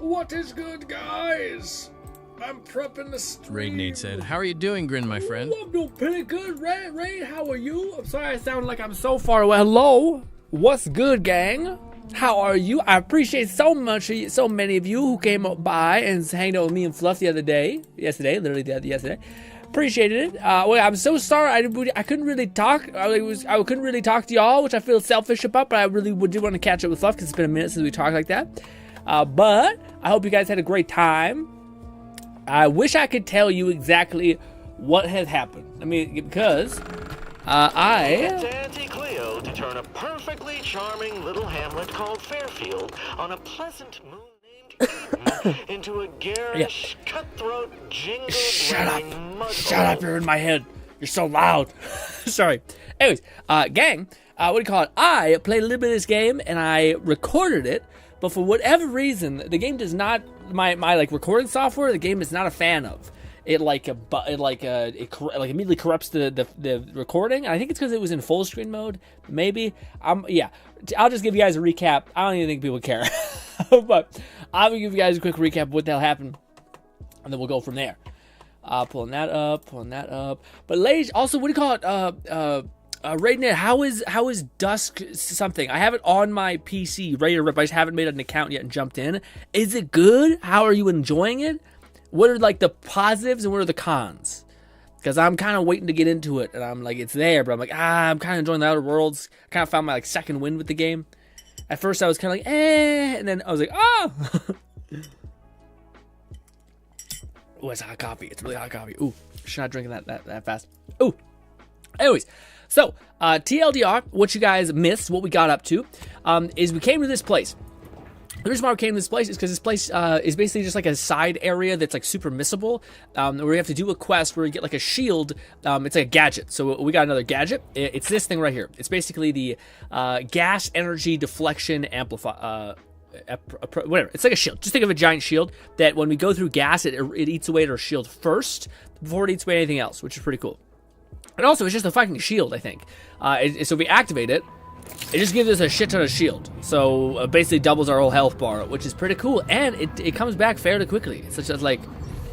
What is good, guys? I'm prepping the stream. Raid said, "How are you doing, Grin, my friend?" I'm doing pretty good, Raid. How are you? I'm sorry I sound like I'm so far away. Hello? What's good, gang? How are you? I appreciate so many of you who came up by and hanged out with me and Fluff yesterday. Yesterday. Appreciated it. Well, I'm so sorry. I couldn't really talk. I couldn't really talk to y'all, which I feel selfish about. But I really did want to catch up with Fluff because it's been a minute since we talked like that. But I hope you guys had a great time. I wish I could tell you exactly what has happened. I mean, because It's Auntie Cleo to turn a perfectly charming little hamlet called Fairfield on a pleasant moon named Eden into a garish, cutthroat, jingle-brain mud. Shut up, you're in my head. You're so loud. Sorry. Anyways, gang, what do you call it? I played a little bit of this game and I recorded it, but for whatever reason, the game does not, my like recording software, the game is not a fan of. It immediately corrupts the recording. I think it's because it was in full screen mode. Maybe. Yeah. I'll just give you guys a recap. I don't even think people care. But I will give you guys a quick recap of what the hell happened, and then we'll go from there. Pulling that up. But ladies, also, what do you call it? Raidnet, how is Dusk something? I have it on my PC, ready to rip. I just haven't made an account yet and jumped in. Is it good? How are you enjoying it? What are like the positives and what are the cons? Because I'm kind of waiting to get into it, and I'm like, it's there, but I'm like, I'm kind of enjoying the Outer Worlds. Kind of found my like second wind with the game. At first, I was kind of like, and then I was like, oh, it's hot coffee. It's really hot coffee. Ooh, should not drink that fast. Ooh. Anyways, so TLDR, what you guys missed, what we got up to, is we came to this place. The reason why we came to this place is because this place is basically just like a side area that's like super missable, where we have to do a quest where you get like a shield. It's like a gadget. So we got another gadget. It's this thing right here. It's basically the gas energy deflection amplifier. Whatever. It's like a shield. Just think of a giant shield that when we go through gas, it eats away at our shield first before it eats away anything else, which is pretty cool. And also, it's just a fucking shield, I think. So if we activate it, it just gives us a shit ton of shield. So basically doubles our whole health bar, which is pretty cool. And it comes back fairly quickly. It's such as like,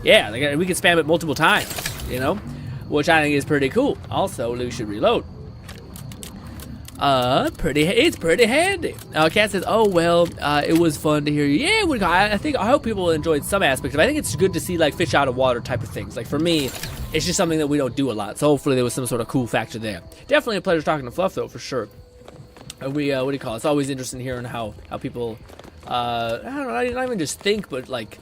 yeah, like we can spam it multiple times, you know? Which I think is pretty cool. Also, we should reload. It's pretty handy. Kat says, oh, well, it was fun to hear you. Yeah, I hope people enjoyed some aspects of it. I think it's good to see, like, fish out of water type of things. Like, for me, it's just something that we don't do a lot. So hopefully there was some sort of cool factor there. Definitely a pleasure talking to Fluff, though, for sure. What do you call it? It's always interesting hearing how people, I don't know, not even just think, but, like,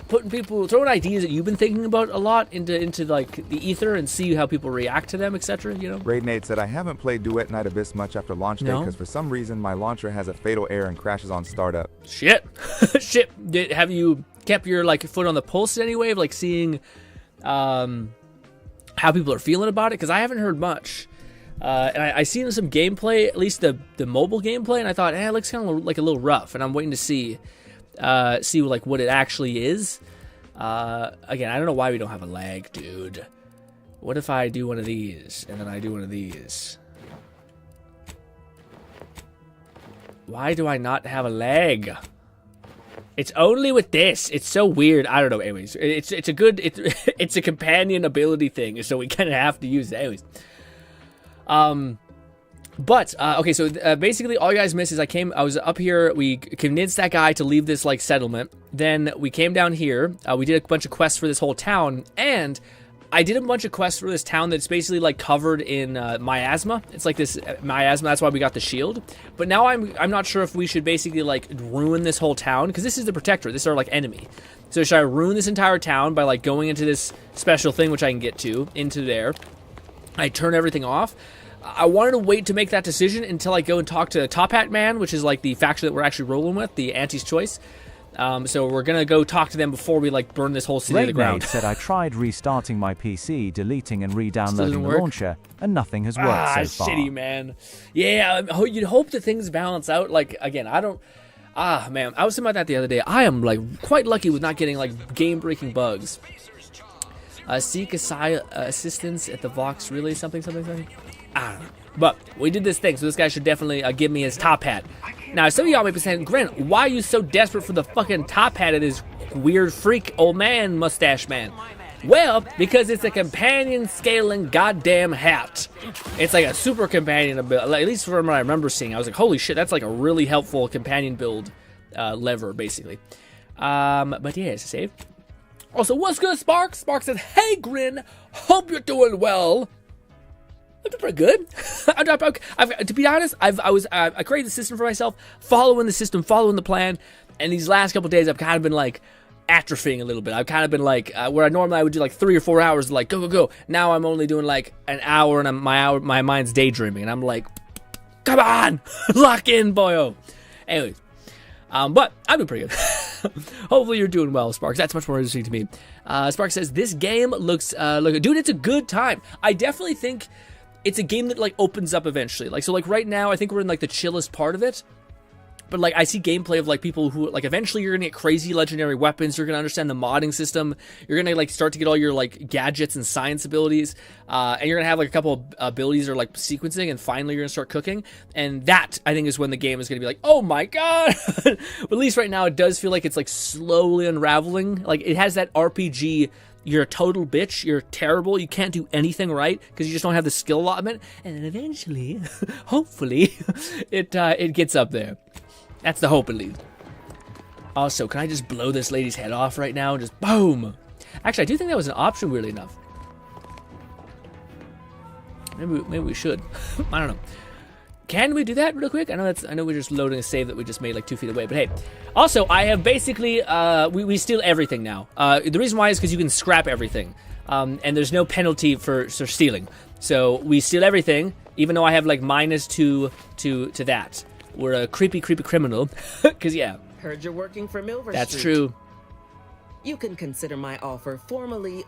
throwing ideas that you've been thinking about a lot into like the ether and see how people react to them, etc. You know. Raid Nate said, I haven't played Duet Night Abyss much after launch day because for some reason my launcher has a fatal error and crashes on startup. Shit. Shit. Have you kept your like foot on the pulse in any way of like seeing how people are feeling about it? Because I haven't heard much. And I seen some gameplay, at least the mobile gameplay, and I thought, it looks kind of like a little rough, and I'm waiting to see like what it actually is. Again, I don't know why we don't have a lag, dude. What if I do one of these and then I do one of these? Why do I not have a lag? It's only with this. It's so weird. I don't know. Anyways, it's a companion ability thing, so we kind of have to use it. Anyways. But, okay, so basically all you guys missed is I was up here, we convinced that guy to leave this, like, settlement, then we came down here, we did a bunch of quests for this whole town, and I did a bunch of quests for this town that's basically, like, covered in, miasma. It's like this miasma, that's why we got the shield. But now I'm not sure if we should basically, like, ruin this whole town, because this is the Protectorate, this is our, like, enemy. So should I ruin this entire town by, like, going into this special thing, which I can get to, into there, I turn everything off? I wanted to wait to make that decision until I go and talk to Top Hat Man, which is like the faction that we're actually rolling with, the Auntie's Choice. So we're gonna go talk to them before we like burn this whole city to the ground. said I tried restarting my PC, deleting and re-downloading the launcher, and nothing has worked so far. Shitty, man. Yeah, you'd hope that things balance out. Like again, I don't. Man, I was thinking about that the other day. I am like quite lucky with not getting like game-breaking bugs. Seek assistance at the Vox Relay something. I don't know. But we did this thing, so this guy should definitely give me his top hat. Now, some of y'all may be saying, Grin, why are you so desperate for the fucking top hat of this weird freak old man mustache man? Well, because it's a companion scaling goddamn hat. It's like a super companion build, at least from what I remember seeing. I was like, holy shit, that's like a really helpful companion build lever, basically. But yeah, it's a save. Also, what's good, Spark? Spark says, hey, Grin, hope you're doing well. I'm doing pretty good. To be honest, I created the system for myself, following the system, following the plan, and these last couple days I've kind of been like atrophying a little bit. I've kind of been like where I normally would do like 3 or 4 hours, like go. Now I'm only doing like an hour, and my mind's daydreaming, and I'm like, come on, lock in, boyo. Anyways, but I'm doing pretty good. Hopefully you're doing well, Sparks. That's much more interesting to me. Sparks says this game looks dude, it's a good time. I definitely think it's a game that like opens up eventually. Like, so like right now I think we're in like the chillest part of it. But like I see gameplay of like people who like eventually you're gonna get crazy legendary weapons. You're gonna understand the modding system. You're gonna like start to get all your like gadgets and science abilities, and you're gonna have like a couple of abilities or like sequencing, and finally you're gonna start cooking. And that I think is when the game is gonna be like, oh my god. But at least right now it does feel like it's like slowly unraveling. Like it has that RPG. You're a total bitch, you're terrible, you can't do anything right because you just don't have the skill allotment, and then eventually, hopefully, it gets up there. That's the hope, at least. Also, can I just blow this lady's head off right now and just boom? Actually, I do think that was an option, weirdly enough. Maybe we should. I don't know. Can we do that real quick? I know we're just loading a save that we just made like 2 feet away, but hey. Also, I have basically, we steal everything now. The reason why is because you can scrap everything. And there's no penalty for stealing. So we steal everything, even though I have like -2 to that. We're a creepy criminal. Because yeah. Heard you're working for Milver That's Street. true. You can consider my offer formally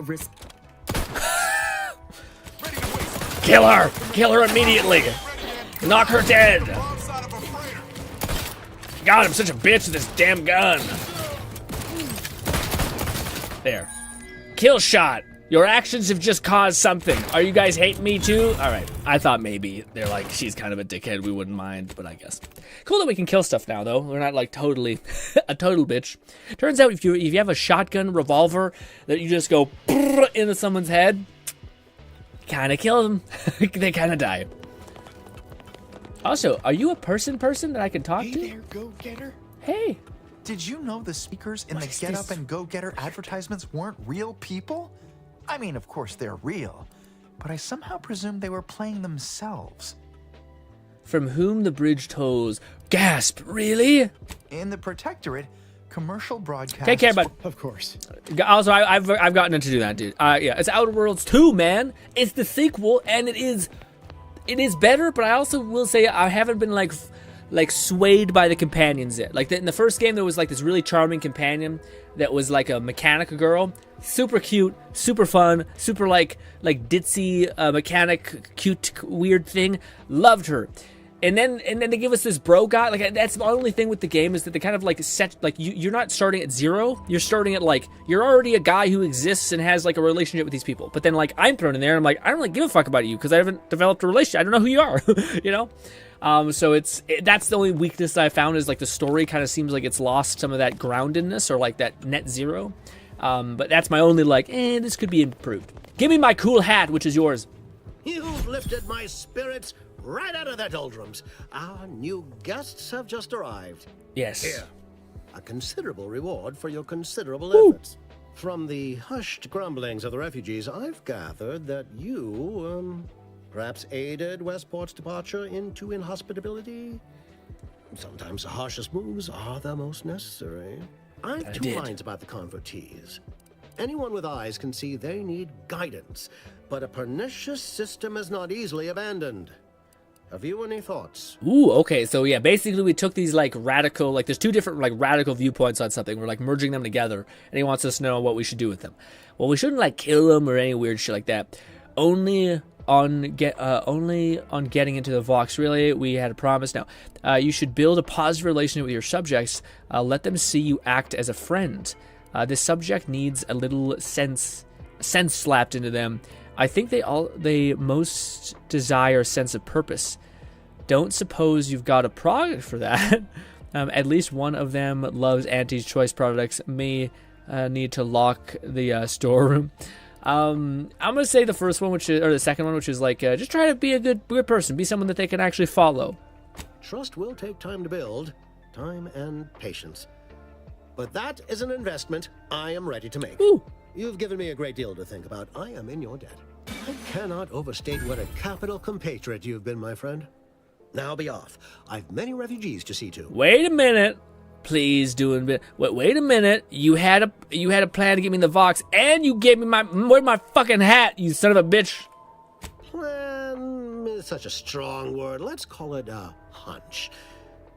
Kill her! Kill her immediately! Knock her dead! God, I'm such a bitch with this damn gun. There. Kill shot. Your actions have just caused something. Are you guys hating me too? Alright. I thought maybe they're like, she's kind of a dickhead, we wouldn't mind, but I guess. Cool that we can kill stuff now, though. We're not like totally a total bitch. Turns out if you have a shotgun revolver that you just go into someone's head, kind of kill them. They kind of die. Also, are you a person that I can talk to? Hey there, go-getter. Hey. Did you know the speakers in the Get Up and Go-Getter advertisements weren't real people? I mean, of course they're real, but I somehow presumed they were playing themselves. From whom the bridge tolls. Gasp, really? In the Protectorate, commercial broadcasts... Take care, bud. Of course. Also, I've gotten into do that, dude. Yeah, it's Outer Worlds 2, man. It's the sequel, and it is better, but I also will say I haven't been like swayed by the companions yet. Like in the first game, there was like this really charming companion that was like a mechanic girl, super cute, super fun, super like ditzy mechanic, cute, weird thing. Loved her. And then they give us this bro guy. Like that's the only thing with the game is that they kind of like set like you're not starting at 0. You're starting at like you're already a guy who exists and has like a relationship with these people. But then like I'm thrown in there and I'm like I don't like give a fuck about you because I haven't developed a relationship. I don't know who you are, you know. So that's the only weakness that I found is like the story kind of seems like it's lost some of that groundedness or like that net zero. But that's my only like this could be improved. Give me my cool hat, which is yours. You've lifted my spirits right out of their doldrums. Our new guests have just arrived. Yes. Here, a considerable reward for your considerable efforts. From the hushed grumblings of the refugees, I've gathered that you, perhaps aided Westport's departure into inhospitability. Sometimes the harshest moves are the most necessary. I've two minds about the convertees. Anyone with eyes can see they need guidance, but a pernicious system is not easily abandoned. Have you any thoughts? Ooh, okay. So yeah, basically we took these like radical, like there's 2 different like radical viewpoints on something. We're like merging them together, and he wants us to know what we should do with them. Well, we shouldn't like kill them or any weird shit like that. Only on getting into the Vox Relay, we had a promise. Now, you should build a positive relationship with your subjects. Let them see you act as a friend. This subject needs a little sense slapped into them. I think they most desire a sense of purpose. don't suppose you've got a product for that. At least one of them loves Auntie's Choice products. May need to lock the storeroom. I'm gonna say the first one, or the second one, which is like just try to be a good person, be someone that they can actually follow. Trust will take time to build, time and patience. But that is an investment I am ready to make. Ooh. You've given me a great deal to think about. I am in your debt. I cannot overstate what a capital compatriot you've been, my friend. Now be off. I've many refugees to see to. Wait a minute. Please wait a minute. You had a plan to give me the Vox, and you gave me where's my fucking hat, you son of a bitch. Plan is such a strong word. Let's call it a hunch.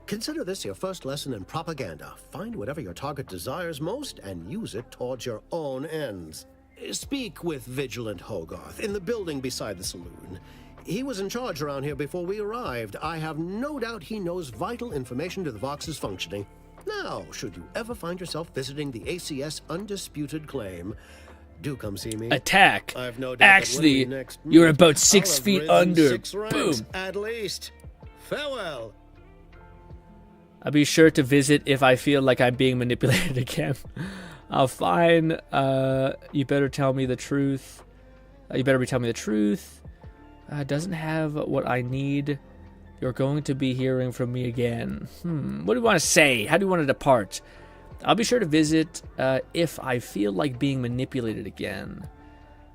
Consider this your first lesson in propaganda. Find whatever your target desires most and use it towards your own ends. Speak with Vigilant Hogarth in the building beside the saloon. He was in charge around here before we arrived. I have no doubt he knows vital information to the Vox's functioning. Now, should you ever find yourself visiting the ACS Undisputed Claim, do come see me. Attack. I've no doubt Actually, that when we next you're meet, about 6 I'll have feet risen under. 6 ranks, Boom. at least. Farewell. I'll be sure to visit if I feel like I'm being manipulated again. Fine. You better tell me the truth. Doesn't have what I need. You're going to be hearing from me again. What do you want to say? How do you want to depart? I'll be sure to visit if I feel like being manipulated again.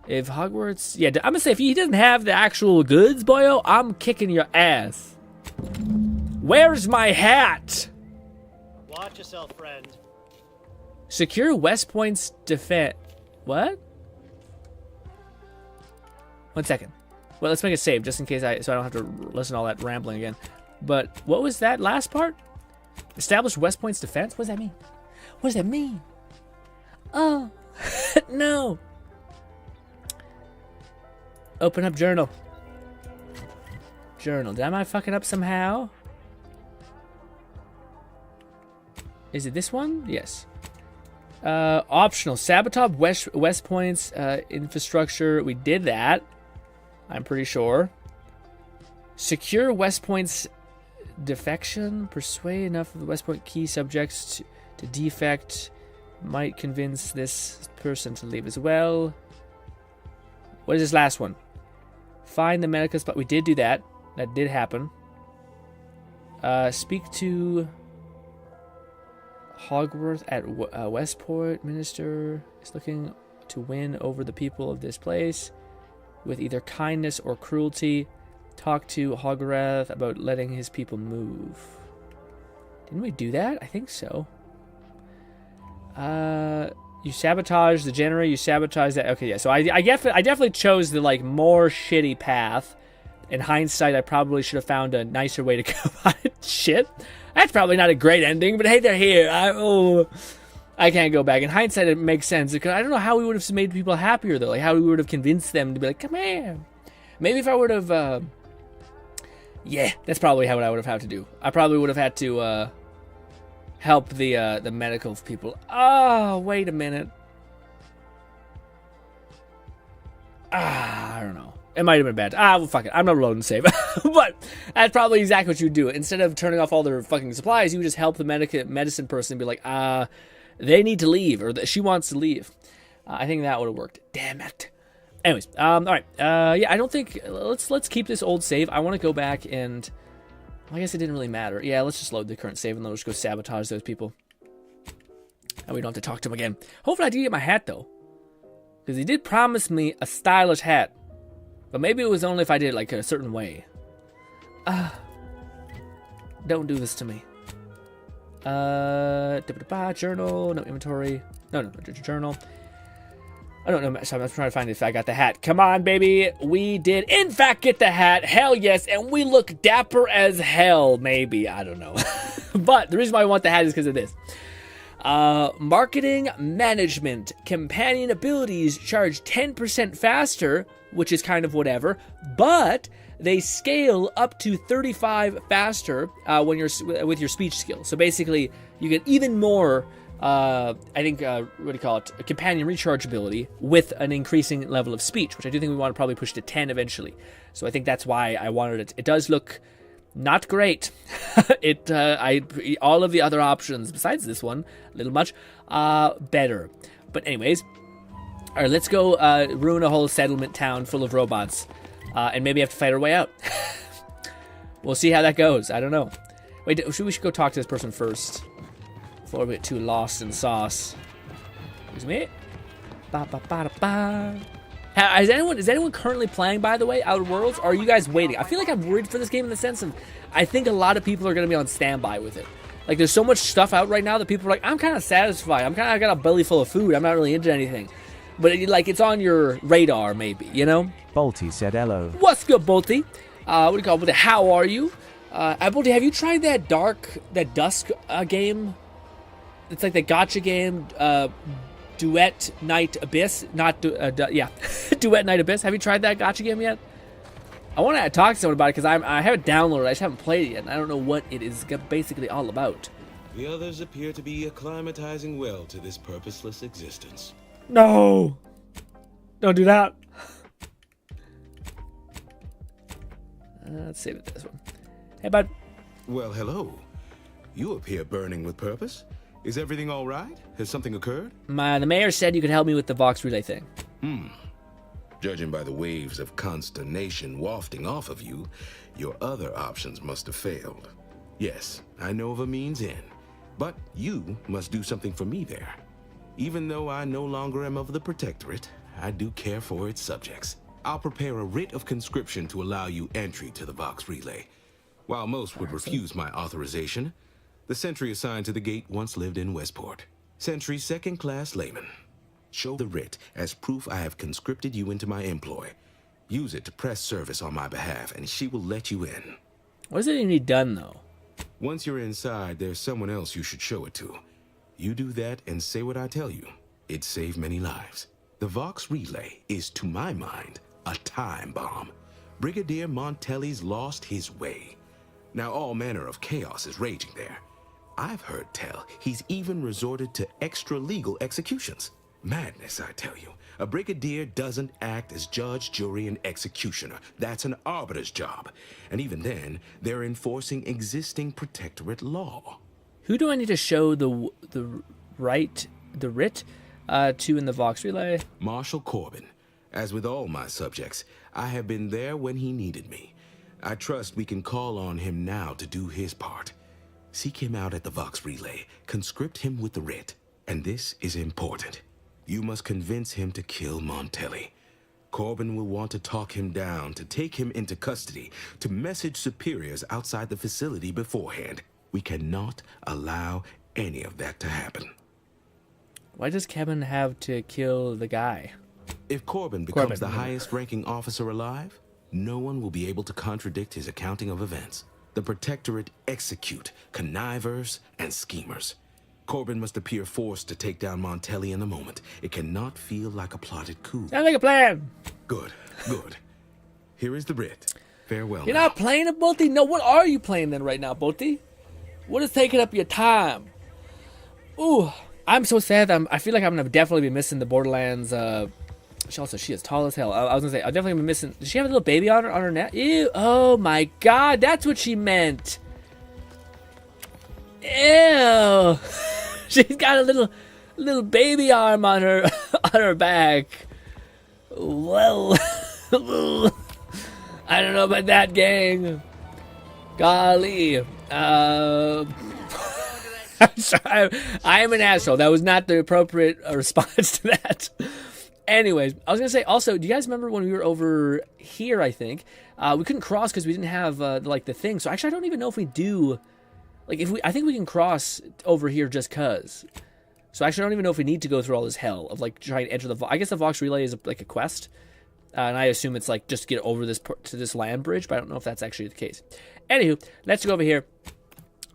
If Hogwarts... Yeah, I'm going to say if he doesn't have the actual goods, boyo, I'm kicking your ass. Where's my hat? Watch yourself, friend. Secure West Point's defense. What? 1 second. Well, let's make a save just in case so I don't have to listen to all that rambling again. But what was that last part? Establish West Point's defense? What does that mean? What does that mean? Oh, no. Open up journal. Journal. Am I fucking up somehow? Is it this one? Yes. Optional. Sabotage West Point's infrastructure. We did that. I'm pretty sure. Secure West Point's defection. Persuade enough of the West Point key subjects to defect. Might convince this person to leave as well. What is this last one? Find the medical spot. We did do that. That did happen. Speak to Hogwarts at Westport. Minister is looking to win over the people of this place with either kindness or cruelty. Talk to Hogwarts about letting his people move. Didn't we do that? I think so. You sabotage the generator. You sabotage that. Okay, yeah. So I definitely chose the like more shitty path. In hindsight, I probably should have found a nicer way to go about it. Shit. That's probably not a great ending, but hey, they're here. I can't go back. In hindsight, it makes sense because I don't know how we would have made people happier though. Like how we would have convinced them to be like, come here. Maybe if I would have, yeah, that's probably what I would have had to do. I probably would have had to help the medical people. Oh, wait a minute. I don't know. It might have been bad. Well, fuck it. I'm not reloading save. But that's probably exactly what you do. Instead of turning off all their fucking supplies, you just help the medicine person and be like, they need to leave, or she wants to leave. I think that would have worked. Damn it. Anyways, all right. Yeah, I don't think... Let's keep this old save. I want to go back and... I guess it didn't really matter. Yeah, let's just load the current save and then we'll just go sabotage those people. And we don't have to talk to them again. Hopefully I did get my hat, though. Because he did promise me a stylish hat. But maybe it was only if I did it like a certain way. Don't do this to me. Journal, no inventory. No, journal. I don't know. So I'm trying to find if I got the hat. Come on, baby. We did, in fact, get the hat. Hell yes. And we look dapper as hell. Maybe. I don't know. But the reason why I want the hat is because of this. Marketing management. Companion abilities charge 10% faster, which is kind of whatever. But they scale up to 35 faster when you're with your speech skill. So basically, you get even more... I think, what do you call it? A companion recharge ability with an increasing level of speech, which I do think we want to probably push to 10 eventually. So I think that's why I wanted it. It does look not great. All of the other options besides this one, a little much, better. But anyways, all right, let's go ruin a whole settlement town full of robots, and maybe have to fight our way out. We'll see how that goes. I don't know. Wait, we should go talk to this person first before we get too lost in the sauce. Excuse me. Ba ba ba ba. Is anyone currently playing, by the way, Outer Worlds? Or are you guys waiting? I feel like I'm worried for this game in the sense of I think a lot of people are going to be on standby with it. Like, there's so much stuff out right now that people are like, I'm kind of satisfied. I got a belly full of food. I'm not really into anything. But, it's on your radar, maybe, you know? Bolty said hello. What's good, Bolty? What do you call it? How are you? Bolty, have you tried that Dusk game? It's like the gacha game, Duet Night Abyss, Duet Night Abyss. Have you tried that gacha game yet? I want to talk to someone about it because I have it downloaded. I just haven't played it yet, and I don't know what it is basically all about. The others appear to be acclimatizing well to this purposeless existence. No! Don't do that. Let's save it this one. Hey, bud. Well, hello. You appear burning with purpose. Is everything all right? Has something occurred? The mayor said you could help me with the Vox Relay thing. Judging by the waves of consternation wafting off of you, your other options must have failed. Yes, I know of a means in, but you must do something for me there. Even though I no longer am of the Protectorate, I do care for its subjects. I'll prepare a writ of conscription to allow you entry to the Vox Relay. While most would refuse my authorization, the sentry assigned to the gate once lived in Westport. Sentry second-class layman. Show the writ as proof I have conscripted you into my employ. Use it to press service on my behalf, and she will let you in. What does it need done, though? Once you're inside, there's someone else you should show it to. You do that and say what I tell you. It'd save many lives. The Vox Relay is, to my mind, a time bomb. Brigadier Montelli's lost his way. Now all manner of chaos is raging there. I've heard tell he's even resorted to extra-legal executions. Madness, I tell you. A brigadier doesn't act as judge, jury, and executioner. That's an arbiter's job. And even then, they're enforcing existing protectorate law. Who do I need to show the writ to in the Vox Relay? Marshal Corbin. As with all my subjects, I have been there when he needed me. I trust we can call on him now to do his part. Seek him out at the Vox Relay. Conscript him with the writ. And this is important. You must convince him to kill Montelli. Corbin will want to talk him down, to take him into custody, to message superiors outside the facility beforehand. We cannot allow any of that to happen. Why does Kevin have to kill the guy? If Corbin becomes the highest-ranking officer alive, no one will be able to contradict his accounting of events. The Protectorate execute connivers and schemers. Corbin must appear forced to take down Montelli in the moment. It cannot feel like a plotted coup. Sounds like a plan. Good, good. Here is the writ. Farewell. You're not playing it, Bolty? No, what are you playing then right now, Bolty? What is taking up your time? Ooh, I'm so sad. I feel like I'm going to definitely be missing the Borderlands. She is tall as hell. I was going to say, I'll definitely be missing. Does she have a little baby on her neck? Ew. Oh my god, that's what she meant. Ew. She's got a little baby arm on her on her back. Well, I don't know about that, gang. Golly. I'm sorry. I am an asshole. That was not the appropriate response to that. Anyways, I was gonna say also, do you guys remember when we were over here? I think we couldn't cross because we didn't have the thing. So actually, I don't even know if we do. I think we can cross over here just cause. So actually, I don't even know if we need to go through all this hell of trying to enter the. I guess the Vox Relay is a quest, and I assume it's just get over to this land bridge, but I don't know if that's actually the case. Anywho, let's go over here.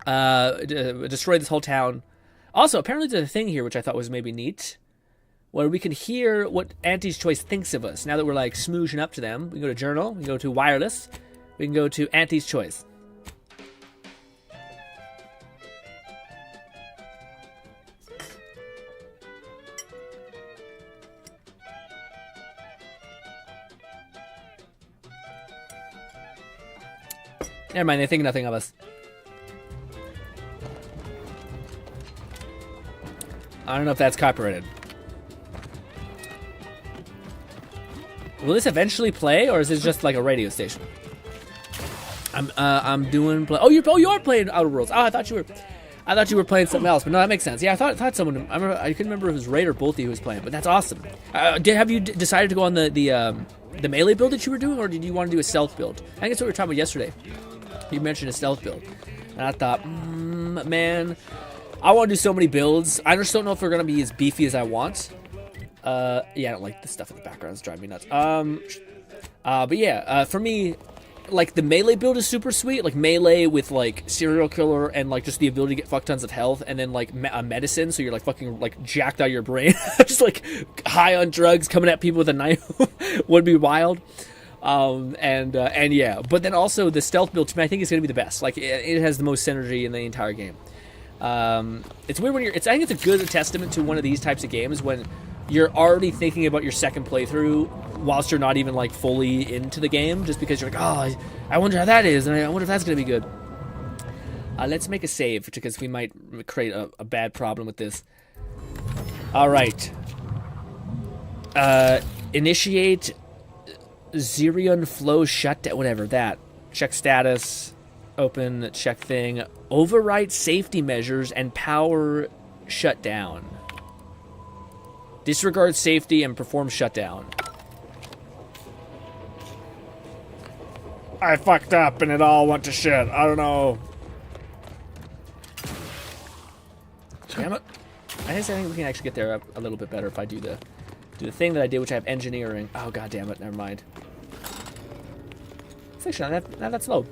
Destroy this whole town. Also, apparently there's a thing here which I thought was maybe neat, where we can hear what Auntie's Choice thinks of us. Now that we're smooshing up to them, we can go to Journal, we can go to Wireless, we can go to Auntie's Choice. Never mind, they think nothing of us. I don't know if that's copyrighted. Will this eventually play, or is this just like a radio station? I'm doing play. Oh, you are playing Outer Worlds. Oh, I thought you were playing something else, but no, that makes sense. Yeah, I thought someone. I couldn't remember if it was Raid or both of you who was playing, but that's awesome. Have you decided to go on the melee build that you were doing, or did you want to do a stealth build? I think that's what we were talking about yesterday. You mentioned a stealth build, and I thought, man, I want to do so many builds. I just don't know if they're gonna be as beefy as I want. Yeah, I don't like the stuff in the background. It's driving me nuts. But yeah, for me, like the melee build is super sweet. Like melee with like serial killer and like just the ability to get fuck tons of health, and then like medicine, so you're like fucking like jacked out of your brain, just like high on drugs, coming at people with a knife would be wild. And yeah, but then also the stealth build to me, I think is gonna be the best. Like it has the most synergy in the entire game. It's weird when I think it's a good testament to one of these types of games when you're already thinking about your second playthrough whilst you're not even like fully into the game, just because you're like, oh, I wonder how that is, and I wonder if that's gonna be good. Let's make a save because we might create a bad problem with this. All right. Initiate Xerion flow shutdown, whatever that. Check status, open, check thing, overwrite safety measures and power shutdown. Disregard safety and perform shutdown. I fucked up and it all went to shit. I don't know. Damn it. I think we can actually get there a little bit better if I do the thing that I did, which I have engineering. Oh, god damn it. Never mind. It's actually not that slow.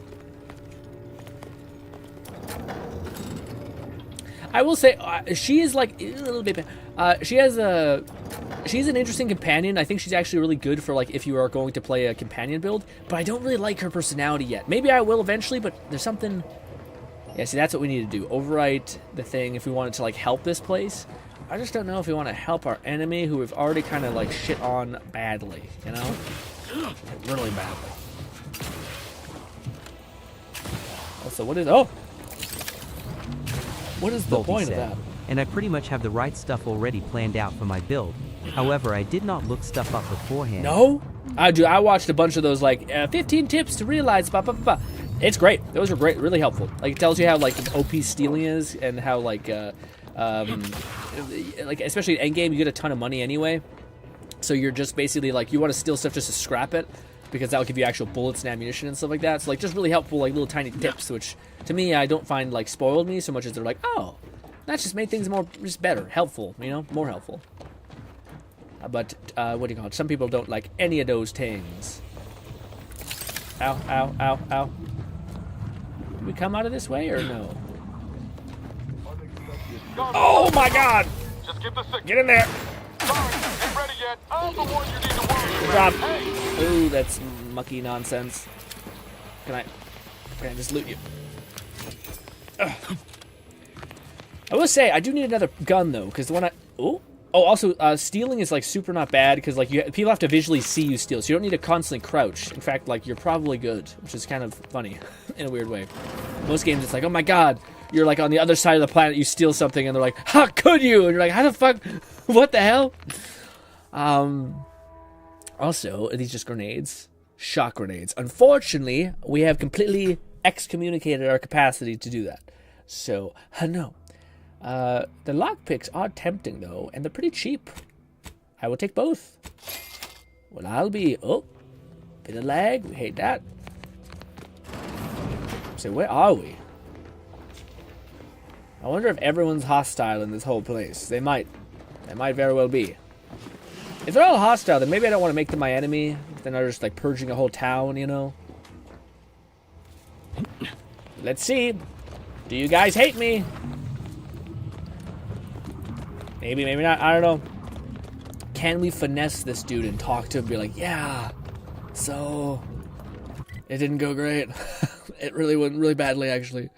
I will say, she is like a little bit. She's an interesting companion. I think she's actually really good for like if you are going to play a companion build. But I don't really like her personality yet. Maybe I will eventually, but there's something. Yeah, see, that's what we need to do. Overwrite the thing if we wanted to like help this place. I just don't know if we want to help our enemy who we've already kind of like shit on badly. You know, really badly. Also, what is? Oh. What is the point of that? And I pretty much have the right stuff already planned out for my build. However, I did not look stuff up beforehand. No? I do. I watched a bunch of those, like, 15 tips to realize, blah, blah, blah. It's great. Those are great. Really helpful. Like, it tells you how, like, OP stealing is and how, like, especially in endgame, you get a ton of money anyway. So you're just basically, like, you want to steal stuff just to scrap it because that will give you actual bullets and ammunition and stuff like that. So, like, just really helpful, like, little tiny tips, which, to me, I don't find, like, spoiled me so much as they're like, oh, that just made things more, just better, helpful, you know, more helpful. But, what do you call it? Some people don't like any of those things. Ow, ow, ow, ow. Can we come out of this way or no? Oh my god! Just get the signal. Get in there! Ain't ready yet. I'm the one you need to worry Good about. job. Ooh, that's mucky nonsense. Can I just loot you? Ugh. I will say, I do need another gun, though, because the one Oh, also, stealing is, like, super not bad, because, like, people have to visually see you steal, so you don't need to constantly crouch. In fact, like, you're probably good, which is kind of funny, in a weird way. Most games, it's like, oh my god, you're, like, on the other side of the planet, you steal something, and they're like, how could you? And you're like, how the fuck? What the hell? Also, are these just grenades? Shock grenades. Unfortunately, we have completely excommunicated our capacity to do that. So, no. The lockpicks are tempting, though, and they're pretty cheap. I will take both. Well, I'll be... Oh, bit of lag. We hate that. So, where are we? I wonder if everyone's hostile in this whole place. They might. They might very well be. If they're all hostile, then maybe I don't want to make them my enemy. Then they're just, like, purging a whole town, you know? Let's see. Do you guys hate me? Maybe, maybe not. I don't know. Can we finesse this dude and talk to him and be like, yeah, so it didn't go great. It really went really badly, actually.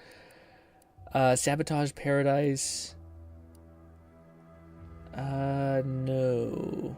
Sabotage paradise. No.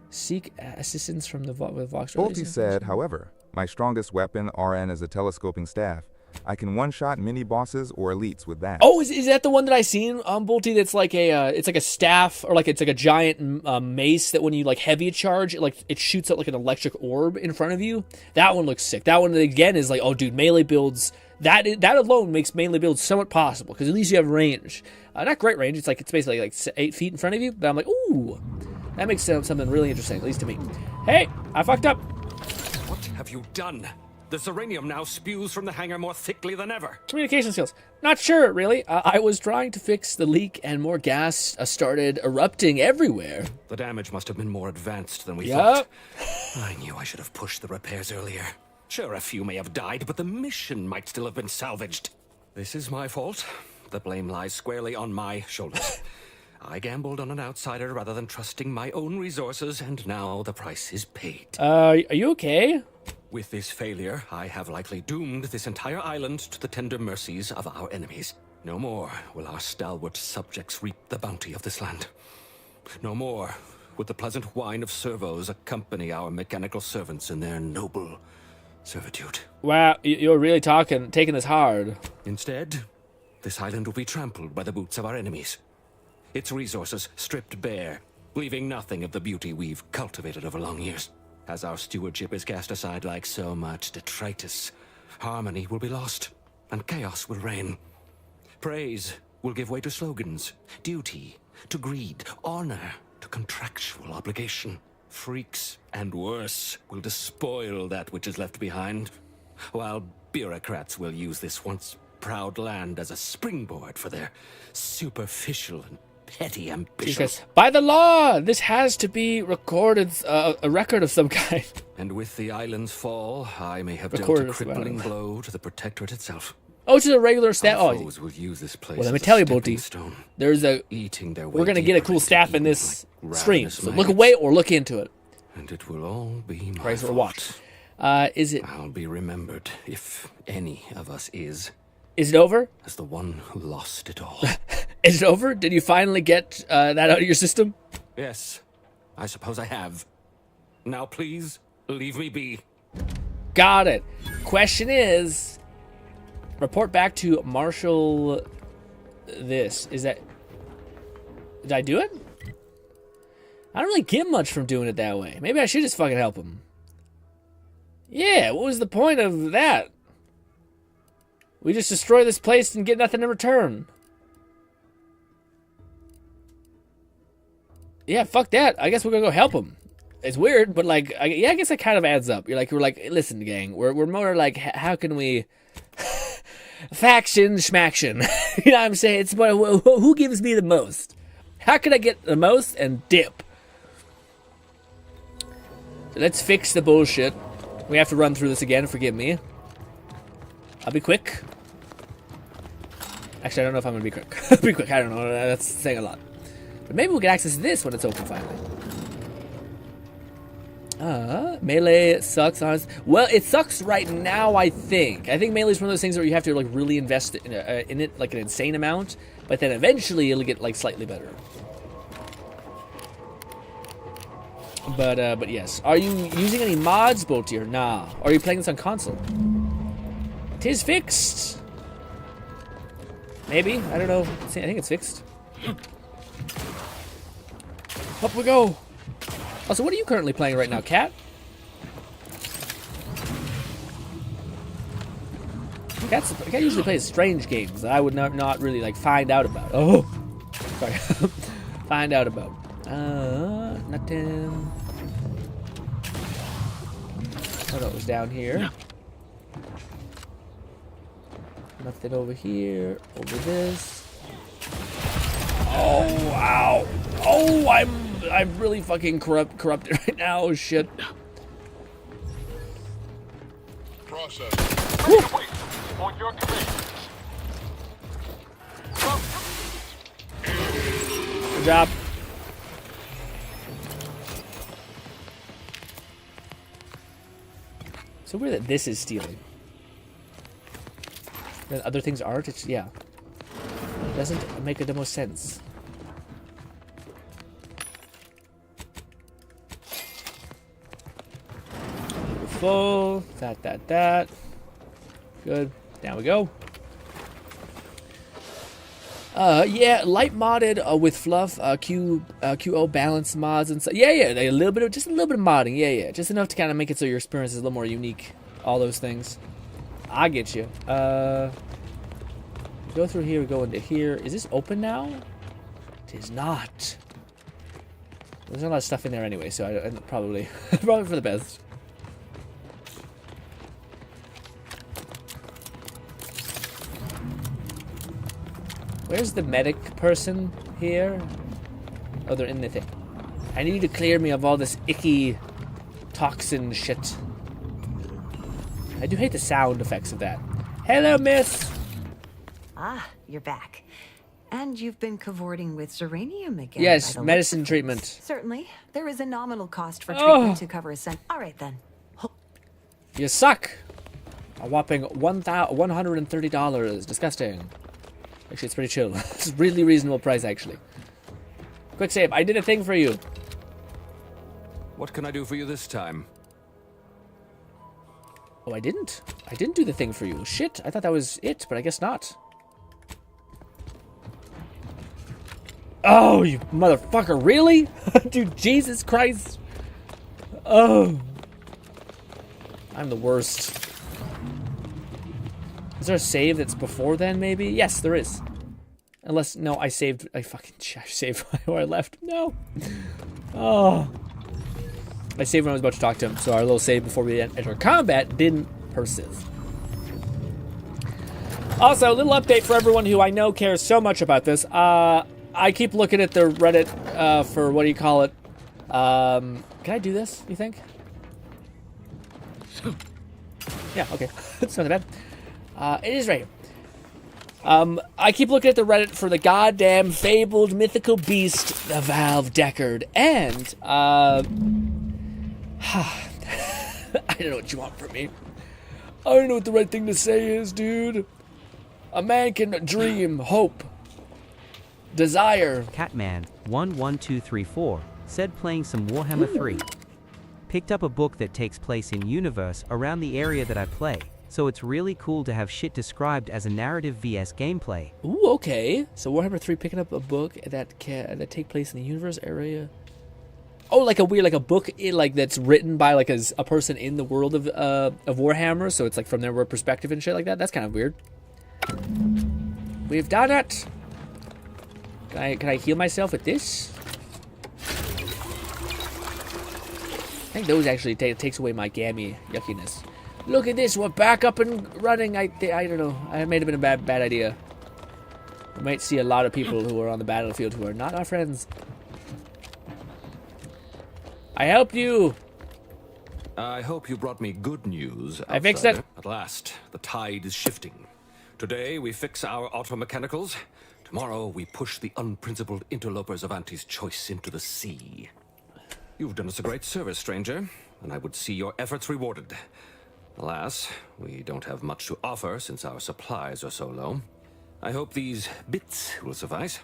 Seek assistance from the Vox. Bolte said, however, My strongest weapon, RN, is a telescoping staff. I can one-shot mini-bosses or elites with that. Oh, is that the one that I seen, Bolty? That's like it's like a staff, or like it's like a giant mace that when you like heavy charge, it shoots out like an electric orb in front of you. That one looks sick. That one again is like, oh, dude, melee builds. That alone makes melee builds somewhat possible because at least you have range. Not great range. It's basically like 8 feet in front of you. But I'm like, ooh, that makes something really interesting, at least to me. Hey, I fucked up. What have you done? The Serenium now spews from the hangar more thickly than ever. Communication skills. Not sure, really. I was trying to fix the leak and more gas started erupting everywhere. The damage must have been more advanced than we thought. I knew I should have pushed the repairs earlier. Sure, a few may have died, but the mission might still have been salvaged. This is my fault. The blame lies squarely on my shoulders. I gambled on an outsider rather than trusting my own resources, and now the price is paid. Are you okay? With this failure, I have likely doomed this entire island to the tender mercies of our enemies. No more will our stalwart subjects reap the bounty of this land. No more would the pleasant whine of servos accompany our mechanical servants in their noble servitude. Wow, you're really taking this hard. Instead, this island will be trampled by the boots of our enemies. Its resources stripped bare, leaving nothing of the beauty we've cultivated over long years. As our stewardship is cast aside like so much detritus, harmony will be lost, and chaos will reign. Praise will give way to slogans, duty to greed, honor to contractual obligation. Freaks, and worse, will despoil that which is left behind, while bureaucrats will use this once proud land as a springboard for their superficial and petty ambitions. By the law, this has to be recorded, a record of some kind. And with the island's fall, I may have dealt a crippling blow to the Protectorate itself. Oh, it's just a regular staff. Our foes will use this place. Well, let me tell you, Bolty. We're gonna get a cool staff in this stream. So look away or look into it. And it will all be my Praise or fault. watch. Is it? I'll be remembered, if any of us is. Is it over? As the one who lost it all. Is it over? Did you finally get that out of your system? Yes, I suppose I have. Now please, leave me be. Got it. Question is, report back to Marshal this. Is that... Did I do it? I don't really get much from doing it that way. Maybe I should just fucking help him. Yeah, what was the point of that? We just destroy this place and get nothing in return. Yeah, fuck that. I guess we're gonna go help him. It's weird, but like, I guess that kind of adds up. We're like, listen, gang, we're more like, how can we... Faction, schmaction. You know what I'm saying? It's about who gives me the most? How can I get the most and dip? So let's fix the bullshit. We have to run through this again, forgive me. I'll be quick. Actually, I don't know if I'm gonna be quick. Be quick, I don't know, that's saying a lot. But maybe we'll get access to this when it's open finally. Melee sucks, honestly. Well, it sucks right now, I think. I think Melee is one of those things where you have to like really invest in it like an insane amount, but then eventually it'll get like slightly better. But yes. Are you using any mods, Bolty, or nah? Or are you playing this on console? Tis fixed. Maybe? I don't know. I think it's fixed. Up we go. Also, what are you currently playing right now, Cat? Cat usually plays strange games that I would not really like find out about. Oh, sorry. Find out about. Nothing. Oh, no, it was down here. Nothing over here. Over this. Oh, ow. Oh, I'm really fucking corrupted right now. Oh, shit. Process. Wait. On your command. Good job. So weird that this is stealing. And other things aren't. It's, yeah. It doesn't make the most sense. full. That. Good. Down we go. Yeah, light modded with fluff, QO balance mods and stuff. Yeah, just a little bit of modding. Yeah, just enough to kind of make it so your experience is a little more unique. All those things. I get you. Go through here, go into here. Is this open now? It is not. There's not a lot of stuff in there anyway, so I probably for the best. Where's the medic person here? Oh, they're in the thing. I need you to clear me of all this icky toxin shit. I do hate the sound effects of that. Hello, miss! Ah, you're back. And you've been cavorting with Zeranium again. Yes, medicine treatment. Certainly. There is a nominal cost for treatment to cover a cent. All right, then. You suck! A whopping $130. Disgusting. Actually, it's pretty chill. It's a really reasonable price, actually. Quick save. I did a thing for you. What can I do for you this time? Oh, I didn't. I didn't do the thing for you. Shit, I thought that was it, but I guess not. Oh, you motherfucker, really? Dude, Jesus Christ. Oh. I'm the worst. Is there a save that's before then, maybe? Yes, there is. Unless, no, I saved where I left. No. Oh. I saved when I was about to talk to him, so our little save before we enter combat didn't persist. Also, a little update for everyone who I know cares so much about this. I keep looking at the Reddit for, what do you call it? Can I do this, you think? Yeah, okay. It's not that bad. It is right here. I keep looking at the Reddit for the goddamn fabled mythical beast, the Valve Deckard, and, I don't know what you want from me. I don't know what the right thing to say is, dude. A man can dream, hope, desire. Catman 11234 said playing some Warhammer 3. Picked up a book that takes place in universe around the area that I play, so it's really cool to have shit described as a narrative vs gameplay. Ooh, okay. So Warhammer 3 picking up a book that take place in the universe area. Oh, like a book that's written by like a person in the world of Warhammer, so it's like from their perspective and shit like that. That's kind of weird. We've done it. Can I heal myself with this? I think those actually takes away my gammy yuckiness. Look at this, we're back up and running. I don't know. I may have been a bad idea. We might see a lot of people who are on the battlefield who are not our friends. I helped you. I hope you brought me good news. I fixed it. At last, the tide is shifting. Today we fix our automechanicals. Tomorrow we push the unprincipled interlopers of Auntie's choice into the sea. You've done us a great service, stranger, and I would see your efforts rewarded. Alas, we don't have much to offer since our supplies are so low. I hope these bits will suffice.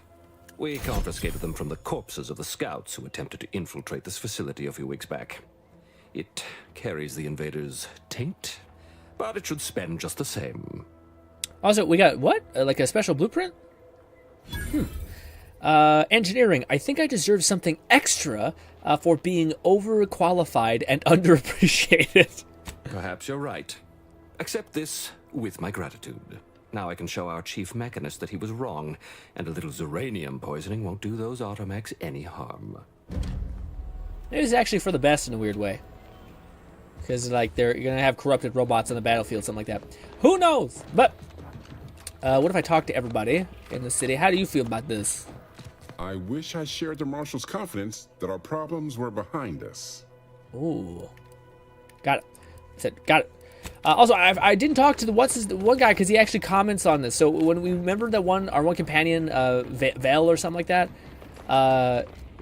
We confiscated them from the corpses of the scouts who attempted to infiltrate this facility a few weeks back. It carries the invaders' taint, but it should spend just the same. Also, we got what? Like a special blueprint? Engineering. I think I deserve something extra for being overqualified and underappreciated. Perhaps you're right. Accept this with my gratitude. Now I can show our chief mechanist that he was wrong, and a little Zeranium poisoning won't do those automechs any harm. It was actually for the best in a weird way. Because, like, you're going to have corrupted robots on the battlefield, something like that. Who knows? But, what if I talk to everybody in the city? How do you feel about this? I wish I shared the Marshal's confidence that our problems were behind us. Ooh. Got it. I said, got it. Also, I didn't talk to the one guy because he actually comments on this. So when we remember that our one companion, Vel or something like that,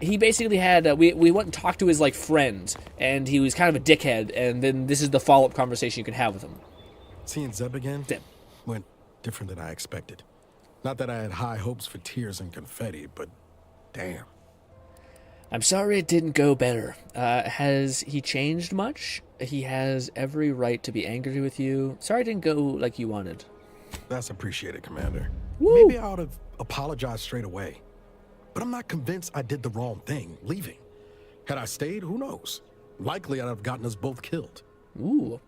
he basically had we went and talked to his like friend, and he was kind of a dickhead. And then this is the follow-up conversation you can have with him. Seeing Zeb again went different than I expected. Not that I had high hopes for tears and confetti, but damn. I'm sorry it didn't go better. Has he changed much? He has every right to be angry with you. Sorry it didn't go like you wanted. That's appreciated, Commander. Woo. Maybe I ought to apologize straight away. But I'm not convinced I did the wrong thing, leaving. Had I stayed, who knows? Likely I'd have gotten us both killed. Ooh.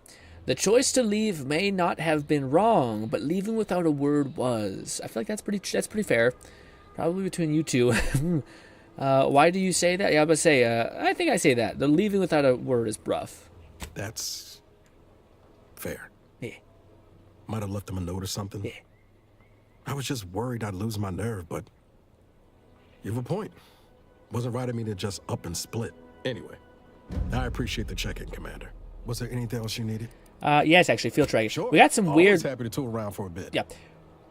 The choice to leave may not have been wrong, but leaving without a word was. I feel like that's pretty fair. Probably between you two. Why do you say that? Yeah, I was about to say, I think I say that. The leaving without a word is rough. That's fair. Yeah. Might have left him a note or something. Yeah. I was just worried I'd lose my nerve, but you have a point. Wasn't right of me to just up and split. Anyway, I appreciate the check-in, Commander. Was there anything else you needed? Yes, actually, field tracking. Sure. We got some Always weird. happy to tool around for a bit. Yeah.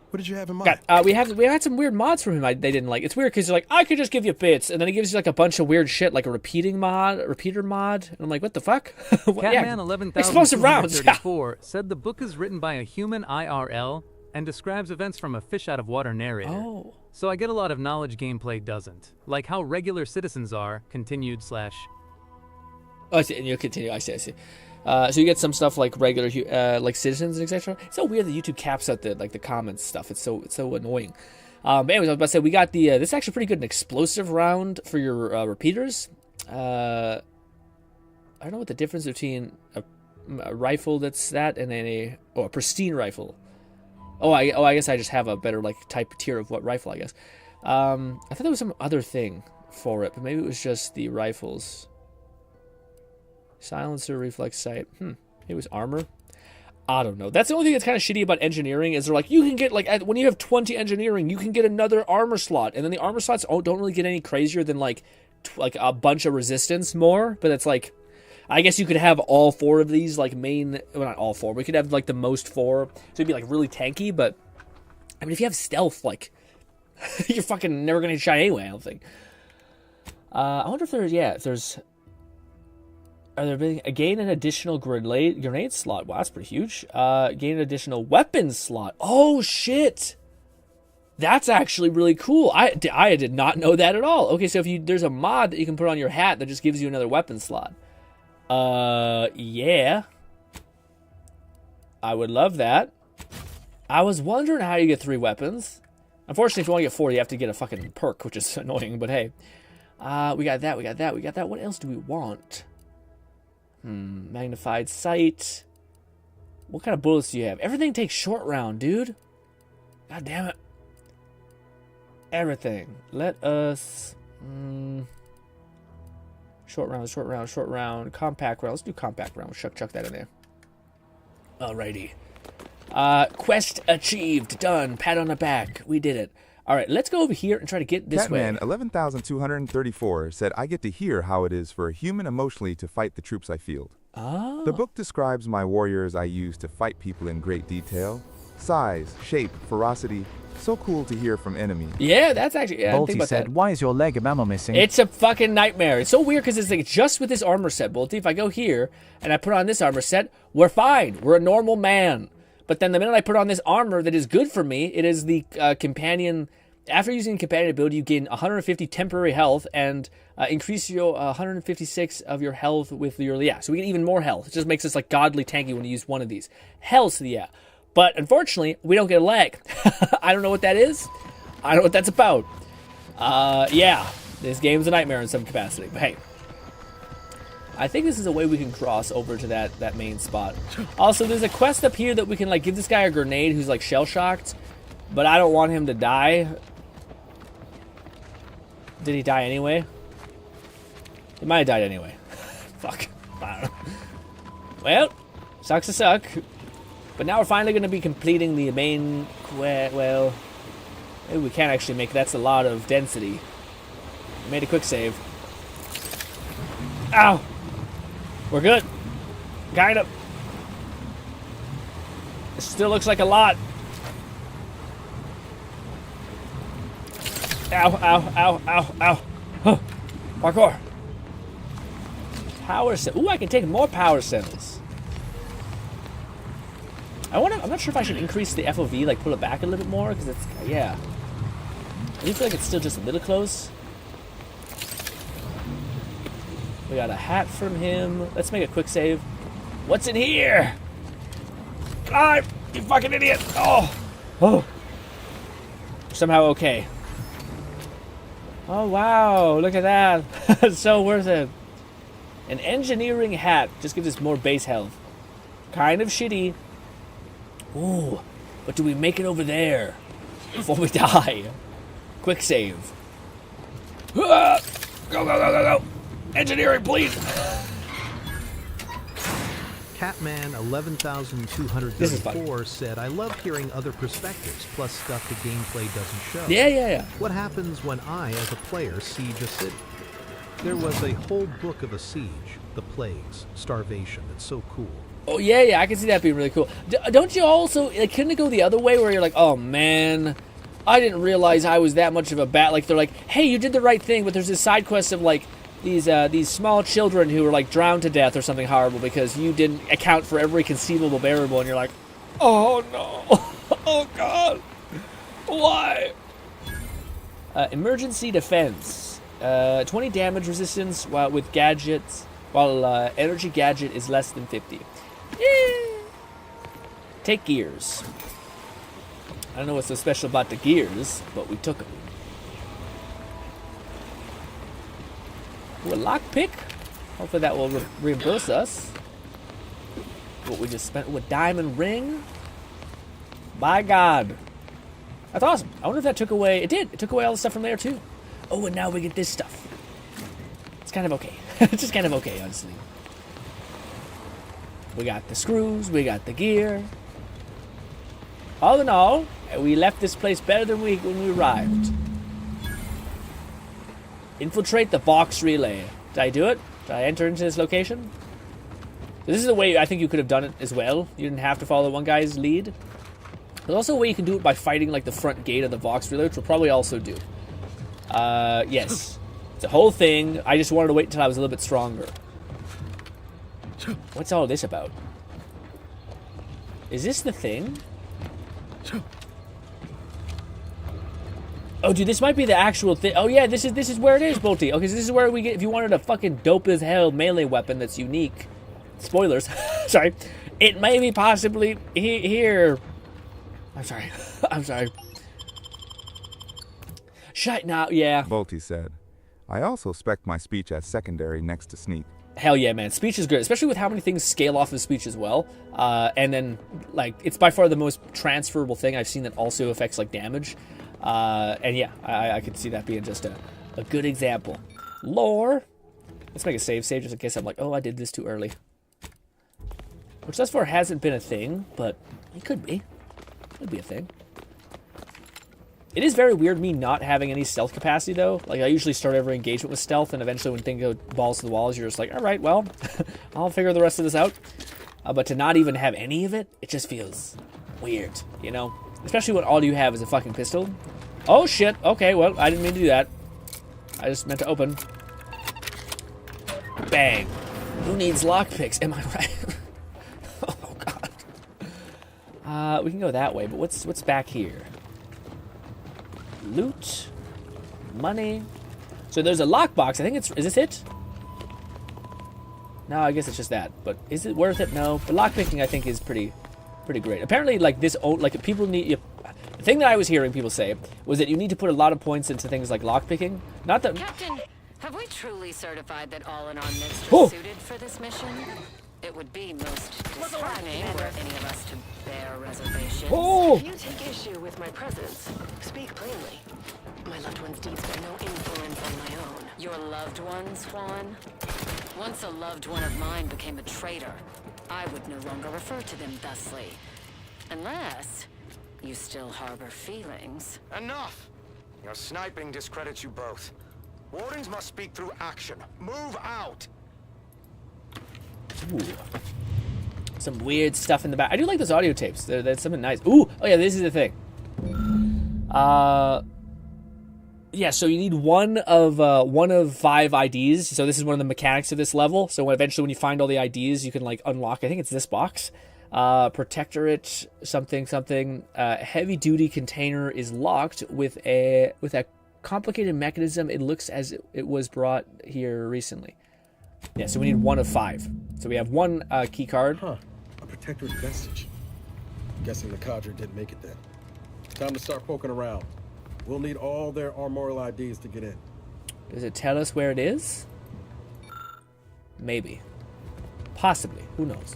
What did you have in mind? We had some weird mods from him they didn't like. It's weird because you're like, I could just give you bits, and then he gives you like a bunch of weird shit, like a repeater mod, and I'm like, what the fuck? Catman 11,234 said the book is written by a human IRL and describes events from a fish-out-of-water narrator. Oh. So I get a lot of knowledge gameplay doesn't. Like how regular citizens are, continued / Oh, I see, and you'll continue. I see. So you get some stuff like regular, like citizens and etc. It's so weird that YouTube caps out the comments stuff. It's so annoying. But anyways, I was about to say we got the this is actually pretty good, an explosive round for your repeaters. I don't know what the difference between a rifle that's that and a pristine rifle. I guess I just have a better like type tier of what rifle, I guess. I thought there was some other thing for it, but maybe it was just the rifles. Silencer, reflex sight. It was armor. I don't know. That's the only thing that's kind of shitty about engineering is they're like, you can get like when you have 20 engineering, you can get another armor slot, and then the armor slots don't really get any crazier than like a bunch of resistance more. But it's like, I guess you could have all 4 of these like main. Well, not all 4. We could have like the most 4, so it'd be like really tanky. But I mean, if you have stealth, like you're fucking never gonna shine anyway. I don't think. I wonder if there's. Are there gain an additional grenade slot? Wow, that's pretty huge. Gain an additional weapon slot. Oh shit, that's actually really cool. I did not know that at all. Okay, so if there's a mod that you can put on your hat that just gives you another weapon slot. Yeah, I would love that. I was wondering how you get 3 weapons. Unfortunately, if you want to get 4, you have to get a fucking perk, which is annoying. But hey, we got that. We got that. What else do we want? Magnified sight. What kind of bullets do you have? Everything takes short round, dude. God damn it. Everything. Let us... Short round. Compact round. Let's do compact round. Chuck that in there. Alrighty. Quest achieved. Done. Pat on the back. We did it. All right, let's go over here and try to get this way. Catman 11,234 said, I get to hear how it is for a human emotionally to fight the troops I field. Oh. The book describes my warriors I use to fight people in great detail. Size, shape, ferocity. So cool to hear from enemy. Yeah, that's actually... Yeah, Bolty said, why is your leg of ammo missing? It's a fucking nightmare. It's so weird because it's like just with this armor set, Bolty, if I go here and I put on this armor set, we're fine. We're a normal man. But then the minute I put on this armor that is good for me, it is the companion. After using companion ability, you gain 150 temporary health and increase your 156 of your health with your... Yeah, so we get even more health. It just makes us like godly tanky when you use one of these. Hells yeah. But unfortunately, we don't get a leg. I don't know what that is. I don't know what that's about. Yeah, this game's a nightmare in some capacity. But hey. I think this is a way we can cross over to that main spot. Also, there's a quest up here that we can like give this guy a grenade who's like shell-shocked, but I don't want him to die. Did he die anyway? He might have died anyway. Fuck. I don't know. Well, sucks to suck. But now we're finally going to be completing the main quest. Well, maybe we can't actually make. That's a lot of density. We made a quick save. Ow! We're good. Kind of. It still looks like a lot. Ow. Huh. Parkour. Power cell. Ooh, I can take more power cells. I'm not sure if I should increase the FOV, like pull it back a little bit more, because it's, yeah. I do feel like it's still just a little close. We got a hat from him. Let's make a quick save. What's in here? Ah, you fucking idiot. Oh. Somehow okay. Oh, wow. Look at that. It's so worth it. An engineering hat. Just gives us more base health. Kind of shitty. Ooh. But do we make it over there before we die? Quick save. Ah! Go. Engineering, please. Catman 11,234 said, I love hearing other perspectives, plus stuff the gameplay doesn't show. Yeah. What happens when I, as a player, siege a city? There was a whole book of a siege, the plagues, starvation. It's so cool. Oh, yeah, I can see that being really cool. Don't you also, like, couldn't it go the other way where you're like, oh, man, I didn't realize I was that much of a bat. Like, they're like, hey, you did the right thing, but there's this side quest of, like, these small children who were, like, drowned to death or something horrible because you didn't account for every conceivable variable, and you're like, oh, no. Oh, God. Why? Emergency defense. 20 damage resistance with gadgets, while energy gadget is less than 50. Take gears. I don't know what's so special about the gears, but we took them. Ooh, a lockpick? Hopefully that will reimburse us what we just spent. Ooh, a diamond ring? By God. That's awesome. I wonder if that took away... It did. It took away all the stuff from there, too. Oh, and now we get this stuff. It's kind of okay. It's just kind of okay, honestly. We got the screws. We got the gear. All in all, we left this place better than when we arrived. Infiltrate the Vox relay. Did I do it? Did I enter into this location? This is the way I think you could have done it as well. You didn't have to follow one guy's lead. There's also a way you can do it by fighting like the front gate of the Vox relay, which we'll probably also do. Yes. It's a whole thing. I just wanted to wait until I was a little bit stronger. What's all this about? Is this the thing? Oh, dude, this might be the actual thing. Oh, yeah, this is where it is, Bolty. Okay, so this is where we get, if you wanted a fucking dope as hell melee weapon that's unique. Spoilers. Sorry. It may be possibly here. I'm sorry. I'm sorry. Shut now, yeah. Bolty said, I also spec my speech as secondary next to sneak. Hell yeah, man. Speech is good, especially with how many things scale off of speech as well. And then, like, it's by far the most transferable thing I've seen that also affects, like, damage. And yeah, I could see that being just a good example. Lore. Let's make a save just in case I'm like, oh, I did this too early. Which thus far hasn't been a thing, but it could be. Could be a thing. It is very weird me not having any stealth capacity, though. Like, I usually start every engagement with stealth, and eventually when things go balls to the walls, you're just like, all right, well, I'll figure the rest of this out. But to not even have any of it, it just feels weird, you know? Especially when all you have is a fucking pistol. Oh, shit. Okay, well, I didn't mean to do that. I just meant to open. Bang. Who needs lockpicks? Am I right? Oh, God. We can go that way, but what's back here? Loot. Money. So there's a lockbox. I think it's... Is this it? No, I guess it's just that. But is it worth it? No. But lockpicking, I think, is pretty great. Apparently, like, this... Like, people need... The thing that I was hearing people say was that you need to put a lot of points into things like lockpicking. Not that... Captain, have we truly certified that all in our midst are suited for this mission? It would be most disheartening were any of us to bear reservations. Oh! If you take issue with my presence, speak plainly. My loved one's deeds bear no influence on my own. Your loved ones, Juan? Once a loved one of mine became a traitor, I would no longer refer to them thusly. Unless you still harbor feelings. Enough! Your sniping discredits you both. Wardens must speak through action. Move out! Ooh. Some weird stuff in the back. I do like those audio tapes. There's something nice. Ooh! Oh yeah, this is the thing. Yeah, so you need one of 5 IDs. So this is one of the mechanics of this level. So eventually when you find all the IDs, you can like unlock, I think it's this box. Protectorate, something. Heavy duty container is locked with a complicated mechanism. It looks as it was brought here recently. Yeah, so we need 1 of 5. So we have 1 key card. Huh. A protectorate vestige. Guessing the cadre didn't make it then. Time to start poking around. We'll need all their armorial IDs to get in. Does it tell us where it is? Maybe. Possibly. Who knows?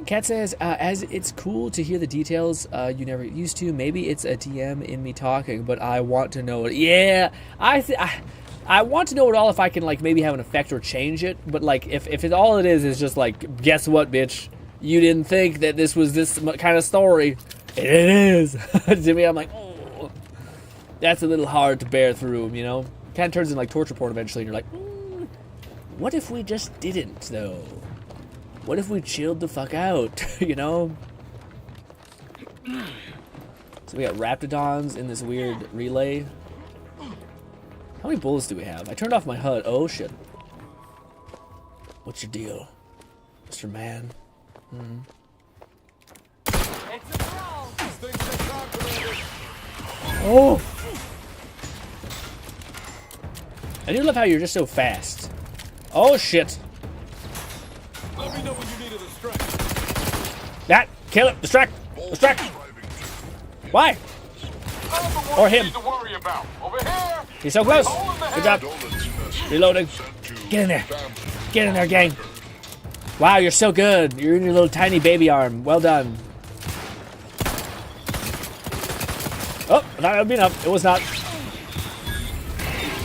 Kat says, as it's cool to hear the details you never used to, maybe it's a DM in me talking, but I want to know it. Yeah, I want to know it all if I can, like, maybe have an effect or change it, but, like, if all it is just, like, guess what, bitch? You didn't think that this was this kind of story. It is. To me, I'm like, oh, that's a little hard to bear through, you know? Kind of turns into, like, torture porn eventually, and you're like, what if we just didn't, though? What if we chilled the fuck out, you know? So we got Raptidons in this weird relay. How many bullets do we have? I turned off my HUD. Oh, shit. What's your deal, Mr. Man? Oh! I do love how you're just so fast. Oh, shit. Let me know when you need a distract. That! Kill it! Distract! Distract! Why? Or him. He's so close. Good job. Reloading. Get in there. Get in there, gang. Wow, you're so good. You're in your little tiny baby arm. Well done. Oh, I thought that would be enough. It was not.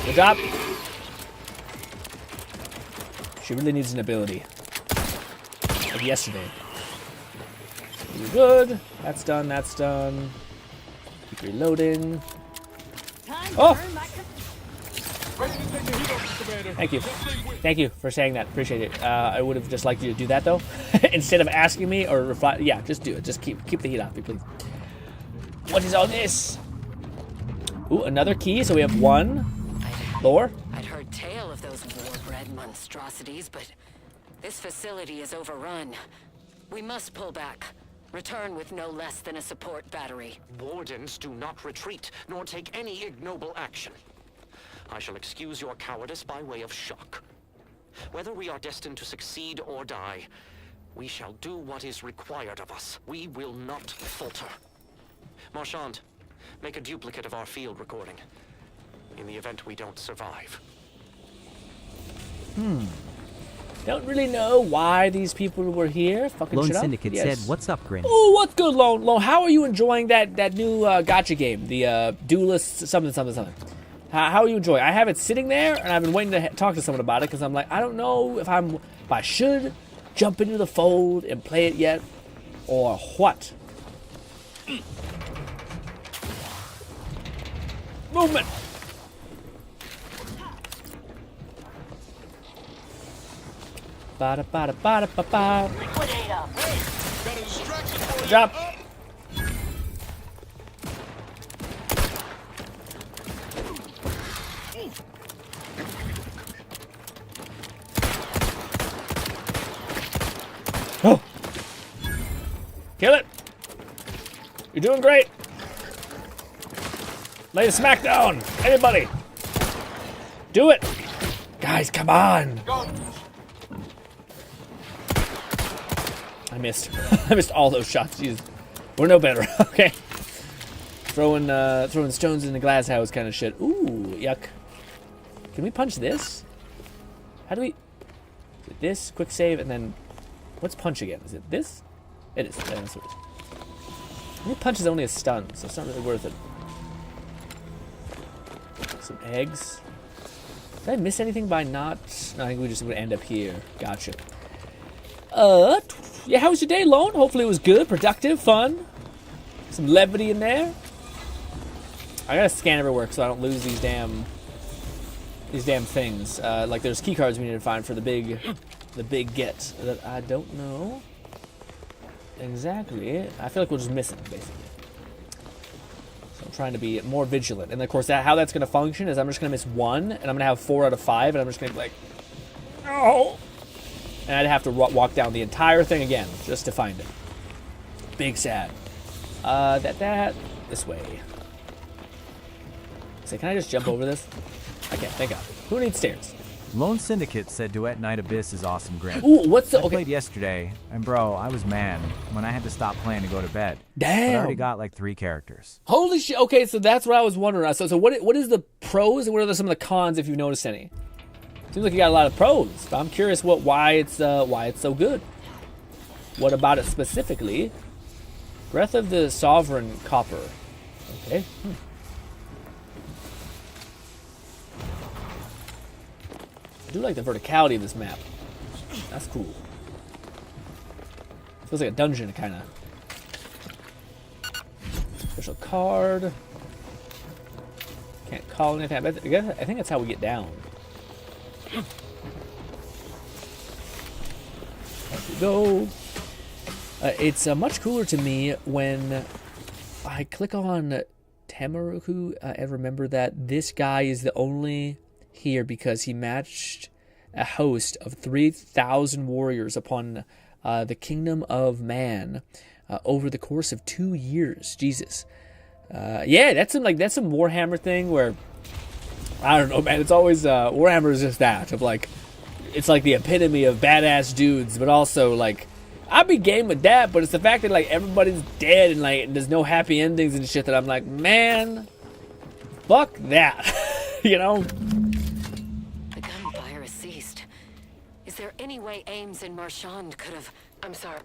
Good job. She really needs an ability. Like yesterday. You're good. That's done. That's done. Keep reloading. Oh! Thank you. Thank you for saying that. Appreciate it. I would have just liked you to do that, though. Instead of asking me or reply. Yeah, just do it. Just keep the heat off me, please. What is all this? Ooh, another key. So we have 1. Lore. I'd heard tale of those war-bred monstrosities, but this facility is overrun. We must pull back. Return with no less than a support battery. Wardens do not retreat, nor take any ignoble action. I shall excuse your cowardice by way of shock. Whether we are destined to succeed or die, we shall do what is required of us. We will not falter. Marchand, make a duplicate of our field recording, in the event we don't survive. Don't really know why these people were here. Fucking Lone shit up. Syndicate Yes. said, "What's up, Grin?" Oh, what's good, Lone? Lone, how are you enjoying that new gacha game, the Duelist something. How are you enjoying? I have it sitting there, and I've been waiting to talk to someone about it because I'm like, I don't know if I should jump into the fold and play it yet, or what. Movement. Bada bada bada ba ba. Good job. Oh. Kill it. You're doing great. Lay the smack down. Anybody. Do it. Guys, come on. I missed. I missed all those shots. Jesus. We're no better. Okay. Throwing stones in the glass house kind of shit. Ooh, yuck. Can we punch this? How do we... Is it this? Quick save, and then... What's punch again? Is it this? It is. Yeah, that's what it is. I think punch is only a stun, so it's not really worth it. Some eggs. Did I miss anything by not... No, I think we just would end up here. Gotcha. Yeah, how was your day, Lone? Hopefully it was good, productive, fun. Some levity in there. I gotta scan everywhere so I don't lose these damn things. Like there's key cards we need to find for the big get that I don't know exactly. I feel like we'll just miss it, basically. So I'm trying to be more vigilant. And of course, how that's gonna function is I'm just gonna miss 1, and I'm gonna have 4 out of 5, and I'm just gonna be like, oh. And I'd have to walk down the entire thing again just to find it. Big sad. This way. So can I just jump over this? I can't, thank God. Who needs stairs? Lone Syndicate said Duet Night Abyss is awesome, Grin. Ooh, what's the... I played yesterday, and bro, I was mad when I had to stop playing to go to bed. Damn. But I already got like 3 characters. Holy shit. Okay, so that's what I was wondering. So what is the pros and what are some of the cons if you've noticed any? Seems like you got a lot of pros. But I'm curious why it's so good. What about it specifically? Breath of the Sovereign Copper. Okay. I do like the verticality of this map. That's cool. Feels like a dungeon, kind of. Special card. Can't call anything. I think that's how we get down. There we go. It's much cooler to me when I click on Tamaruku and remember that this guy is the only here because he matched a host of 3,000 warriors upon the kingdom of man over the course of 2 years. Jesus. Yeah, that's some Warhammer thing where I don't know, man. It's always Warhammer is just that of like, it's like the epitome of badass dudes, but also like I'd be game with that. But it's the fact that like everybody's dead and like there's no happy endings and shit that I'm like, man, fuck that, you know. The gunfire has ceased. Is there any way Ames and Marchand could have? I'm sorry.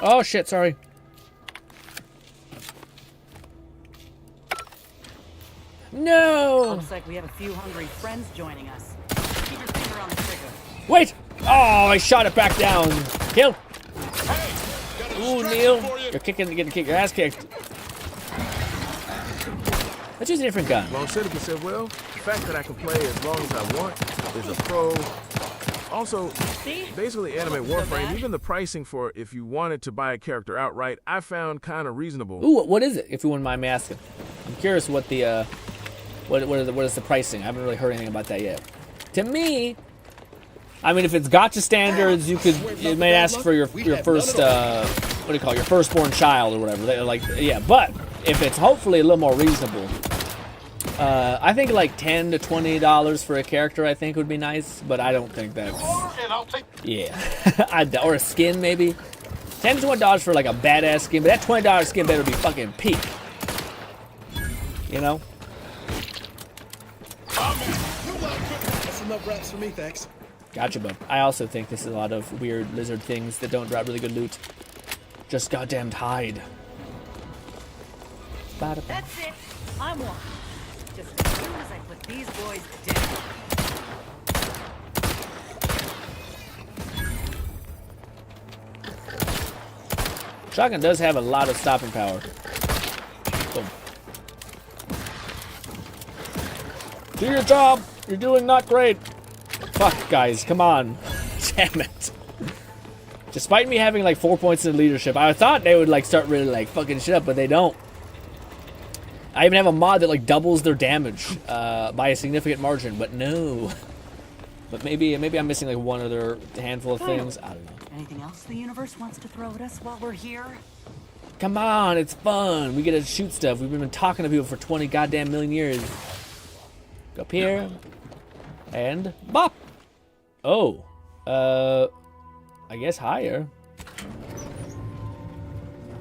Oh shit, sorry. No! Looks like we have a few hungry friends joining us. Keep your finger on the trigger. Wait! Oh, I shot it back down. Kill. Ooh, Neil. You're getting your ass kicked. Let's use a different gun. Lone Syndicate said, well, the fact that I can play as long as I want is a pro. Also, basically Anime Warframe, even the pricing for if you wanted to buy a character outright, I found kind of reasonable. Ooh, what is it, if you wouldn't mind me asking? I'm curious what the, what is the pricing? I haven't really heard anything about that yet. To me, I mean, if it's gacha standards, you may ask for your first, what do you call it, your firstborn child or whatever. Like, yeah, but if it's hopefully a little more reasonable, I think like $10 to $20 for a character I think would be nice, but I don't think that's, yeah. Or a skin maybe. $10 to $20 for like a badass skin, but that $20 skin better be fucking peak. You know? That's enough raps for me, thanks. Gotcha, bub. I also think this is a lot of weird lizard things that don't drop really good loot. Just goddamn hide. That's it. I'm one. Just as soon as I put these boys down. Shotgun does have a lot of stopping power. Boom. Do your job. You're doing not great. Fuck, guys. Come on. Damn it. Despite me having like 4 points in leadership, I thought they would like start really like fucking shit up, but they don't. I even have a mod that like doubles their damage by a significant margin, but no. But maybe I'm missing like one other handful of things. I don't know. Anything else the universe wants to throw at us while we're here? Come on, it's fun. We get to shoot stuff. We've been talking to people for 20 goddamn million years. Go up here. And bop. Oh. I guess higher.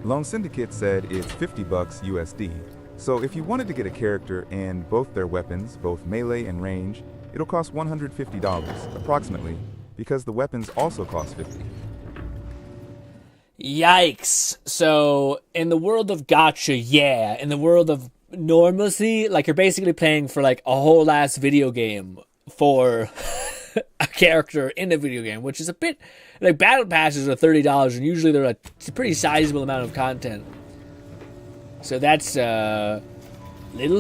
Lone Syndicate said it's $50 USD. So if you wanted to get a character and both their weapons, both melee and range, it'll cost $150 approximately, because the weapons also cost $50. Yikes. So in the world of gacha, yeah. In the world of normalcy, like you're basically playing for like a whole ass video game for a character in a video game, which is a bit like battle passes are $30 and usually they're a pretty sizable amount of content. So that's little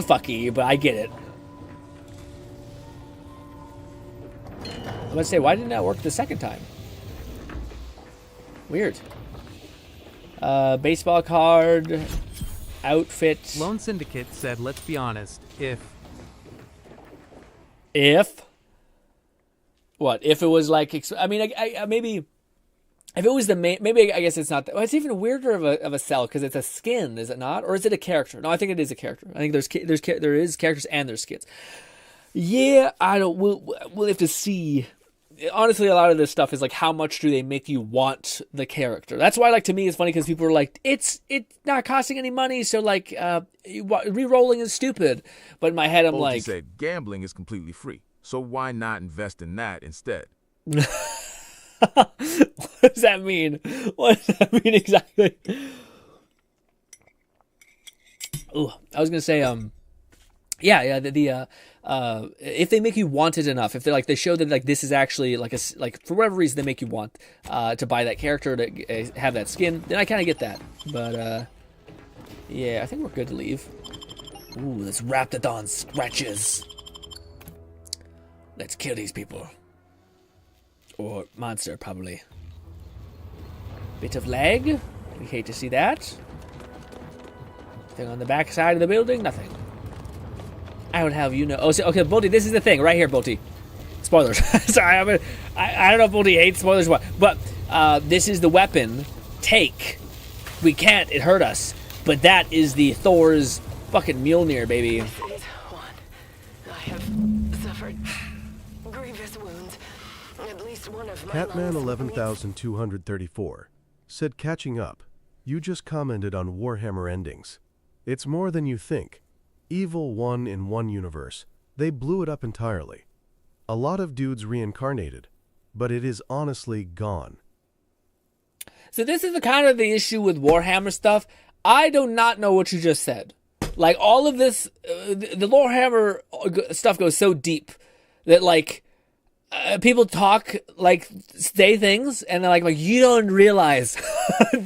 fucky, but I get it. I'm gonna say, why didn't that work the second time? Weird. Baseball card, outfit. Lone Syndicate said, let's be honest, if what? If it was like, I mean, I maybe, if it was the main, maybe I guess it's not, well, it's even weirder of a cell because it's a skin, is it not? Or is it a character? No, I think it is a character. I think there is characters and there's skins. Yeah, I don't. We'll have to see. Honestly, a lot of this stuff is like, how much do they make you want the character? That's why, like, to me, it's funny because people are like, it's not costing any money, so like, re-rolling is stupid. But in my head, I'm like, said gambling is completely free, so why not invest in that instead? What does that mean? What does that mean exactly? Oh, I was gonna say, if they make you want it enough, if they show that like this is actually like for whatever reason they make you want to buy that character, to have that skin, then I kind of get that. But yeah, I think we're good to leave. Ooh, this Raptidon scratches. Let's kill these people. Or monster, probably. Bit of lag. We hate to see that. Thing on the back side of the building, nothing. I would have you know. Oh, so, okay, Bolty, this is the thing right here, Bolty. Spoilers. Sorry, I don't know if Bolty hates spoilers or what, but this is the weapon. Take. We can't. It hurt us. But that is the Thor's fucking Mjolnir, baby. This is one. I have suffered grievous wounds. At least one of my Catman lungs 11234 said, catching up. You just commented on Warhammer endings. It's more than you think. Evil won in one universe. They blew it up entirely. A lot of dudes reincarnated, but it is honestly gone. So this is the kind of the issue with Warhammer stuff. I do not know what you just said. Like, all of this, the Warhammer stuff goes so deep that, like, people talk, like, say things, and they're like you don't realize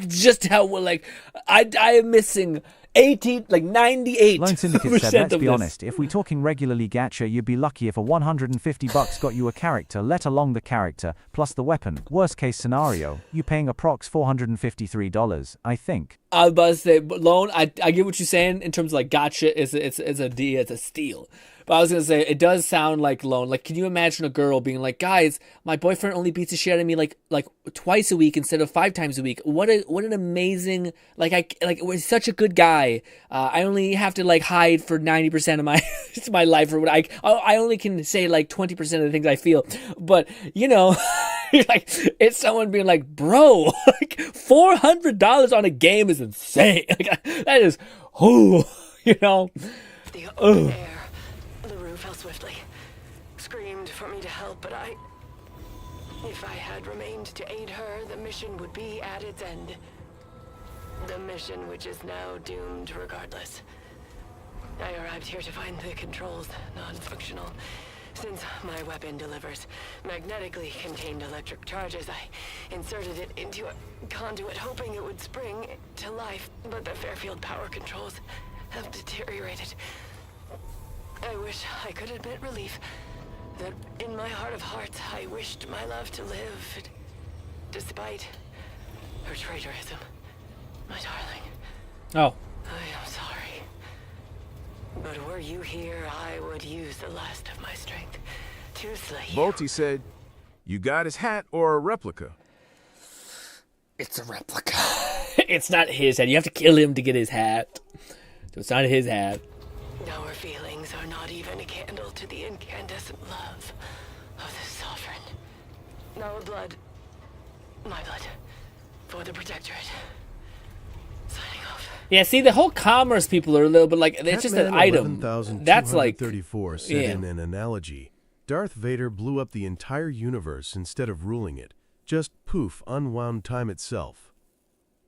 just how, like, I am missing 98% Lone Syndicate said, let's be honest, if we talking regularly gacha, you'd be lucky if a $150 got you a character, let along the character, plus the weapon. Worst case scenario, you paying approx $453, I think. I was about to say, but Lone, I get what you're saying in terms of, like, gotcha, it's a steal. But I was going to say, it does sound like Lone. Like, can you imagine a girl being like, guys, my boyfriend only beats the shit out of me like twice a week instead of 5 times a week. What an amazing, we're such a good guy. I only have to, like, hide for 90% of my life, or what I only can say, like, 20% of the things I feel. But, you know, like, it's someone being like, bro, like, $400 on a game is insane. Like, that is, you know. The roof fell swiftly. Screamed for me to help, but if I had remained to aid her, the mission would be at its end. The mission which is now doomed regardless. I arrived here to find the controls non-functional. Since my weapon delivers magnetically contained electric charges, I inserted it into a conduit hoping it would spring to life, but the Fairfield power controls have deteriorated. I wish I could admit relief that in my heart of hearts I wished my love to live, despite her traitorism. My darling. Oh. I am sorry. But were you here, I would use the last of my strength to slay you. Bolty said, you got his hat or a replica? It's a replica. It's not his hat. You have to kill him to get his hat. So it's not his hat. Our feelings are not even a candle to the incandescent love of the sovereign. Our blood, my blood, for the protectorate. Signing off. Yeah, see, the whole commerce people are a little bit like, it's just an item. That's like 34 said in an analogy, Darth Vader blew up the entire universe instead of ruling it. Just poof, unwound time itself.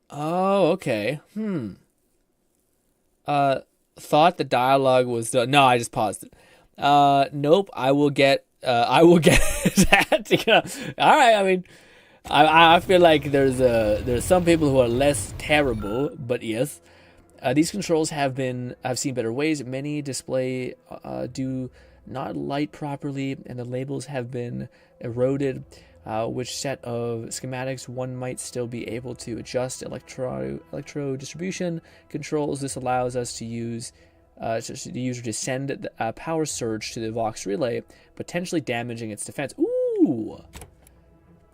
Oh, okay. Thought the dialogue was done. No, I just paused it. Nope. I will get that. All right. I mean, I feel like there's some people who are less terrible, but yes, these controls I've seen better ways. Many display do not light properly, and the labels have been eroded. Which set of schematics one might still be able to adjust electro distribution controls. This allows us to use the user to send a power surge to the Vox relay, potentially damaging its defense. Ooh!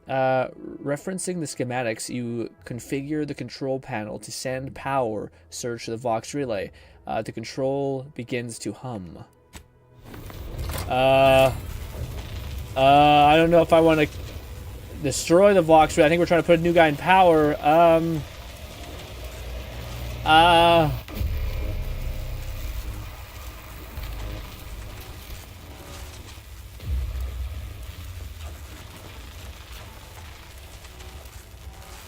Referencing the schematics, you configure the control panel to send power surge to the Vox relay. The control begins to hum. I don't know if I want to destroy the Vox Ray. I think we're trying to put a new guy in power.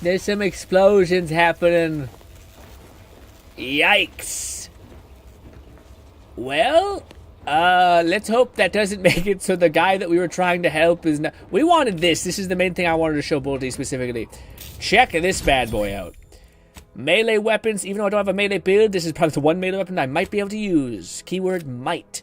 There's some explosions happening. Yikes. Well, let's hope that doesn't make it so the guy that we were trying to help is not... We wanted this. This is the main thing I wanted to show Bolty specifically. Check this bad boy out. Melee weapons. Even though I don't have a melee build, this is probably the one melee weapon I might be able to use. Keyword might.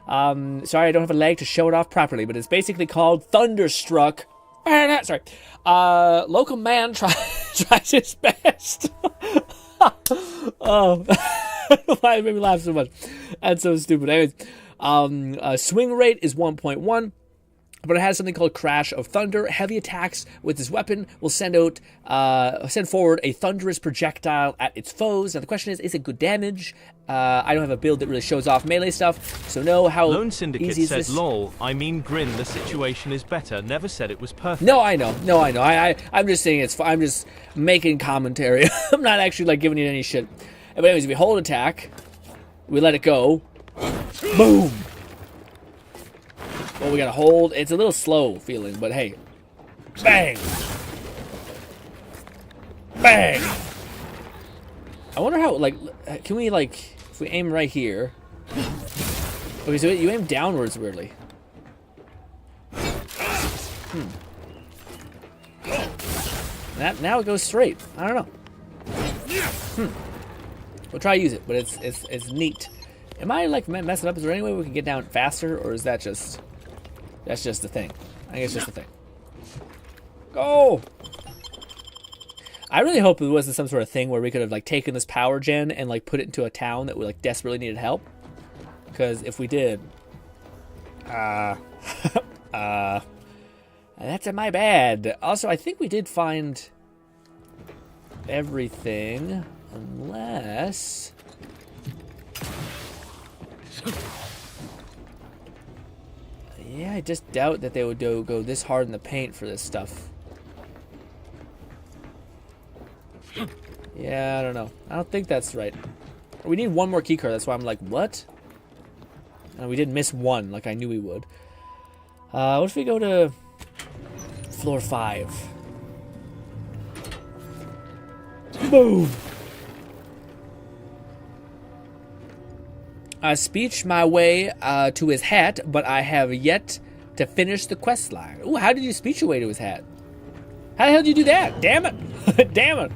Sorry, I don't have a leg to show it off properly, but it's basically called Thunderstruck. Sorry. Local man tries his best. Oh, I don't know why it made me laugh so much. That's so stupid. Anyways, swing rate is 1.1, but it has something called Crash of Thunder. Heavy attacks with this weapon will send forward a thunderous projectile at its foes. Now the question is it good damage? I don't have a build that really shows off melee stuff, so no. How Lone Syndicate easy is said, this? "Lol, I mean, Grin. The situation is better. Never said it was perfect." No, I know. I'm just saying it's. I'm just making commentary. I'm not actually like giving you any shit. But anyways, if we hold attack, we let it go. Boom. Well, we gotta hold. It's a little slow feeling, but hey, bang, bang. I wonder how. Like, can we like? If we aim right here. Okay, so you aim downwards weirdly. Now it goes straight. I don't know. We'll try to use it, but it's neat. Am I like messing up? Is there any way we can get down faster, or is that just that's just the thing? I think it's just the thing. Go! I really hope it wasn't some sort of thing where we could have like taken this power gen and like put it into a town that we like desperately needed help. Because if we did, that's my bad. Also, I think we did find everything, unless. Yeah, I just doubt that they would go this hard in the paint for this stuff. Yeah, I don't know. I don't think that's right. We need one more keycard. That's why I'm like, what? And we did miss one, like I knew we would. What if we go to floor 5? Boom. I speech my way to his hat, but I have yet to finish the quest line. Ooh, how did you speech your way to his hat? How the hell did you do that? Damn it! Damn it!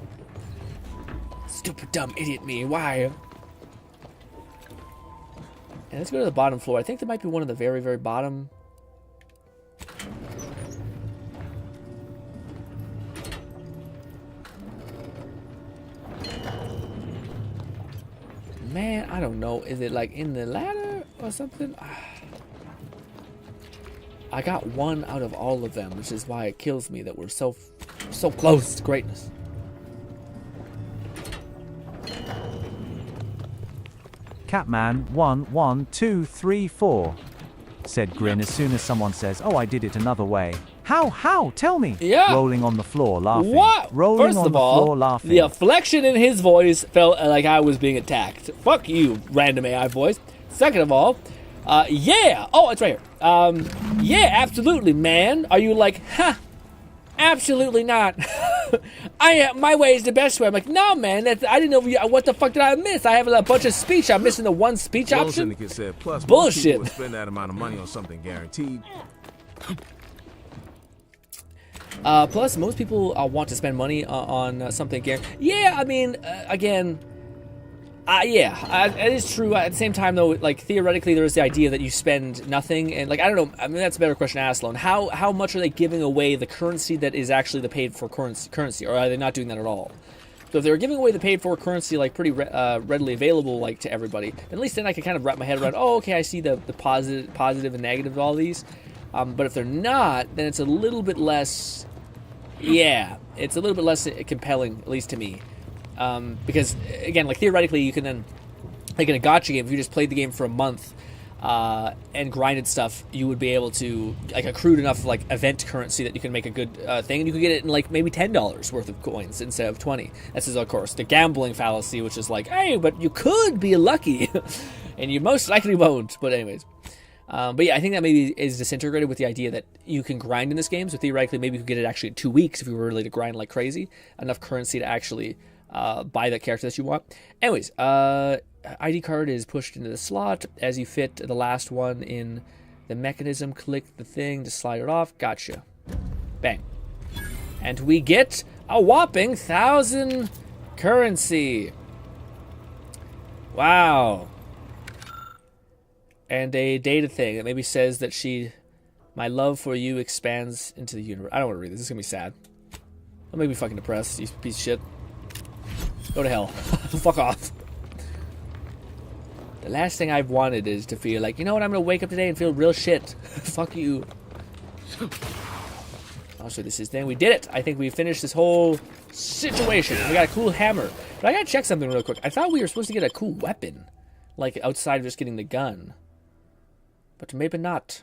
Stupid, dumb idiot me. Why? And let's go to the bottom floor. I think there might be one of the very, very bottom. Man, I don't know. Is it like in the ladder or something? I got one out of all of them, which is why it kills me that we're so close to greatness. Catman 1 1 2 3 4 said Grin as soon as someone says, "Oh, I did it another way." How? Tell me. Yeah. Rolling on the floor, laughing. What? Rolling First on of the all, floor, laughing. the inflection in his voice felt like I was being attacked. Fuck you, random AI voice. Second of all, yeah. Oh, it's right here. Yeah, absolutely, man. Are you like, huh? Absolutely not. My way is the best way. I'm like, no, man. I didn't know. What the fuck did I miss? I have a bunch of speech. I'm missing the one speech Lone option. Syndicate said, plus Bullshit. most people would spend that amount of money on something guaranteed. Plus, most people want to spend money on something. Yeah, I mean, again, yeah, it is true. At the same time, though, like theoretically, there is the idea that you spend nothing, and like I don't know. I mean, that's a better question to ask, Lone. How much are they giving away the currency that is actually the paid for currency, or are they not doing that at all? So if they were giving away the paid for currency like pretty readily available like to everybody, then at least then I could kind of wrap my head around. Oh, okay, I see the positive and negative of all these. But if they're not, then it's a little bit less. Yeah, it's a little bit less compelling, at least to me. Because, again, like, theoretically, you can then, like in a gacha game, if you just played the game for a month, and grinded stuff, you would be able to like accrued enough like event currency that you can make a good thing, and you could get it in like maybe $10 worth of coins instead of 20. This is of course the gambling fallacy, which is like, hey, but you could be lucky, and you most likely won't. But anyways, but yeah, I think that maybe is disintegrated with the idea that you can grind in this game. So theoretically, maybe you could get it actually in 2 weeks if you were really to grind like crazy, enough currency to actually buy that character that you want. Anyways, ID card is pushed into the slot as you fit the last one in the mechanism. Click the thing to slide it off. Gotcha. Bang. And we get a whopping 1,000 currency. Wow. And a data thing that maybe says that my love for you expands into the universe. I don't want to read this. This is going to be sad. I'll make me fucking depressed, you piece of shit. Go to hell. Fuck off. The last thing I've wanted is to feel like, you know what, I'm going to wake up today and feel real shit. Fuck you. Also, this is then we did it. I think we finished this whole situation. We got a cool hammer. But I got to check something real quick. I thought we were supposed to get a cool weapon. Like outside of just getting the gun. But maybe not.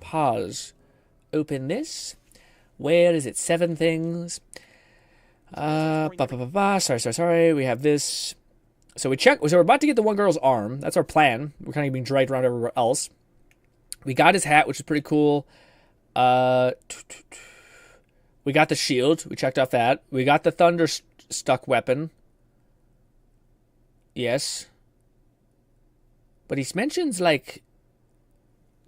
Pause. Open this. Where is it? 7 things. Sorry. We have this. So we're about to get the one girl's arm. That's our plan. We're kind of being dragged around everywhere else. We got his hat, which is pretty cool. We got the shield. We checked off that. We got the thunder stuck weapon. Yes. But he mentions like...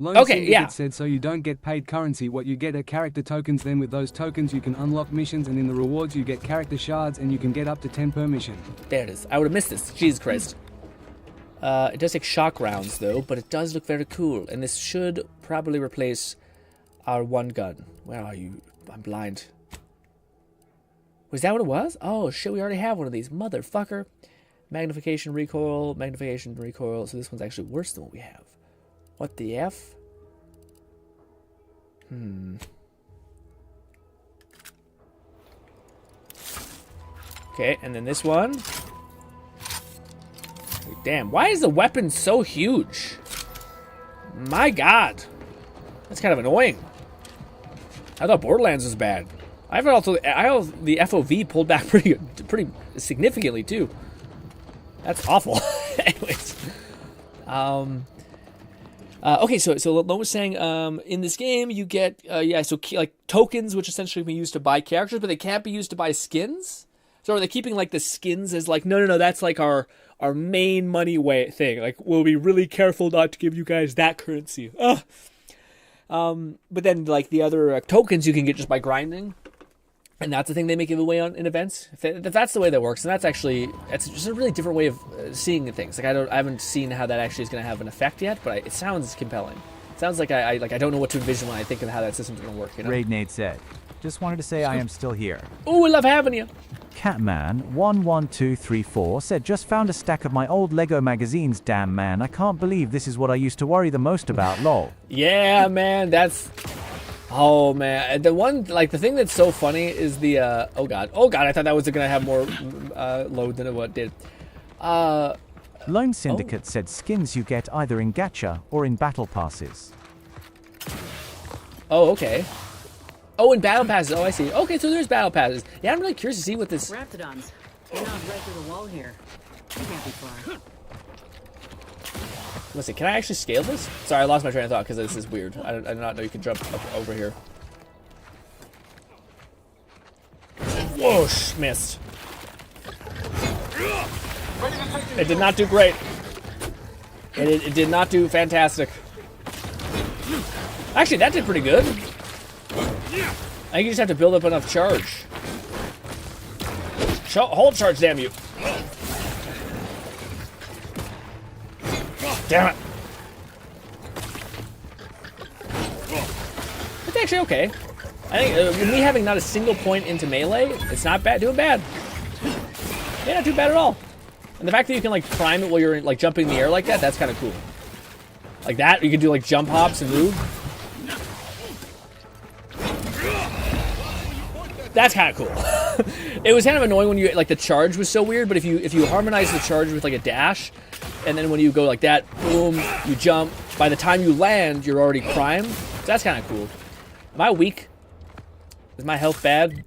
Lone okay, Syndicate yeah. said so you don't get paid currency. What you get are character tokens. Then with those tokens you can unlock missions, and in the rewards you get character shards, and you can get up to 10 per mission. There it is. I would have missed this. Jesus Christ. It does take shock rounds though, but it does look very cool, and this should probably replace our one gun. Where are you? I'm blind. Was that what it was? Oh shit, we already have one of these. Motherfucker. Magnification, recoil. So this one's actually worse than what we have. What the F? Okay, and then this one. Damn, why is the weapon so huge? My god. That's kind of annoying. I thought Borderlands was bad. I have the FOV pulled back pretty significantly too. That's awful. Anyways. Okay, so Lone was saying, in this game you get, like tokens, which essentially can be used to buy characters, but they can't be used to buy skins. So are they keeping like the skins as like, no, that's like our main money way thing. Like, we'll be really careful not to give you guys that currency. Ugh. But then like the other tokens you can get just by grinding. And that's the thing they may give away in events. If that's the way that works, and it's just a really different way of seeing things. Like I haven't seen how that actually is going to have an effect yet, but it sounds compelling. It sounds like I don't know what to envision when I think of how that system's going to work. You know? Raid Nate said, "Just wanted to say I am still here." Oh, we love having you. Catman11234 said, "Just found a stack of my old Lego magazines. Damn man, I can't believe this is what I used to worry the most about. Lol." Yeah, man, that's. Oh man, the thing that's so funny is the oh god, I thought that was gonna have more load than it did. Lone Syndicate said skins you get either in gacha or in battle passes. Oh, okay. Oh, in battle passes. Oh, I see. Okay, so there's battle passes. Yeah, I'm really curious to see what this. Raptidons. You're not right through the wall here. You can't be far. Let's see, can I actually scale this? Sorry, I lost my train of thought because this is weird. I did not know you could jump up over here. Whoosh, missed. It did not do great. It did not do fantastic. Actually, that did pretty good. I think you just have to build up enough charge. Hold charge, damn you. Damn it. It's actually okay. I think with me having not a single point into melee, it's not bad. Doing bad. Yeah, not too bad at all. And the fact that you can like prime it while you're like jumping in the air like that, that's kind of cool. Like that, you can do like jump hops and move. That's kind of cool. It was kind of annoying when you like the charge was so weird, but if you harmonize the charge with like a dash, and then when you go like that, boom, you jump. By the time you land, you're already primed. So that's kind of cool. Am I weak? Is my health bad?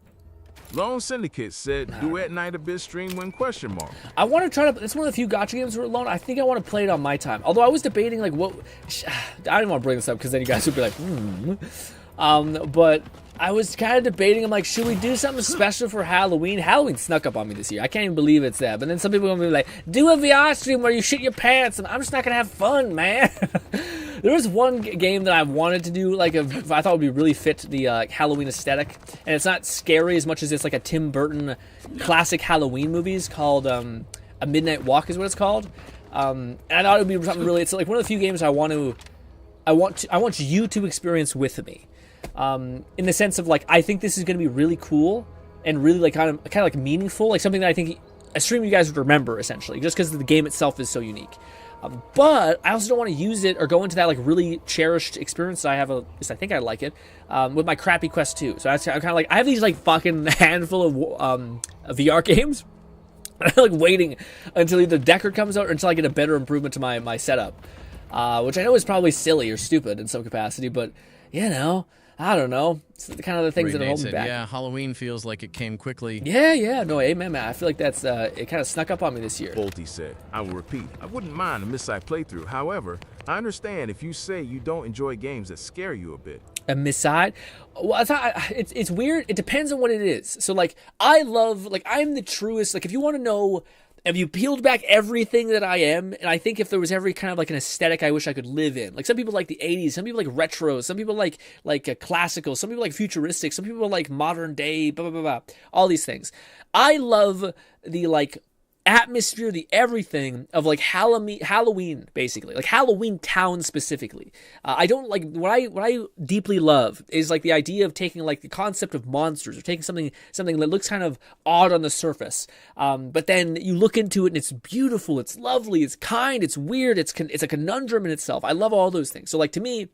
Lone Syndicate said, duet night a bit stream when question mark. I want to try to. It's one of the few gacha games where alone. I think I want to play it on my time. Although I was debating like what. I didn't want to bring this up because then you guys would be like, But I was kind of debating. I'm like, should we do something special for Halloween? Halloween snuck up on me this year. I can't even believe it's that. But then some people are gonna be like, do a VR stream where you shit your pants, and I'm just not gonna have fun, man. There was one game that I wanted to do, like I thought would be really fit the Halloween aesthetic, and it's not scary as much as it's like a Tim Burton classic Halloween movies called A Midnight Walk is what it's called. And I thought it would be something really. It's like one of the few games I want you to experience with me, in the sense of like I think this is going to be really cool and really like kind of like meaningful, like something that I think a stream you guys would remember essentially, just because the game itself is so unique. But I also don't want to use it or go into that like really cherished experience that I have. At least I think I like it with my crappy Quest 2. So I'm kind of like I have these like fucking handful of VR games. I'm like waiting until either Deckard comes out or until I get a better improvement to my setup, which I know is probably silly or stupid in some capacity. But you know, I don't know. It's the kind of the things that are holding me back. Yeah, Halloween feels like it came quickly. Yeah, no, amen, man. I feel like that's it kind of snuck up on me this year. Bolty said, I will repeat, I wouldn't mind a missile playthrough. However, I understand if you say you don't enjoy games that scare you a bit. A missile? Well, it's weird. It depends on what it is. So, like, I love, like, I'm the truest, like, if you want to know, have you peeled back everything that I am? And I think if there was every kind of like an aesthetic I wish I could live in. Like some people like the 80s, some people like retro, some people like classical, some people like futuristic, some people like modern day, blah, blah, blah, blah. All these things. I love the like atmosphere, the everything of like Halloween, basically. Like Halloween Town specifically. I don't like, what I deeply love is like the idea of taking like the concept of monsters or taking something that looks kind of odd on the surface. But then you look into it and it's beautiful, it's lovely, it's kind, it's weird, it's a conundrum in itself. I love all those things. So like to me,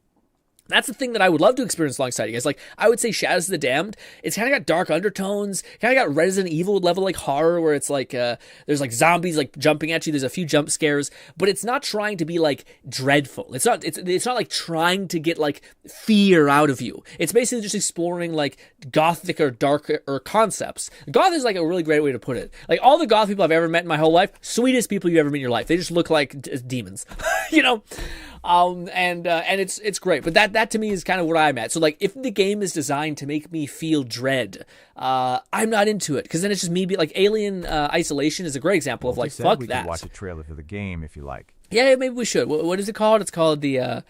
that's the thing that I would love to experience alongside you guys. Like, I would say Shadows of the Damned, it's kind of got dark undertones, kind of got Resident Evil level, like, horror, where it's like, there's, like, zombies, like, jumping at you, there's a few jump scares, but it's not trying to be, like, dreadful. It's not, like, trying to get, like, fear out of you. It's basically just exploring, like, gothic or darker concepts. Goth is, like, a really great way to put it. Like, all the goth people I've ever met in my whole life, sweetest people you've ever met in your life. They just look like demons, you know? And it's great, but that to me is kind of where I'm at. So like, if the game is designed to make me feel dread, I'm not into it, because then it's just me like Alien Isolation is a great example of like, fuck we that. Can watch a trailer for the game if you like. Yeah, maybe we should. What is it called? It's called the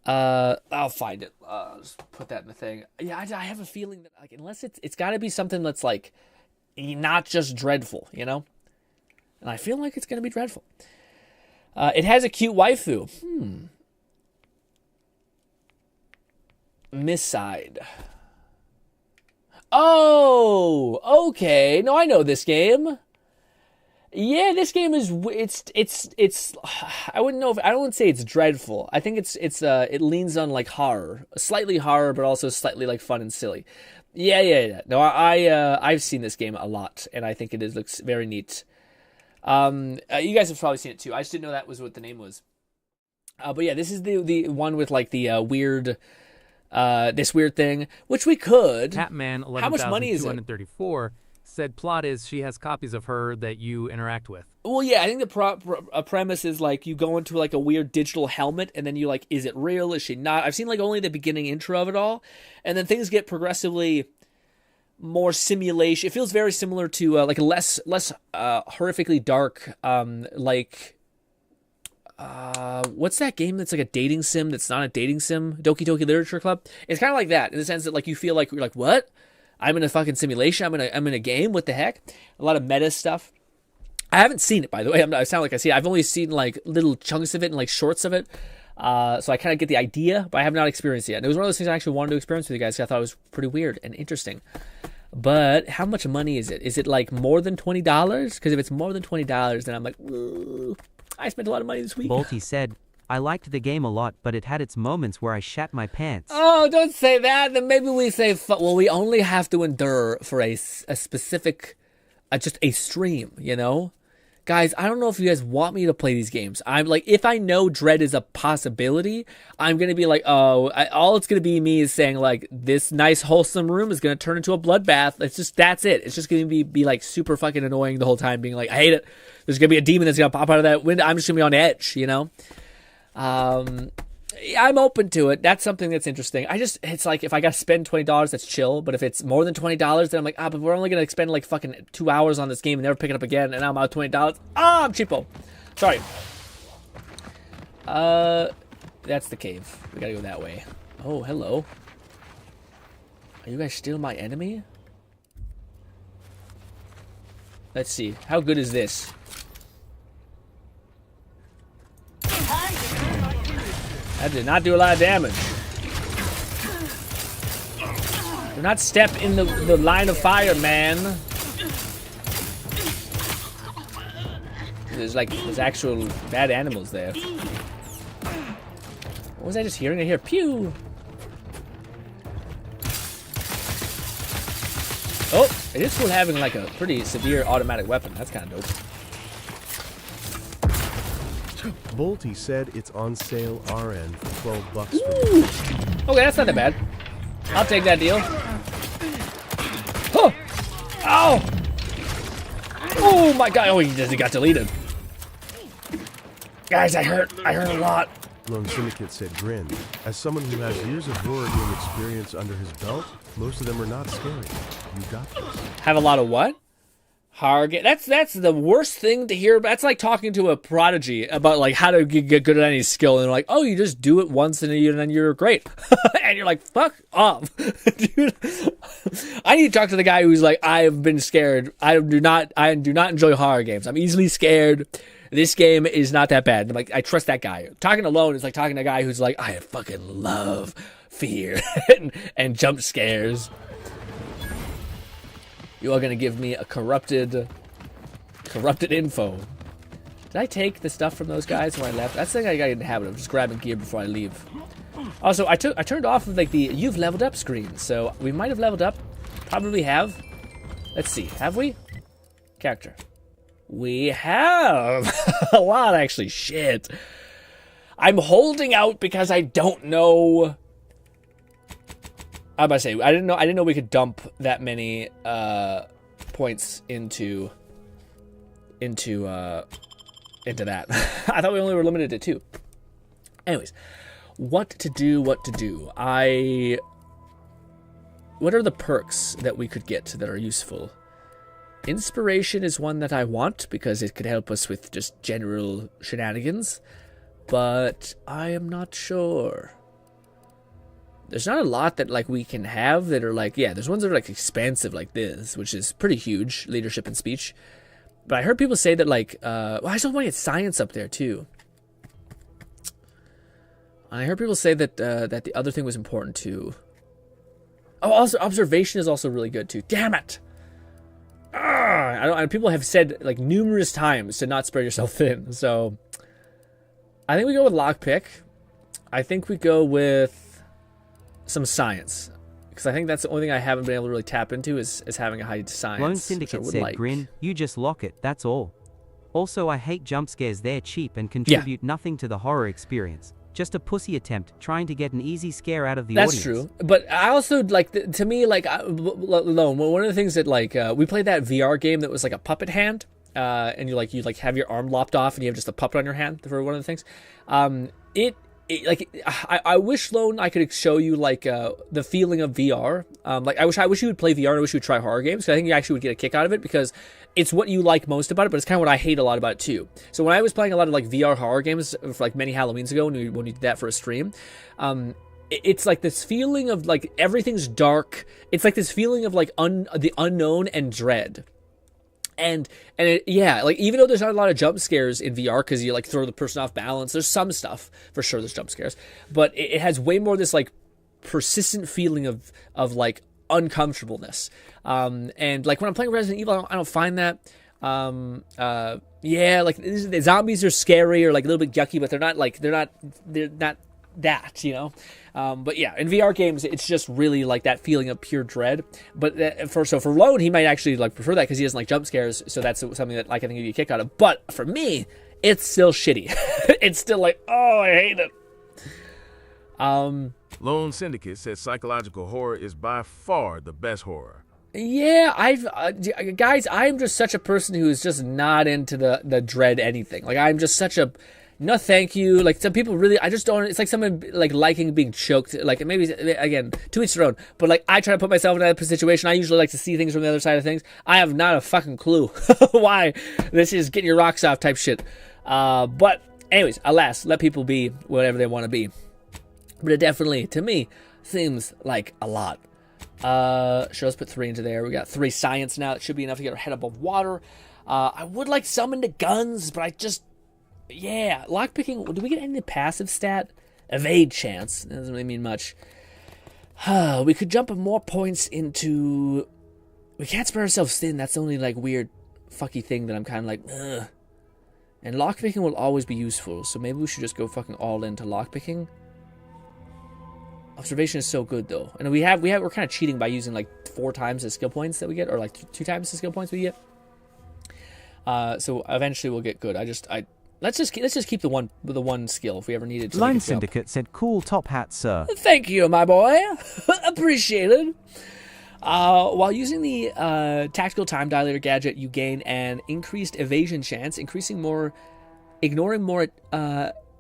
I'll find it. Just put that in the thing. Yeah, I have a feeling that like, unless it's got to be something that's like not just dreadful, you know. And I feel like it's gonna be dreadful. It has a cute waifu. Misside. Oh, okay. No, I know this game. Yeah, this game is it's. I wouldn't know if I don't say it's dreadful. I think it leans on like horror, slightly horror, but also slightly like fun and silly. Yeah. No, I've seen this game a lot, and I think it looks very neat. You guys have probably seen it too. I just didn't know that was what the name was. But yeah, this is the one with like the weird, this weird thing, which we could. Catman, how much money is it? 11,234 said plot is she has copies of her that you interact with. Well, yeah, I think the premise is like you go into like a weird digital helmet, and then you like, is it real? Is she not? I've seen like only the beginning intro of it all, and then things get progressively more simulation. It feels very similar to like a less horrifically dark what's that game that's like a dating sim that's not a dating sim? Doki Doki Literature Club. It's kind of like that in the sense that like you feel like you're like, what? I'm in a fucking simulation. I'm in a game. What the heck? A lot of meta stuff. I haven't seen it, by the way. I sound like I see it. I've only seen like little chunks of it and like shorts of it. So I kind of get the idea, but I have not experienced it yet. And it was one of those things I actually wanted to experience with you guys, because I thought it was pretty weird and interesting. But how much money is it? Is it like more than $20? Because if it's more than $20, then I'm like, ooh, I spent a lot of money this week. Bolty said, I liked the game a lot, but it had its moments where I shat my pants. Oh, don't say that. Then maybe we say, well, we only have to endure for a specific just a stream, you know? Guys, I don't know if you guys want me to play these games. I'm like, if I know Dread is a possibility, I'm going to be like, oh, all it's going to be me is saying, like, this nice, wholesome room is going to turn into a bloodbath. That's it. It's just going to be like, super fucking annoying the whole time, being like, I hate it. There's going to be a demon that's going to pop out of that window. I'm just going to be on edge, you know? I'm open to it. That's something that's interesting. It's like, if I got to spend $20, that's chill. But if it's more than $20, then I'm like, but we're only going to spend like fucking 2 hours on this game and never pick it up again. And I'm out $20. I'm cheapo. Sorry. That's the cave. We got to go that way. Oh, hello. Are you guys still my enemy? Let's see. How good is this? That did not do a lot of damage. Do not step in the line of fire, man. There's actual bad animals there. What was I just hearing? I hear pew. Oh, it is cool having like a pretty severe automatic weapon. That's kind of dope. Bolty said it's on sale RN for $12. Okay, that's not that bad. I'll take that deal. Oh! Ow! Oh my god! Oh, he got deleted. Guys, I hurt a lot. Lone Syndicate said GRINN. As someone who has years of horror game experience under his belt, most of them are not scary. You got this. Have a lot of what? Horror game. That's the worst thing to hear. That's like talking to a prodigy about like how to get good at any skill, and they're like, "Oh, you just do it once and then you're great," and you're like, "Fuck off, dude." I need to talk to the guy who's like, "I've been scared. I do not enjoy horror games. I'm easily scared. This game is not that bad." I'm like, I trust that guy. Talking alone is like talking to a guy who's like, "I fucking love fear and jump scares." You are going to give me a corrupted info. Did I take the stuff from those guys when I left? That's the thing I got in the habit of, just grabbing gear before I leave. Also, I turned off of like the "you've leveled up" screen, so we might have leveled up. Probably have. Let's see. Have we? Character. We have a lot, actually. Shit. I'm holding out because I don't know. I'm about to say, I didn't know we could dump that many points into that. I thought we only were limited to 2. Anyways, what to do? What are the perks that we could get that are useful? Inspiration is one that I want because it could help us with just general shenanigans, but I am not sure. There's not a lot that like we can have that are like, yeah, there's ones that are like expansive like this, which is pretty huge, leadership and speech. But I heard people say that like, well, I just want to get science up there too. I heard people say that that the other thing was important too. Oh, also observation is also really good too. Damn it! People have said like numerous times to not spread yourself thin. So I think we go with lockpick. I think we go with some science, because I think that's the only thing I haven't been able to really tap into is having a high science. Lone Syndicate said, "GRINN, you just lock it, that's all. Also, I hate jump scares, they're cheap and contribute nothing to the horror experience. Just a pussy attempt, trying to get an easy scare out of the audience." That's true, but I also, like, to me, like, Lone, one of the things that, like, we played that VR game that was like a puppet hand, and you have your arm lopped off and you have just a puppet on your hand for one of the things. I wish, Lone, I could show you like the feeling of VR. Like I wish you would play VR and I wish you would try horror games. I think you actually would get a kick out of it because it's what you like most about it, but it's kind of what I hate a lot about it too. So when I was playing a lot of like VR horror games for like many Halloweens ago when we did that for a stream, it's like this feeling of like everything's dark. It's like this feeling of like the unknown and dread. And like even though there's not a lot of jump scares in VR because you like throw the person off balance, there's some stuff for sure. There's jump scares, but it has way more this like persistent feeling of like uncomfortableness. And like when I'm playing Resident Evil, I don't find that. Yeah, like the zombies are scary or like a little bit yucky, but they're not that, you know. But yeah, in VR games, it's just really like that feeling of pure dread. But for Lone, he might actually like prefer that because he doesn't like jump scares. So that's something that like I think he'd get a kick out of. But for me, it's still shitty. It's still like, oh, I hate it. Lone Syndicate says psychological horror is by far the best horror. Yeah, guys, I'm just such a person who is just not into the dread anything. Like, I'm just such a, no thank you. Like, some people really, I just don't, it's like someone, like, liking being choked. Like, maybe, again, to each their own. But, like, I try to put myself in that situation. I usually like to see things from the other side of things. I have not a fucking clue why this is getting your rocks off type shit. But, anyways, alas, let people be whatever they want to be. But it definitely, to me, seems like a lot. Sure, let's put 3 into there. We got 3 science now. It should be enough to get our head above water. I would like some into guns, but I just... Yeah, lockpicking... Do we get any passive stat? Evade chance. That doesn't really mean much. We could jump more points into... We can't spread ourselves thin. That's the only, like, weird, fucky thing that I'm kind of like, ugh. And lockpicking will always be useful, so maybe we should just go fucking all into lockpicking. Observation is so good though, and we're kind of cheating by using like 4 times the skill points that we get, or like 2 times the skill points we get. So eventually we'll get good. Let's just keep the one skill if we ever need it. Lone Syndicate said, "Cool top hat, sir." Thank you, my boy. Appreciated. While using the tactical time dilator gadget, you gain an increased evasion chance, ignoring more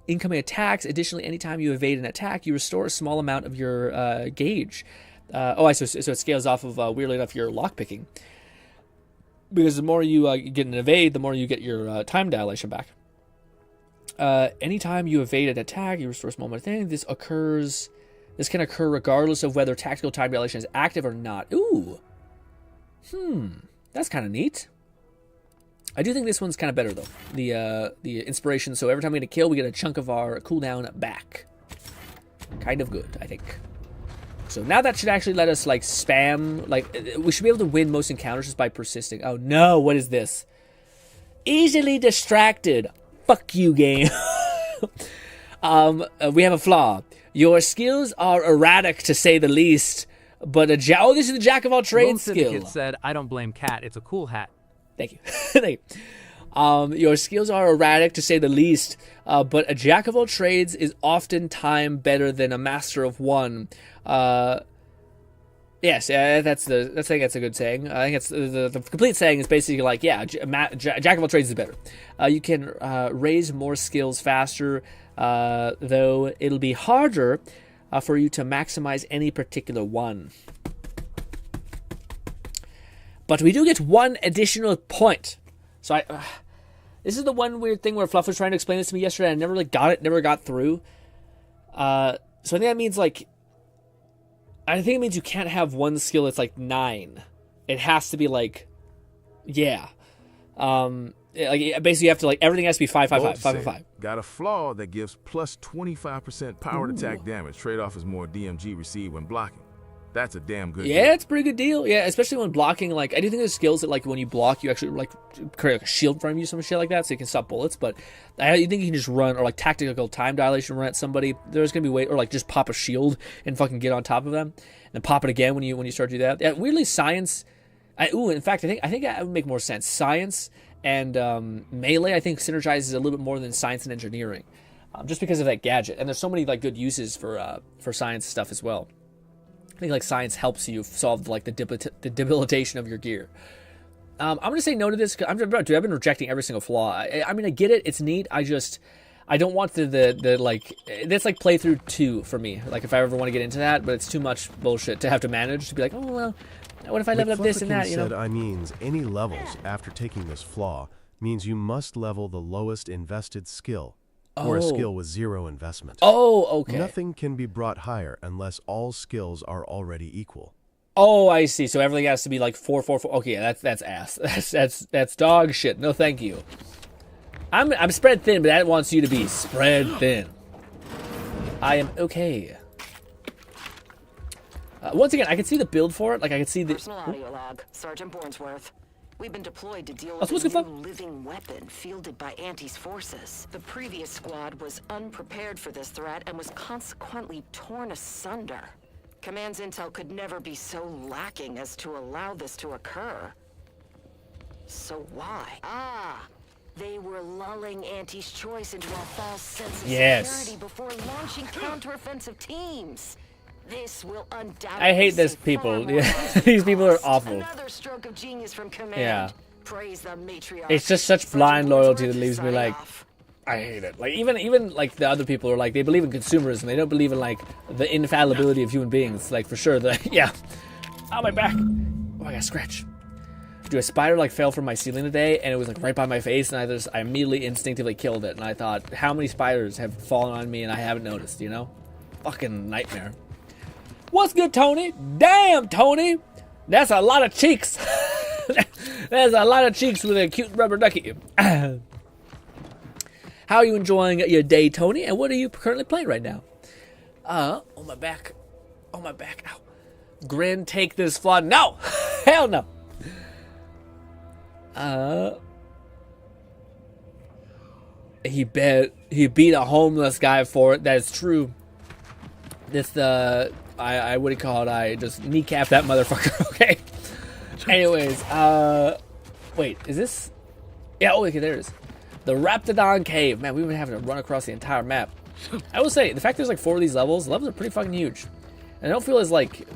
incoming attacks. Additionally, anytime you evade an attack, you restore a small amount of your gauge. So it scales off of, weirdly enough, your lockpicking. Because the more you get an evade, the more you get your time dilation back. Anytime you evade an attack, you restore a small amount of thing. This can occur regardless of whether tactical time dilation is active or not. Ooh. That's kind of neat. I do think this one's kind of better, though. The inspiration, so every time we get a kill, we get a chunk of our cooldown back. Kind of good, I think. So now that should actually let us, like, spam. Like, we should be able to win most encounters just by persisting. Oh, no, what is this? Easily distracted. Fuck you, game. We have a flaw. Your skills are erratic, to say the least. But this is the jack of all trades skill. Syndicate said, I don't blame Cat. It's a cool hat. Thank you. Thank you. Your skills are erratic, to say the least, but a jack of all trades is oftentimes better than a master of one. Yes, I think that's a good saying. I think it's the complete saying is basically like, yeah, jack of all trades is better. You can raise more skills faster, though it'll be harder for you to maximize any particular one. But we do get 1 additional point. So this is the one weird thing where Fluff was trying to explain this to me yesterday. I never really got it, never got through. So I think that means like, I think it means you can't have one skill that's like 9. It has to be like, yeah. Like basically you have to like, everything has to be 5, 5, 5, 5, 5, 5. Got a flaw that gives plus 25% powered attack damage. Trade-off is more DMG received when blocking. That's a damn good deal. It's a pretty good deal. Yeah, especially when blocking. Like, I do think there's skills that, like, when you block, you actually, like, create like a shield in front of you, some shit like that, so you can stop bullets. But you think you can just run, or, like, tactical time dilation run at somebody. There's going to be or, like, just pop a shield and fucking get on top of them. And then pop it again when you start to do that. Yeah, weirdly, science... in fact, I think that would make more sense. Science and melee, I think, synergizes a little bit more than science and engineering. Just because of that gadget. And there's so many, like, good uses for science stuff as well. I think like science helps you solve like the debilitation of your gear. I'm gonna say no to this. I've been rejecting every single flaw. I mean, I get it. It's neat. I don't want the like. That's like playthrough 2 for me. Like if I ever want to get into that, but it's too much bullshit to have to manage to be like, oh well, what if I level up this and that? You know. Said, I means any levels after taking this flaw means you must level the lowest invested skill. Or a skill with 0 investment. Oh, okay. Nothing can be brought higher unless all skills are already equal. Oh, I see. So everything has to be like 4, 4, 4. Okay, that's ass. That's dog shit. No, thank you. I'm spread thin, but that wants you to be spread thin. I am okay. Once again, I can see the build for it. Like I can see the personal audio log, Sergeant Bornsworth. We've been deployed to deal Oh, so with what's a good new living weapon fielded by Auntie's forces. The previous squad was unprepared for this threat and was consequently torn asunder. Command's intel could never be so lacking as to allow this to occur. So why? They were lulling Auntie's choice into a false sense of security before launching counteroffensive teams. This will undoubtedly I hate this people. These people are awful. Another stroke of genius from Command. Yeah. Praise the matriarch. It's just such blind loyalty that leaves me like, I hate it. Like even like the other people are like, they believe in consumerism. They don't believe in like the infallibility of human beings. Like for sure, yeah. Oh, my back. Oh, I got a scratch. Dude, a spider like fell from my ceiling today, and it was like right by my face, and I immediately instinctively killed it. And I thought, how many spiders have fallen on me and I haven't noticed? You know, fucking nightmare. What's good, Tony? Damn, Tony, that's a lot of cheeks. That's a lot of cheeks with a cute rubber ducky. How are you enjoying your day, Tony? And what are you currently playing right now? Oh, my back. Oh, my back. Ow. Grin, take this flood. No! Hell no. He beat a homeless guy for it. That is true. This, I what do you call it? I just kneecapped that motherfucker, okay? Anyways, wait, is this? Yeah, oh, okay, there it is. The Raptidon Cave. Man, we've been having to run across the entire map. I will say, the fact there's like 4 of these levels, the levels are pretty fucking huge. And I don't feel as like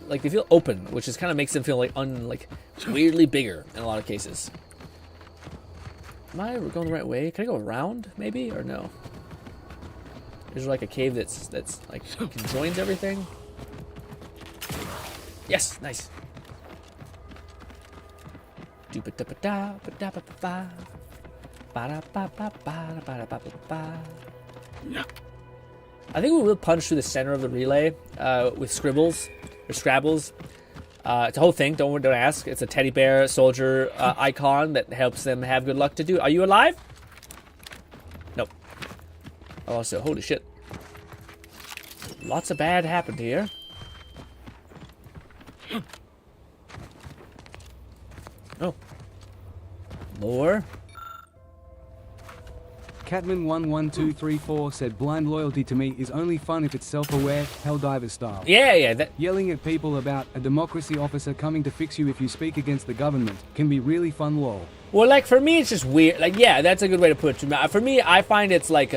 they feel open, which just kind of makes them feel like weirdly bigger in a lot of cases. Am I going the right way? Can I go around, maybe, or no? Is there like a cave that's like conjoins everything? Yes, nice. I think we will punch through the center of the relay with scribbles or scrabbles. It's a whole thing. Don't ask. It's a teddy bear soldier icon that helps them have good luck to do. Are you alive? Nope. Also, holy shit. Lots of bad happened here. Oh. More. Catman11234 said blind loyalty to me is only fun if it's self-aware, Helldiver style. Yeah. Yelling at people about a democracy officer coming to fix you if you speak against the government can be really fun lol. Well, like, for me, it's just weird. Like, yeah, that's a good way to put it. For me, I find it's like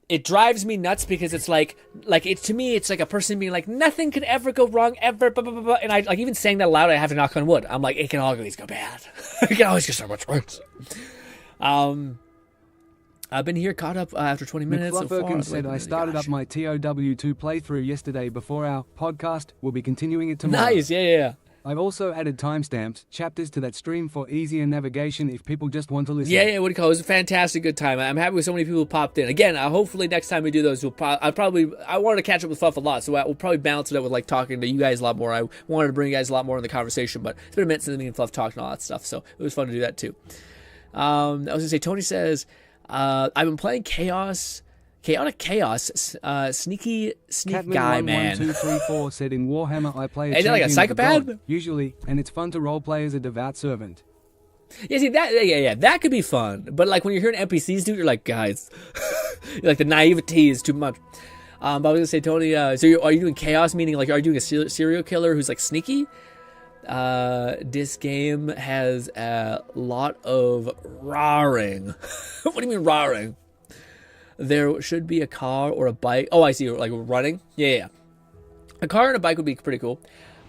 it drives me nuts because it's like to me, it's like a person being like, nothing could ever go wrong, ever, blah, blah, blah, blah. And I, like, even saying that aloud, I have to knock on wood. I'm like, it can always go bad. It can always get so much worse. I've been here caught up after 20 minutes so far. Said, I started up my TOW2 playthrough yesterday before our podcast. We'll be continuing it tomorrow. Nice, yeah. I've also added timestamps, chapters to that stream for easier navigation if people just want to listen. Yeah, what do you call it? It was a fantastic good time. I'm happy with so many people who popped in. Again, hopefully next time we do those, I wanted to catch up with Fluff a lot, so we'll probably balance it out with like talking to you guys a lot more. I wanted to bring you guys a lot more in the conversation, but it's been a minute since me and Fluff talked and all that stuff, so it was fun to do that too. I was going to say, Tony says, I've been playing Chaotic Chaos, sneaky guy, man. 1234 said in Warhammer I play a Is that like a psychopath? God, usually, and it's fun to roleplay as a devout servant. Yeah, see that, that could be fun. But like when you're hearing NPCs do, you're like, guys, like the naivety is too much. But I was gonna say, Tony, so are you doing chaos? Meaning like, are you doing a serial killer who's like sneaky? This game has a lot of roaring. What do you mean roaring? There should be a car or a bike. Oh, I see. Like running. Yeah. A car and a bike would be pretty cool.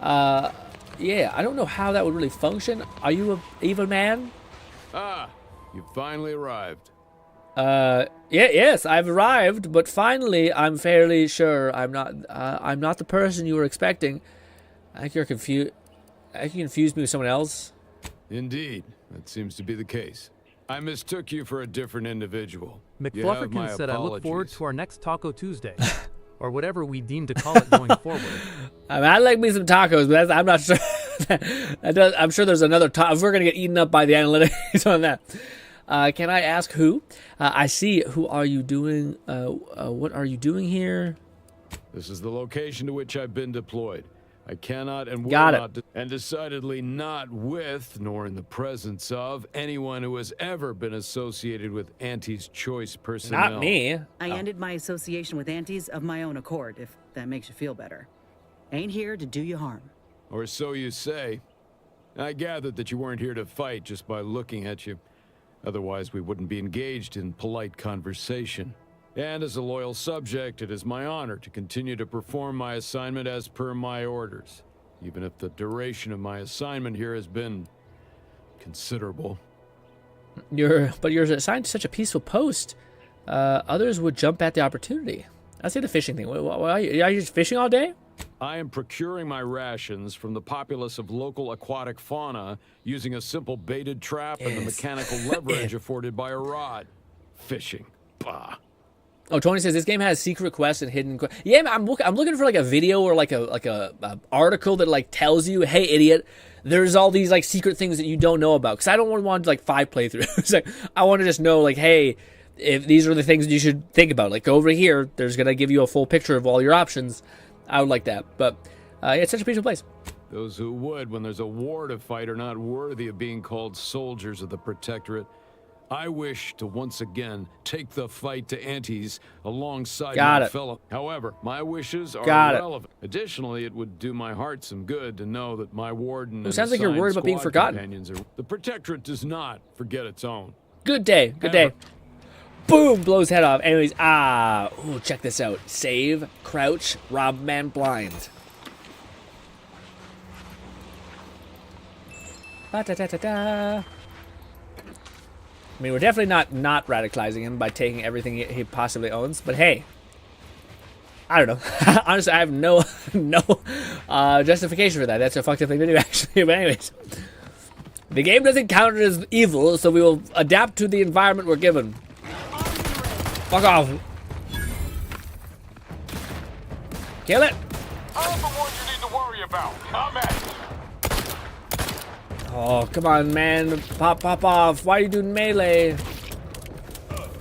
Yeah. I don't know how that would really function. Are you a evil man? Ah, you finally arrived. Yes, I've arrived, but finally, I'm fairly sure I'm not the person you were expecting. I think you're confused. I think you confused me with someone else. Indeed, that seems to be the case. I mistook you for a different individual. McFlufferkin said, I look forward to our next Taco Tuesday. Or whatever we deem to call it going forward. I mean, I like me some tacos, but I'm not sure. I'm sure there's another taco. We're going to get eaten up by the analytics on that. Can I ask who? I see. Who are you doing? What are you doing here? This is the location to which I've been deployed. I cannot and will Got it. not, and decidedly not with, nor in the presence of, anyone who has ever been associated with Auntie's choice personnel. Not me. I ended my association with Aunties of my own accord, if that makes you feel better. Ain't here to do you harm. Or so you say. I gathered that you weren't here to fight just by looking at you. Otherwise, we wouldn't be engaged in polite conversation. And as a loyal subject, it is my honor to continue to perform my assignment as per my orders, even if the duration of my assignment here has been considerable. But you're assigned to such a peaceful post. Others would jump at the opportunity. I say the fishing thing. Are you just fishing all day? I am procuring my rations from the populace of local aquatic fauna using a simple baited trap and the mechanical leverage afforded by a rod. Fishing. Bah. Oh, Tony says this game has secret quests and hidden quests. Yeah, I'm looking for like a video or like a article that like tells you, hey, idiot, there's all these like secret things that you don't know about. Because I don't want like 5 playthroughs. Like, I want to just know like, hey, if these are the things you should think about. Like, go over here. There's gonna give you a full picture of all your options. I would like that. But yeah, it's such a peaceful place. Those who would, when there's a war to fight, are not worthy of being called soldiers of the Protectorate. I wish to once again take the fight to Auntie's alongside my fellow. However, my wishes are irrelevant. Additionally, it would do my heart some good to know that my warden It sounds like you're worried about being forgotten. The Protectorate does not forget its own. Good day. Good day. Boom! Blows head off. Anyways, ooh, check this out. Save, crouch, rob man blind. Ba-da-da-da-da. I mean, we're definitely not radicalizing him by taking everything he possibly owns, but hey, I don't know. Honestly, I have no justification for that. That's a fucked up thing to do, actually. But anyways, the game doesn't count it as evil, so we will adapt to the environment we're given. Fuck off. Kill it. I'm the one you need to worry about. Come at me. Oh, come on, man. Pop off. Why are you doing melee?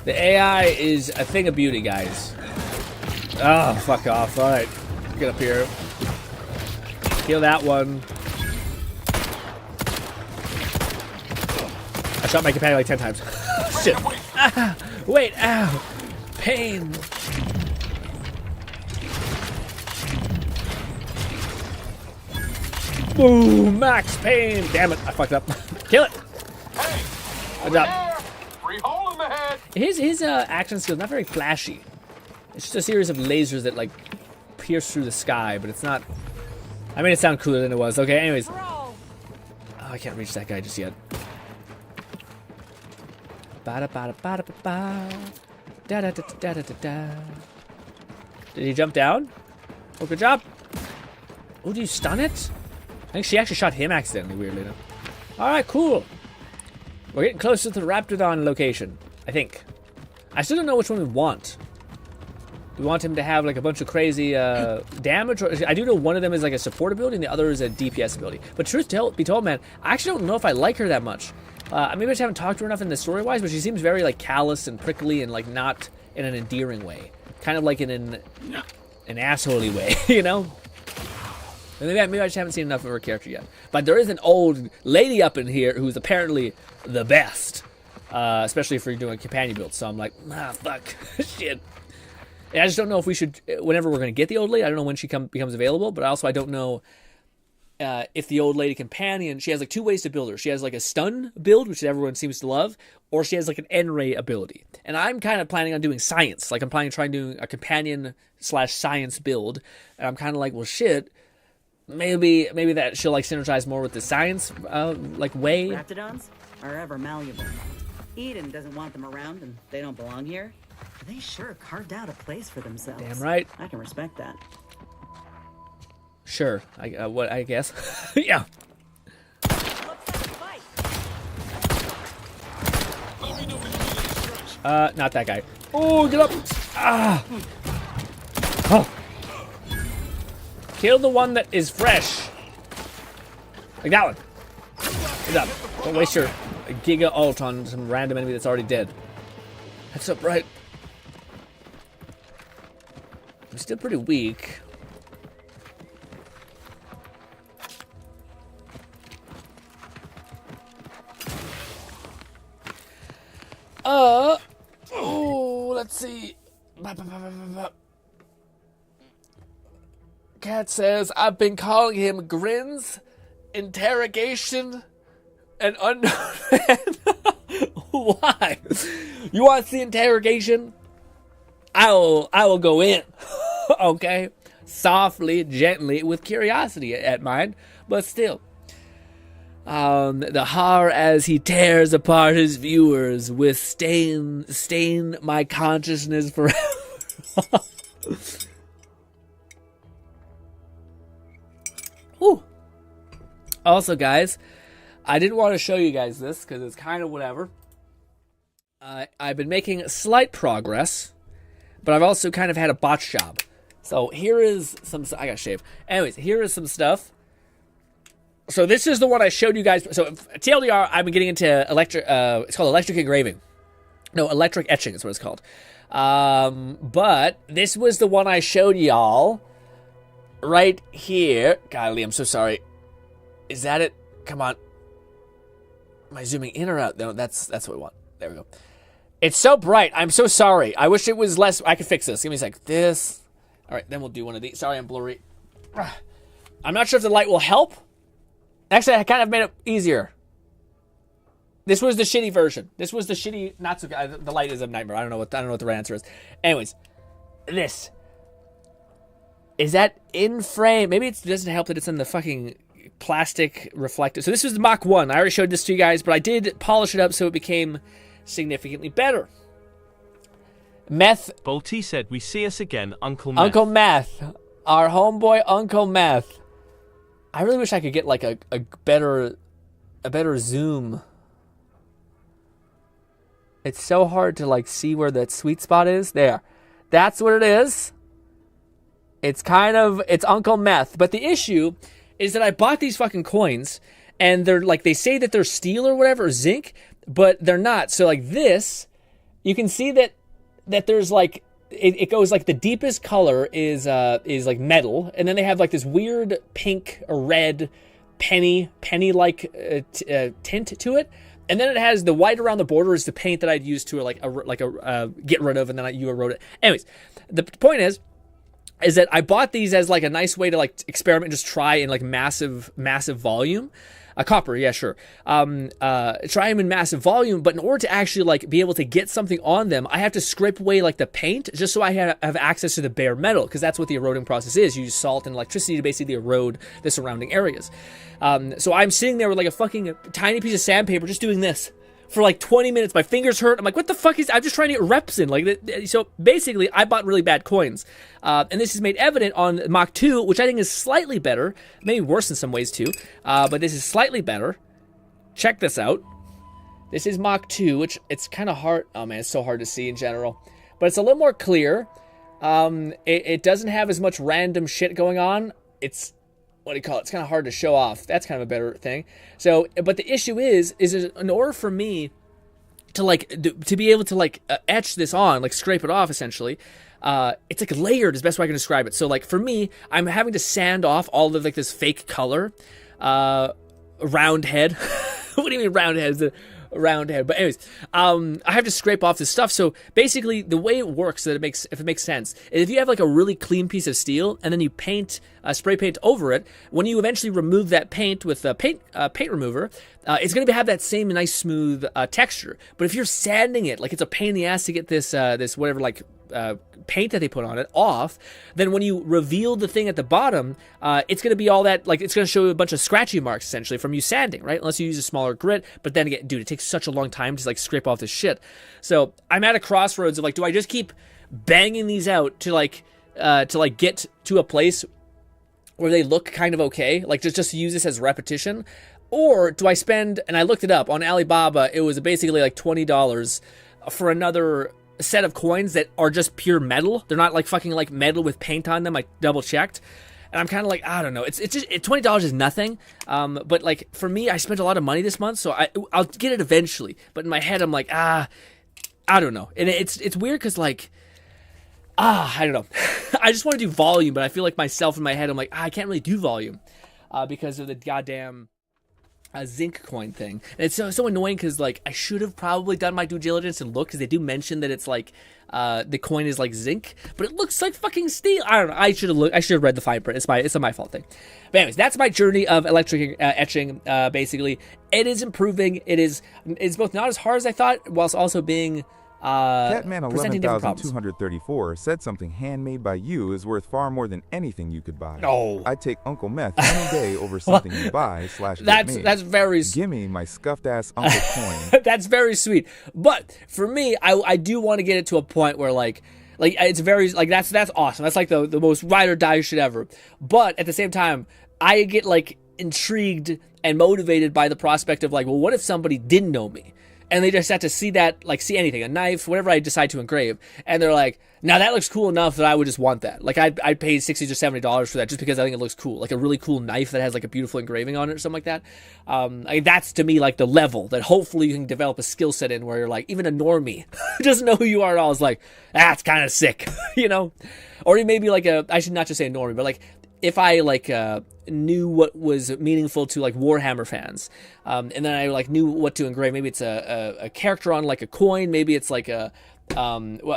The AI is a thing of beauty, guys. Oh, fuck off. Alright. Get up here. Kill that one. I shot my companion like 10 times. Shit. Ah, wait, ow. Pain. Boom, max pain. Damn it, I fucked up. Kill it. Good job. Free hole in the head. His action skills not very flashy. It's just a series of lasers that like pierce through the sky, but it's not. I made it sound cooler than it was. Okay, anyways. Oh, I can't reach that guy just yet. Ba da ba da ba da ba. Da da da da da da da. Did he jump down? Oh, good job. Oh, do you stun it? I think she actually shot him accidentally, weirdly enough. Alright, cool. We're getting closer to the Raptidon location, I think. I still don't know which one we want. Do we want him to have like a bunch of crazy damage? Or, I do know one of them is like a support ability and the other is a DPS ability. But truth be told, man, I actually don't know if I like her that much. Maybe I just haven't talked to her enough in the story-wise, but she seems very like callous and prickly and like not in an endearing way. Kind of like in an asshole-y way, you know? Maybe I just haven't seen enough of her character yet. But there is an old lady up in here who's apparently the best. Especially if you're doing a companion build. So I'm like, fuck. Shit. And I just don't know if we should, whenever we're going to get the old lady, I don't know when she becomes available. But also I don't know if the old lady companion, she has like 2 ways to build her. She has like a stun build, which everyone seems to love. Or she has like an N-ray ability. And I'm kind of planning on doing science. Like I'm planning on trying to do a companion/science build. And I'm kind of like, well, shit. Maybe that she'll like synergize more with the science like way. Raptidons are ever malleable. Eden doesn't want them around and they don't belong here. They sure carved out a place for themselves. Damn right. I can respect that. Sure. I guess. Yeah. Not that guy. Oh, get up. Ah. Oh. Kill the one that is fresh. Like that one. Good job. Don't waste your Giga ult on some random enemy that's already dead. That's up right. I'm still pretty weak. Oh, let's see. Cat says, I've been calling him Grins, interrogation, and unknown man. Why? You want to see interrogation? I will go in. Okay? Softly, gently, with curiosity at mind, but still. The horror as he tears apart his viewers with stain my consciousness forever. Whew. Also, guys, I didn't want to show you guys this because it's kind of whatever. I've been making slight progress, but I've also kind of had a botch job. So here is some... I gotta shave. Anyways, here is some stuff. So this is the one I showed you guys. So TLDR, I've been getting into electric... it's called electric engraving. No, electric etching is what it's called. But this was the one I showed y'all right here. Golly, I'm so sorry. Is that it? Come on. Am I zooming in or out? No, that's what we want. There we go. It's so bright. I'm so sorry. I wish it was less... I could fix this. Give me a sec. This... All right, then we'll do one of these. Sorry, I'm blurry. I'm not sure if the light will help. Actually, I kind of made it easier. This was the shitty version. This was the shitty, not so good. The light is a nightmare. I don't know what the right answer is. Anyways, this is that in frame. Maybe it doesn't help that it's in the fucking plastic reflective. So this was the Mach 1. I already showed this to you guys, but I did polish it up so it became significantly better. Meth. Bolty said, "We see us again, Uncle Meth." Uncle Meth, our homeboy, Uncle Meth. I really wish I could get like a better zoom. It's so hard to like see where that sweet spot is. There, that's what it is. It's Uncle Meth. But the issue is that I bought these fucking coins, and they're like, they say that they're steel or whatever, or zinc, but they're not. So like this, you can see that there's like, it goes like the deepest color is like metal, and then they have like this weird pink or red penny like tint to it, and then it has the white around the border is the paint that I'd use to get rid of, and then you erode it. Anyways, the point is that I bought these as like a nice way to like experiment and just try in like massive volume. Copper, yeah, sure. Try them in massive volume, but in order to actually like be able to get something on them, I have to scrape away like the paint just so I have access to the bare metal, because that's what the eroding process is. You use salt and electricity to basically erode the surrounding areas. So I'm sitting there with like a fucking tiny piece of sandpaper just doing this for like 20 minutes. My fingers hurt. I'm like, what the fuck I'm just trying to get reps in. So basically, I bought really bad coins. And this is made evident on Mach 2, which I think is slightly better. Maybe worse in some ways too. But this is slightly better. Check this out. This is Mach 2, which it's kind of hard. Oh man, it's so hard to see in general. But it's a little more clear. It doesn't have as much random shit going on. It's... what do you call it? It's kind of hard to show off. That's kind of a better thing. So, but the issue is in order for me to like to be able to like etch this on, like scrape it off, essentially, it's like layered is the best way I can describe it. So, like for me, I'm having to sand off all of like this fake color, round head. What do you mean round head? It's a round head. But anyways, I have to scrape off this stuff. So basically, the way it works, if it makes sense, is if you have like a really clean piece of steel and then you paint, spray paint over it, when you eventually remove that paint with a paint remover, it's going to have that same nice smooth texture. But if you're sanding it, like it's a pain in the ass to get this whatever like paint that they put on it off, then when you reveal the thing at the bottom, it's going to be all that, like it's going to show you a bunch of scratchy marks essentially from you sanding, right? Unless you use a smaller grit. But then again, dude, it takes such a long time to like scrape off this shit. So I'm at a crossroads of like, do I just keep banging these out to get to a place where they look kind of okay, like just use this as repetition? Or do I spend, and I looked it up on Alibaba, it was basically like $20 for another set of coins that are just pure metal. They're not like fucking like metal with paint on them. I double checked, and I'm kind of like, I don't know. It's just $20 is nothing. But like for me, I spent a lot of money this month, so I'll get it eventually. But in my head, I'm like, I don't know. And it's weird because like, I don't know. I just want to do volume, but I feel like myself in my head, I'm like, I can't really do volume because of the goddamn zinc coin thing. And it's so annoying because like I should have probably done my due diligence and look, because they do mention that it's like the coin is like zinc, but it looks like fucking steel. I don't know. I should have read the fine print. It's a my fault thing. But anyways, that's my journey of electric etching. Basically, it is improving. It's both not as hard as I thought, whilst also being Catman presenting different problems. 11,234 said something handmade by you is worth far more than anything you could buy. No. I'd take Uncle Meth any day over something you buy / get me. That's very. Gimme my scuffed ass Uncle coin. That's very sweet. But for me, I do want to get it to a point where like it's very like that's awesome. That's like the most ride or die shit ever. But at the same time, I get like intrigued and motivated by the prospect of like, well, what if somebody didn't know me? And they just have to see that, like, see anything, a knife, whatever I decide to engrave. And they're like, now that looks cool enough that I would just want that. Like, I'd pay $60 or $70 for that just because I think it looks cool. Like a really cool knife that has, like, a beautiful engraving on it or something like that. That's, to me, like, the level that hopefully you can develop a skill set in where you're like, even a normie who doesn't know who you are at all is like, that's kind of sick, you know? Or maybe, like, I should not just say a normie, but, like, if I like knew what was meaningful to like Warhammer fans, and then I like knew what to engrave. Maybe it's a character on like a coin. Maybe it's like a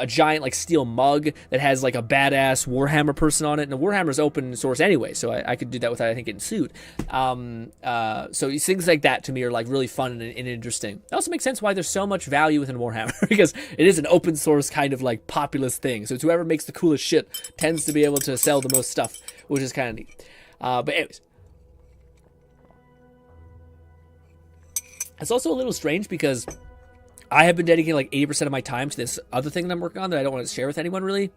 giant like steel mug that has like a badass Warhammer person on it. And Warhammer's open source anyway, so I could do that without I think getting sued. So things like that to me are like really fun and interesting. It also makes sense why there's so much value within Warhammer because it is an open source kind of like populist thing. So it's whoever makes the coolest shit tends to be able to sell the most stuff, which is kind of neat. But anyways, it's also a little strange because I have been dedicating like 80% of my time to this other thing that I'm working on that I don't want to share with anyone really.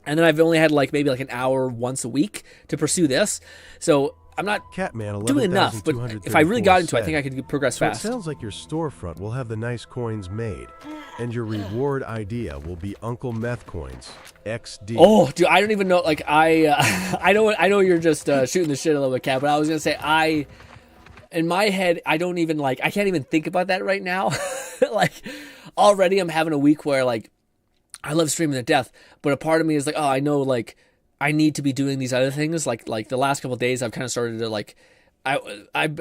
And then I've only had like maybe like an hour once a week to pursue this. So I'm not Catman, doing enough, but if I really got into it, I think I could progress fast. It sounds like your storefront will have the nice coins made, and your reward idea will be Uncle Meth coins, XD. Oh, dude, I don't even know. Like I know you're just shooting the shit a little bit, Cat. But I was gonna say in my head, I don't even like. I can't even think about that right now. Like already, I'm having a week where like I love streaming to death, but a part of me is like, oh, I know like. I need to be doing these other things. Like the last couple of days, I've kind of started to like, I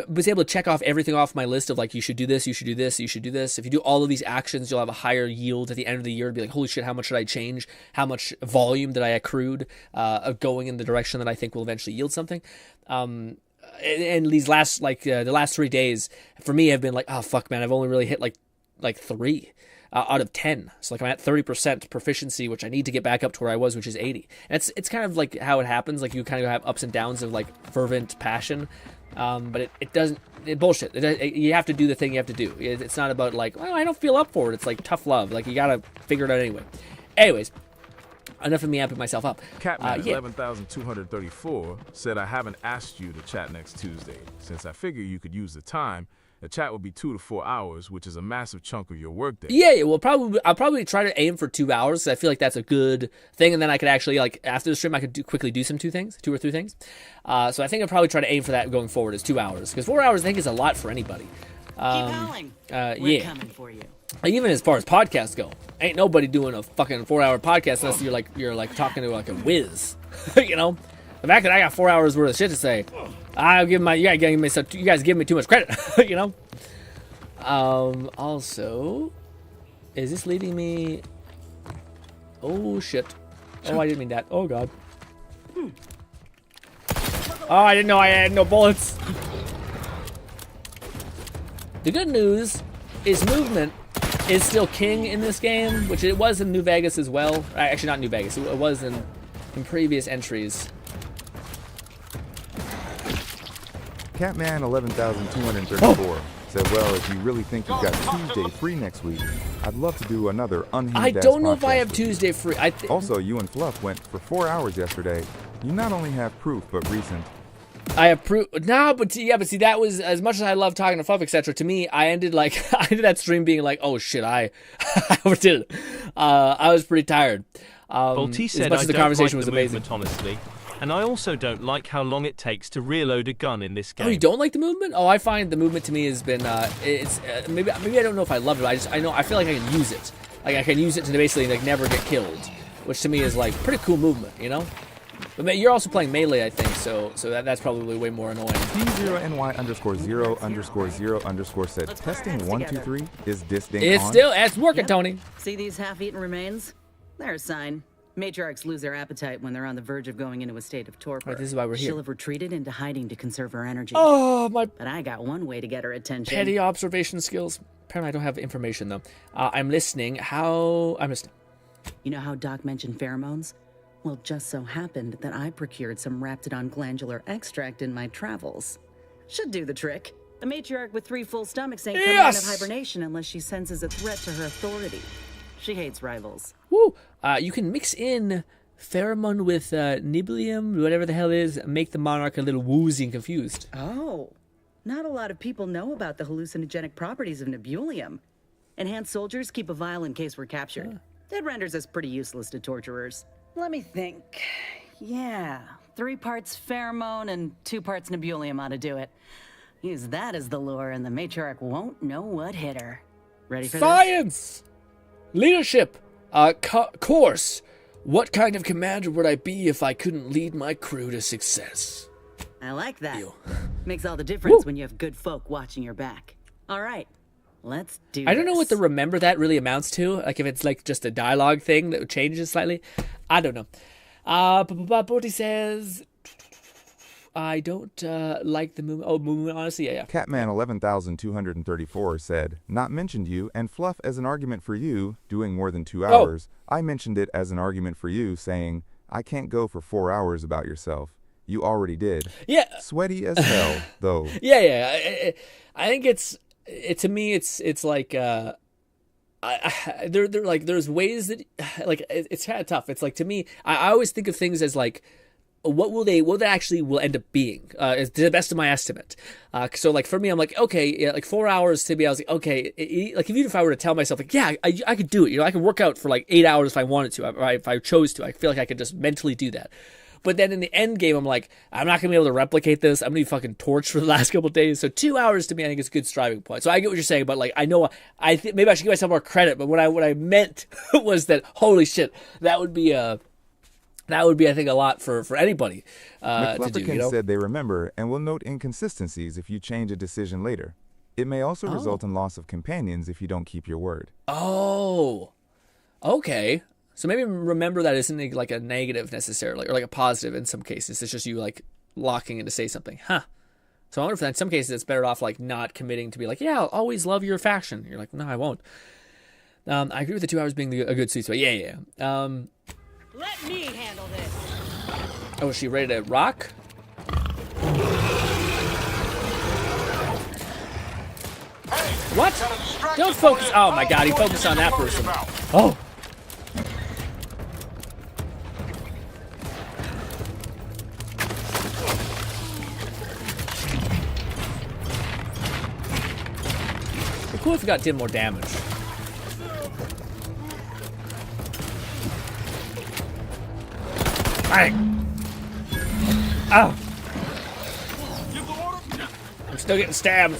was able to check off everything off my list of like, you should do this, you should do this, you should do this. If you do all of these actions, you'll have a higher yield at the end of the year. It'd be like, holy shit, how much should I change? How much volume did I accrued of going in the direction that I think will eventually yield something? And these last the last 3 days for me have been like, oh fuck, man, I've only really hit like 3. Out of 10. So like I'm at 30% proficiency, which I need to get back up to where I was, which is 80. And it's kind of like how it happens. Like you kind of have ups and downs of like fervent passion. But it doesn't, bullshit. You have to do the thing you have to do. It's not about like, well, I don't feel up for it. It's like tough love. Like you got to figure it out anyway. Anyways, enough of me amping myself up. Catman 11,234 said, I haven't asked you to chat next Tuesday. Since I figure you could use the time, the chat will be 2 to 4 hours, which is a massive chunk of your workday. Yeah, well, I'll probably try to aim for 2 hours. Cause I feel like that's a good thing, and then I could actually like after the stream, I could quickly do 2 or 3 things. So I think I'll probably try to aim for that going forward is 2 hours, because 4 hours I think is a lot for anybody. Keep howling. We're coming for you. Even as far as podcasts go, ain't nobody doing a fucking 4-hour podcast unless you're like talking to like a whiz, you know. The fact that I got 4 hours worth of shit to say, I'll give you guys give me too much credit, you know. Also, is this leading me? Oh shit! Oh, I didn't mean that. Oh god. Oh, I didn't know I had no bullets. The good news is movement is still king in this game, which it was in New Vegas as well. Actually, not New Vegas. It was in previous entries. Catman 11,234 said, well, if you really think you've got Tuesday free next week, I'd love to do another unhinged I don't know if I have Tuesday free. Also, you and Fluff went for 4 hours yesterday. You not only have proof, but recent. I have proof. No, but see, that was, as much as I love talking to Fluff, etc. To me, I ended that stream being like, oh shit, I overdid it. I was pretty tired. Bolty said, as much as the conversation was amazing. Movement, honestly. And I also don't like how long it takes to reload a gun in this game. Oh, you don't like the movement? Oh, I find the movement to me has been, maybe I don't know if I love it. I feel like I can use it. Like I can use it to basically like never get killed, which to me is like pretty cool movement, you know? But you're also playing melee, I think, so that's probably way more annoying. P0NY_0_0_ said testing 123 is this thing It's on? it's working, Tony. See these half-eaten remains? They're a sign. Matriarchs lose their appetite when they're on the verge of going into a state of torpor. Right, this is why we're here. She'll have retreated into hiding to conserve her energy. Oh, my... But I got one way to get her attention. Petty observation skills. Apparently I don't have information, though. I'm listening. I'm listening. You know how Doc mentioned pheromones? Well, just so happened that I procured some Raptidon glandular extract in my travels. Should do the trick. A matriarch with 3 full stomachs ain't coming out of hibernation unless she senses a threat to her authority. She hates rivals. Woo! You can mix in pheromone with niblium, whatever the hell it is, make the monarch a little woozy and confused. Oh, not a lot of people know about the hallucinogenic properties of nibulium. Enhanced soldiers keep a vial in case we're captured. It renders us pretty useless to torturers. Let me think. Yeah, 3 parts pheromone and 2 parts nibulium ought to do it. Use that as the lure and the matriarch won't know what hit her. Ready for Science! Leadership! Course! What kind of commander would I be if I couldn't lead my crew to success? I like that. Makes all the difference when you have good folk watching your back. All right, let's do I don't know what the remember that really amounts to. Like if it's like just a dialogue thing that changes slightly. I don't know. Bodhi says, I don't like the movement. Oh, movement, honestly, yeah. Catman 11,234 said, not mentioned you, and Fluff as an argument for you, doing more than 2 hours. I mentioned it as an argument for you, saying, I can't go for 4 hours about yourself. You already did. Yeah. Sweaty as hell, though. Yeah. I think to me, it's like, they're like, there's ways that, like, it's kind of tough. It's like, to me, I always think of things as like, what they actually will end up being, is to the best of my estimate. So like for me, I'm like, okay, yeah, like 4 hours to me, I was like, okay, like even if I were to tell myself like, yeah, I could do it, I could work out for like 8 hours if I wanted to, or if I chose to, I feel like I could just mentally do that. But then in the end game, I'm like, I'm not gonna be able to replicate this. I'm gonna be fucking torched for the last couple of days. So 2 hours to me, I think is a good striving point. So I get what you're saying, but like, I know, maybe I should give myself more credit. But what I meant was that, holy shit, that would be, I think, a lot for anybody to do. Said they remember and will note inconsistencies if you change a decision later. It may also result in loss of companions if you don't keep your word. Oh, okay. So maybe remember that isn't like a negative necessarily, or like a positive in some cases. It's just you like locking in to say something. Huh. So I wonder if in some cases it's better off like not committing to be like, yeah, I'll always love your faction. You're like, no, I won't. I agree with the 2 hours being a good sweet spot. Yeah. Let me handle this. Oh, is she ready to rock? What? Don't focus. Oh my god, he focused on that person. Oh. It'd be cool if we got did more damage. Bang! Ow! I'm still getting stabbed.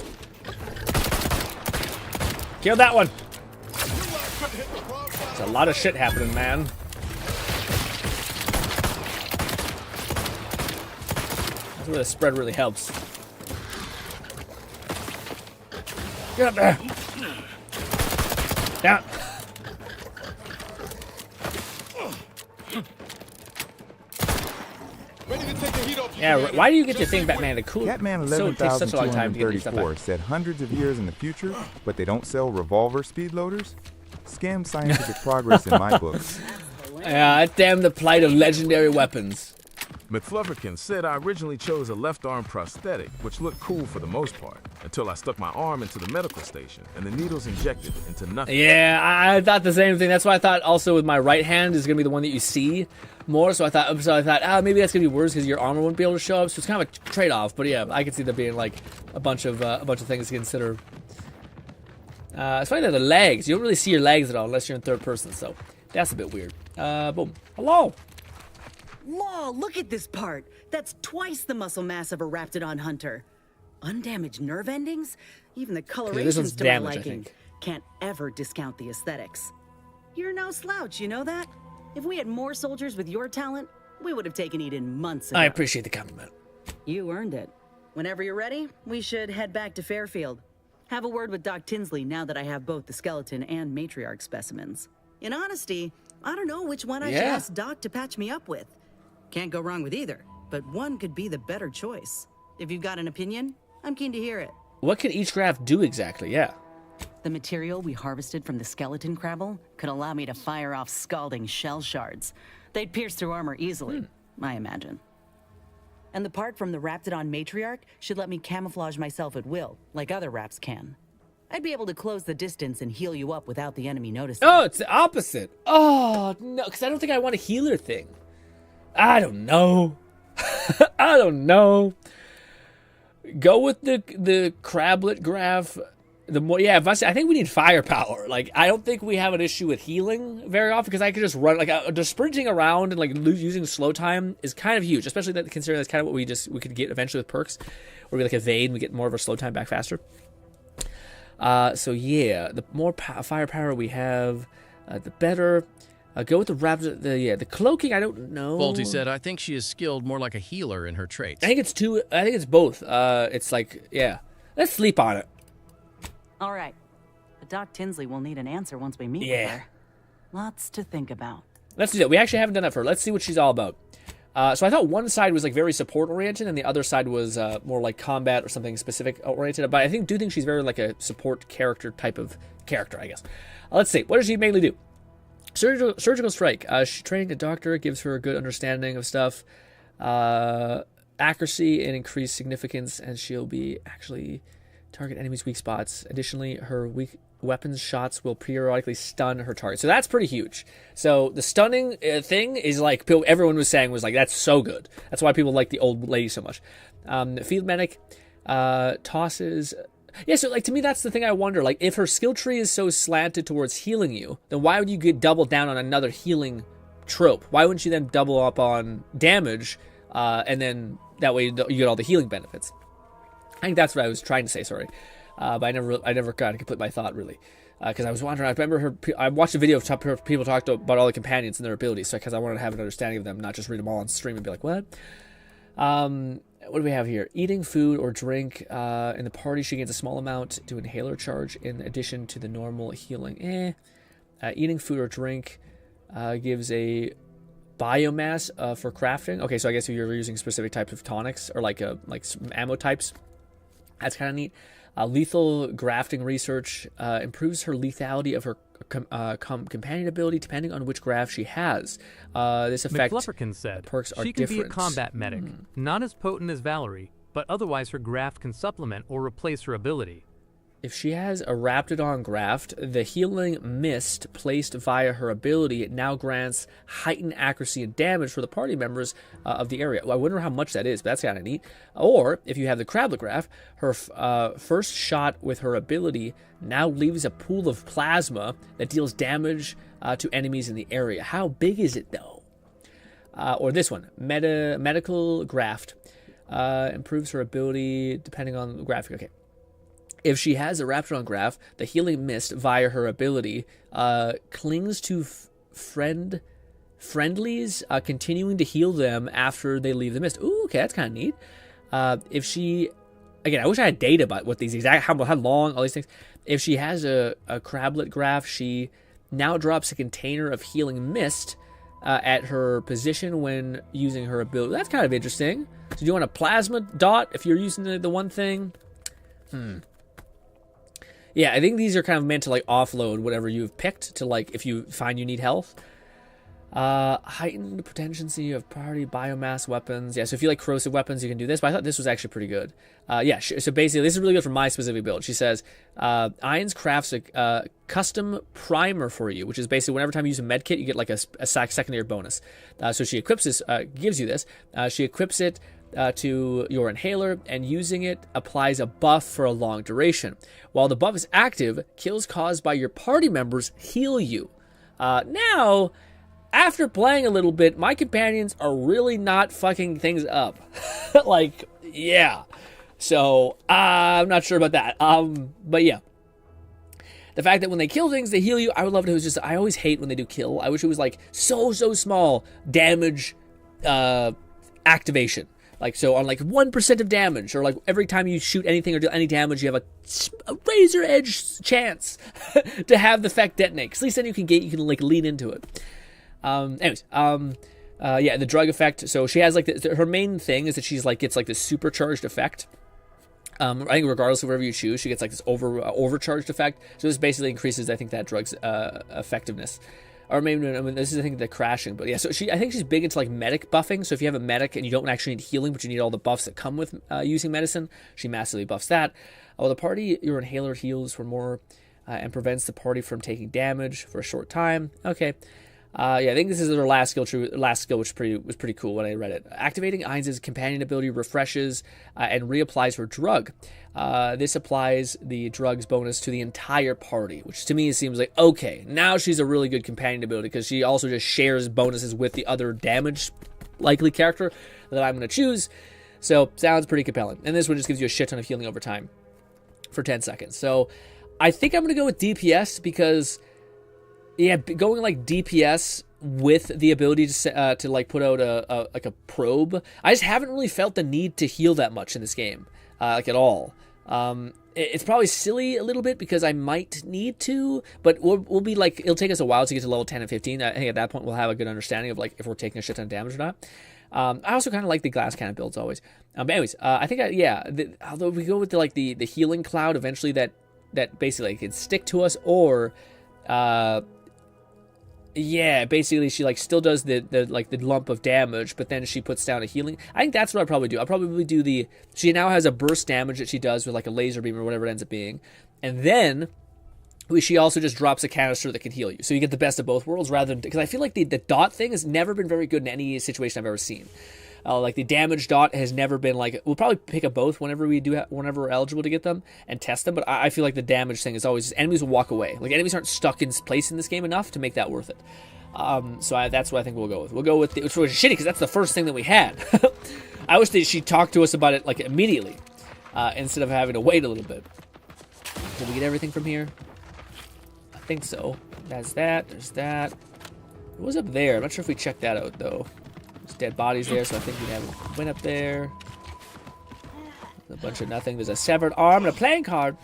Kill that one. There's a lot of shit happening, man. That's where the spread really helps. Get up there. Down. Yeah, why do you get your thing back, man? The cool. Catman So it takes such a long time to get these stuff 11,234 back. said hundreds of years in the future, but they don't sell revolver speed loaders? Scam scientific progress in my books. Yeah, damn the plight of legendary weapons. McFlufferkin said I originally chose a left arm prosthetic, which looked cool for the most part, until I stuck my arm into the medical station and the needles injected into nothing. Yeah, I thought the same thing. That's why I thought also with my right hand is gonna be the one that you see more. So I thought, maybe that's gonna be worse because your armor wouldn't be able to show up. So it's kind of a trade-off. But yeah, I could see there being like a bunch of things to consider. It's funny that the legs. You don't really see your legs at all unless you're in third person. So that's a bit weird. Boom. Hello. Law, look at this part. That's twice the muscle mass of a Raptidon hunter. Undamaged nerve endings? Even the coloration's to my liking. Can't ever discount the aesthetics. You're no slouch, you know that? If we had more soldiers with your talent, we would have taken Eden months ago. I appreciate the compliment. You earned it. Whenever you're ready, we should head back to Fairfield. Have a word with Doc Tinsley now that I have both the skeleton and matriarch specimens. In honesty, I don't know which one I should ask Doc to patch me up with. Can't go wrong with either, but one could be the better choice. If you've got an opinion, I'm keen to hear it. What can each graft do exactly? Yeah. The material we harvested from the skeleton crabble could allow me to fire off scalding shell shards. They'd pierce through armor easily, I imagine. And the part from the Raptidon matriarch should let me camouflage myself at will, like other Raps can. I'd be able to close the distance and heal you up without the enemy noticing. Oh, it's the opposite. Oh, no, because I don't think I want a healer thing. I don't know. I don't know. Go with the crablet graph. The more, yeah, I think we need firepower. Like, I don't think we have an issue with healing very often because I could just run, like, just sprinting around and like using slow time is kind of huge, especially that considering that's kind of what we could get eventually with perks, where we like evade and we get more of our slow time back faster. So yeah, the more firepower we have, the better. Go with the raptor. The cloaking. I don't know. Bolty said, "I think she is skilled more like a healer in her traits." I think it's two. I think it's both. It's like, yeah. Let's sleep on it. All right. But Doc Tinsley will need an answer once we meet with her. Lots to think about. Let's do that. We actually haven't done that for her. Let's see what she's all about. So I thought one side was like very support oriented, and the other side was more like combat or something specific oriented. But I do think she's very like a support character type of character, I guess. Let's see. What does she mainly do? Surgical strike. She's training a doctor. Gives her a good understanding of stuff. Accuracy and increased significance, and she'll be actually target enemies' weak spots. Additionally, her weak weapons shots will periodically stun her target. So that's pretty huge. So the stunning thing is like everyone was saying was like, that's so good. That's why people like the old lady so much. Field medic tosses. Yeah, so like to me, that's the thing I wonder. Like if her skill tree is so slanted towards healing you, then why would you get double down on another healing trope? Why wouldn't you then double up on damage and then that way you get all the healing benefits? I think that's what I was trying to say, sorry. But I never got to complete my thought, really. Because I was wondering, I remember I watched a video of people talked about all the companions and their abilities, so because I wanted to have an understanding of them, not just read them all on stream and be like, what? What do we have here? Eating food or drink. In the party, she gains a small amount to inhaler charge in addition to the normal healing. Eating food or drink gives a biomass for crafting. Okay, so I guess if you're using specific types of tonics or like some ammo types, that's kind of neat. Lethal grafting research improves her lethality of her companion ability depending on which graft she has. This effect McFlufferkin said, perks are she can different. be a combat medic, not as potent as Valerie, but otherwise her graft can supplement or replace her ability. If she has a Raptidon graft, the healing mist placed via her ability now grants heightened accuracy and damage for the party members of the area. Well, I wonder how much that is, but that's kind of neat. Or, if you have the Crablet graft, her first shot with her ability now leaves a pool of plasma that deals damage to enemies in the area. How big is it, though? Or this one, medical graft. Improves her ability depending on the graphic. Okay. If she has a Raptidon graft, the healing mist via her ability clings to friendlies, continuing to heal them after they leave the mist. Ooh, okay, that's kind of neat. If she, again, I wish I had data about what these exact, how long, all these things. If she has a Crablet graft, she now drops a container of healing mist at her position when using her ability. That's kind of interesting. So do you want a plasma dot if you're using the one thing? Yeah, I think these are kind of meant to like offload whatever you've picked to like if you find you need health. Heightened potency of priority biomass weapons. Yeah, so if you like corrosive weapons, you can do this. But I thought this was actually pretty good. Yeah, so basically this is really good for my specific build. She says, Irons crafts a custom primer for you, which is basically whenever time you use a med kit, you get like a secondary bonus. So she equips this, gives you this. She equips it to your inhaler, and using it applies a buff for a long duration. While the buff is active, kills caused by your party members heal you. Now, after playing a little bit, my companions are really not fucking things up. Like, yeah. So, I'm not sure about that. But yeah. The fact that when they kill things, they heal you, I would love it if it was just, I always hate when they do kill. I wish it was like so small damage activation. Like, so on like 1% of damage, or like every time you shoot anything or do any damage, you have a razor edge chance to have the effect detonate. 'Cause at least then you can like lean into it. Yeah, the drug effect. So she has like her main thing is that she's like gets like this supercharged effect. I think regardless of whatever you choose, she gets like this overcharged effect. So this basically increases, I think, that drug's effectiveness. Or maybe, I mean, this is, I think, the crashing. But yeah, so I think she's big into like medic buffing. So if you have a medic and you don't actually need healing, but you need all the buffs that come with using medicine, she massively buffs that. The party, your inhaler heals for more and prevents the party from taking damage for a short time. Okay. Yeah, I think this is her last skill, which was pretty cool when I read it. Activating Ainz's companion ability refreshes and reapplies her drug. This applies the drug's bonus to the entire party, which to me seems like, okay, now she's a really good companion ability because she also just shares bonuses with the other damage likely character that I'm going to choose. So, sounds pretty compelling. And this one just gives you a shit ton of healing over time for 10 seconds. So, I think I'm going to go with DPS because... yeah, going like DPS with the ability to like put out a probe. I just haven't really felt the need to heal that much in this game, like at all. It's probably silly a little bit because I might need to, but we'll be like, it'll take us a while to get to level 10 and 15. I think at that point we'll have a good understanding of like if we're taking a shit ton of damage or not. I also kind of like the glass cannon builds always. But anyways, I think although we go with the healing cloud eventually that basically can stick to us, or yeah, basically she like still does the lump of damage, but then she puts down a healing. I think that's what I'd probably do. I'll probably do she now has a burst damage that she does with like a laser beam or whatever it ends up being. And then she also just drops a canister that can heal you. So you get the best of both worlds rather than, because I feel like the dot thing has never been very good in any situation I've ever seen. Like the damage dot has never been like, we'll probably pick up both whenever we're eligible to get them and test them, but I feel like the damage thing is always, enemies will walk away. Like enemies aren't stuck in place in this game enough to make that worth it. So that's what I think we'll go with. We'll go with, which was shitty because that's the first thing that we had. I wish that she talked to us about it like immediately, instead of having to wait a little bit. Did we get everything from here? I think so. That's that, there's that. What was up there? I'm not sure if we checked that out though. There's dead bodies there, so I think we went up there. There's a bunch of nothing. There's a severed arm and a playing card.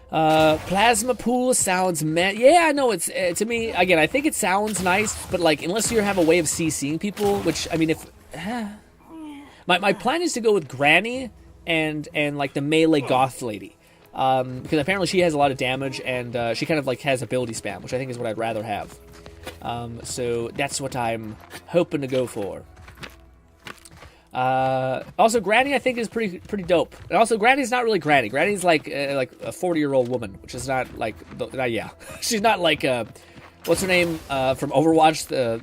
Plasma pool sounds yeah, no, it's to me, again, I think it sounds nice, but like, unless you have a way of CCing people, which, I mean, if... my plan is to go with Granny and like the melee goth lady. Because apparently she has a lot of damage, and she kind of like has ability spam, which I think is what I'd rather have. So that's what I'm hoping to go for. Also, Granny I think is pretty dope. And also, Granny's not really Granny. Granny's like a 40-year-old woman, which is not like yeah. She's not like what's her name from Overwatch,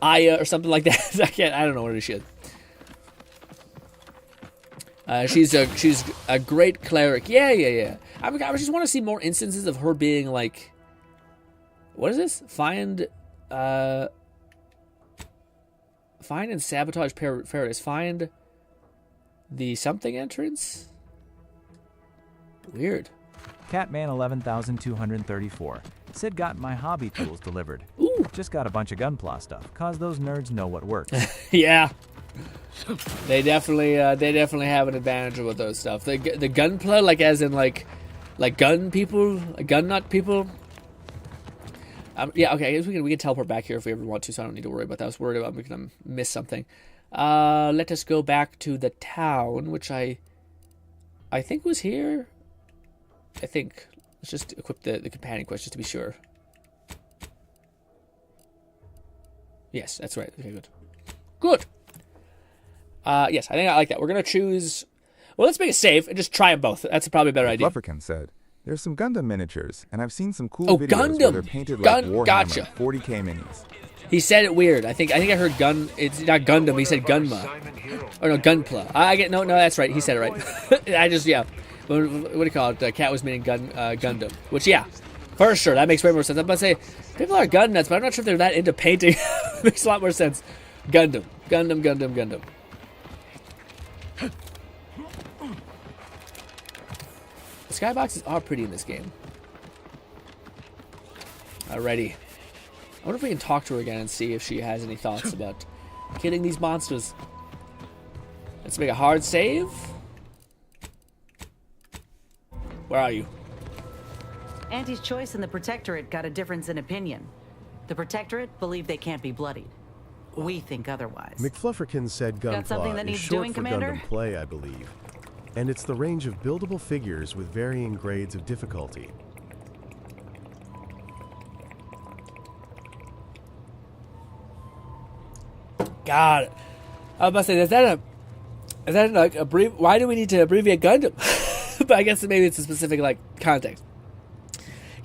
Aya or something like that. I don't know what she is. She's a great cleric. Yeah. I just want to see more instances of her being like, what is this? Find and sabotage paradise. Find the something entrance. Weird. Catman 11,234. Sid got my hobby tools delivered. Ooh. Just got a bunch of gunpla stuff, cause those nerds know what works. Yeah. They definitely have an advantage with those stuff. The gunpla, like as in like gun people, gun nut people. Yeah, okay, I guess we can teleport back here if we ever want to, so I don't need to worry about that. I was worried about we can miss something. Let us go back to the town, which I think was here. I think. Let's just equip the companion quest just to be sure. Yes, that's right. Okay, good. Good. Yes, I think I like that. We're going to choose... Well, let's make it safe and just try them both. That's probably a better idea. Flufferkin said, there's some Gundam miniatures, and I've seen some cool videos where they're painted like Warhammer 40k minis. He said it weird. I think I heard gun. It's not Gundam. He said Gunma. Or no, Gunpla. No, that's right. He said it right. Yeah. What do you call it? Cat was meaning Gundam. Which, yeah, for sure. That makes way more sense. I'm about to say, people are gun nuts, but I'm not sure if they're that into painting. Makes a lot more sense. Gundam. The skyboxes are pretty in this game. Alrighty. I wonder if we can talk to her again and see if she has any thoughts about killing these monsters. Let's make a hard save. Where are you? Auntie's choice and the Protectorate got a difference in opinion. The Protectorate believe they can't be bloodied. We think otherwise. McFlufferkin said Got something Gunpla that is needs short doing, for Commander? Gundam play, I believe. And it's the range of buildable figures with varying grades of difficulty. Got it. I was about to say, is that like why do we need to abbreviate Gundam? But I guess maybe it's a specific like context.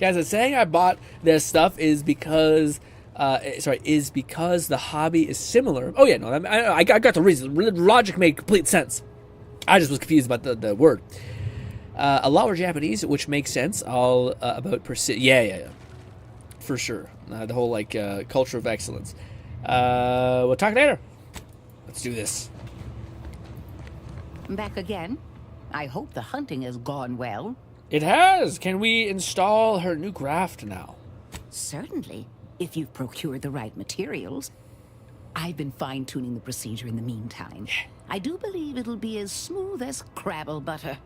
Guys, I'm saying I bought this stuff is because the hobby is similar. Oh yeah, no, I got the reason. Logic made complete sense. I just was confused about the word. A lot were Japanese, which makes sense. All about yeah, for sure. The whole like culture of excellence. We'll talk later. Let's do this. Back again? I hope the hunting has gone well. It has. Can we install her new graft now? Certainly, if you've procured the right materials. I've been fine-tuning the procedure in the meantime. I do believe it'll be as smooth as Crabble butter.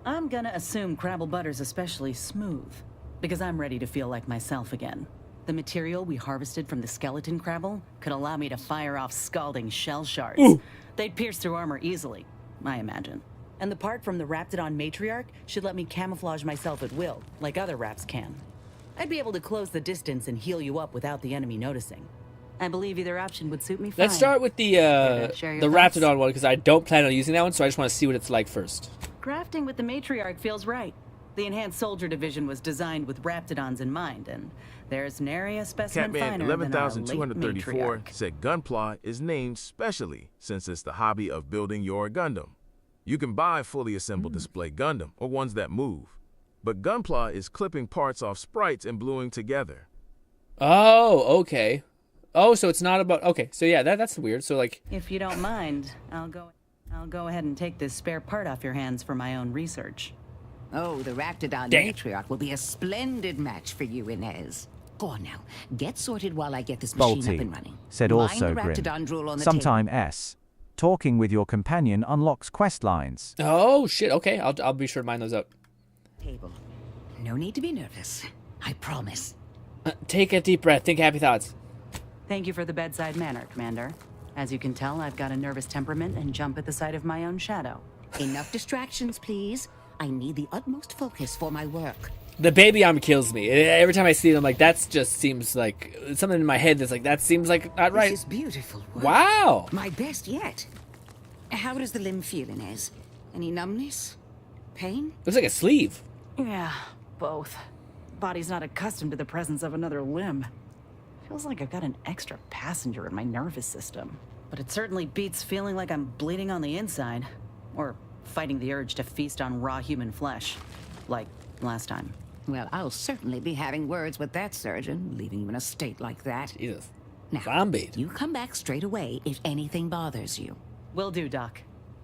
I'm gonna assume Crabble butter's especially smooth, because I'm ready to feel like myself again. The material we harvested from the skeleton Crabble could allow me to fire off scalding shell shards. Ooh. They'd pierce through armor easily, I imagine. And the part from the Raptidon matriarch should let me camouflage myself at will, like other Raps can. I'd be able to close the distance and heal you up without the enemy noticing. I believe either option would suit me fine. Let's start with the Raptidon one, because I don't plan on using that one, so I just want to see what it's like first. Grafting with the matriarch feels right. The Enhanced Soldier Division was designed with Raptidons in mind, and there's nary a specimen Catman finer than our late 11234 matriarch. said Gunpla is named specially since it's the hobby of building your Gundam. You can buy fully assembled display Gundam, or ones that move. But Gunpla is clipping parts off sprites and gluing together. Oh, okay. Oh, so it's not about... Okay, so yeah, that's weird. So, like... If you don't mind, I'll go ahead and take this spare part off your hands for my own research. Oh, the Raptidon matriarch will be a splendid match for you, Inez. Go on now. Get sorted while I get this machine up Bolty and running. said Line also the Grin. Raptidon drool on the Sometime S. Talking with your companion unlocks quest lines. Oh, shit. Okay, I'll be sure to mind those up. Table. No need to be nervous. I promise. Take a deep breath. Think happy thoughts. Thank you for the bedside manner, Commander. As you can tell, I've got a nervous temperament and jump at the sight of my own shadow. Enough distractions, please. I need the utmost focus for my work. The baby arm kills me. Every time I see it, I'm like, that just seems like... Something in my head that's like, that seems like not right. This is beautiful work. Wow. My best yet. How does the limb feel, Inez? Any numbness? Pain? Looks like a sleeve. Yeah, both. Body's not accustomed to the presence of another limb. Feels like I've got an extra passenger in my nervous system. But it certainly beats feeling like I'm bleeding on the inside. Or fighting the urge to feast on raw human flesh. Like last time. Well, I'll certainly be having words with that surgeon, leaving you in a state like that. Jesus. Now, Zombie. You come back straight away if anything bothers you. Will do, Doc.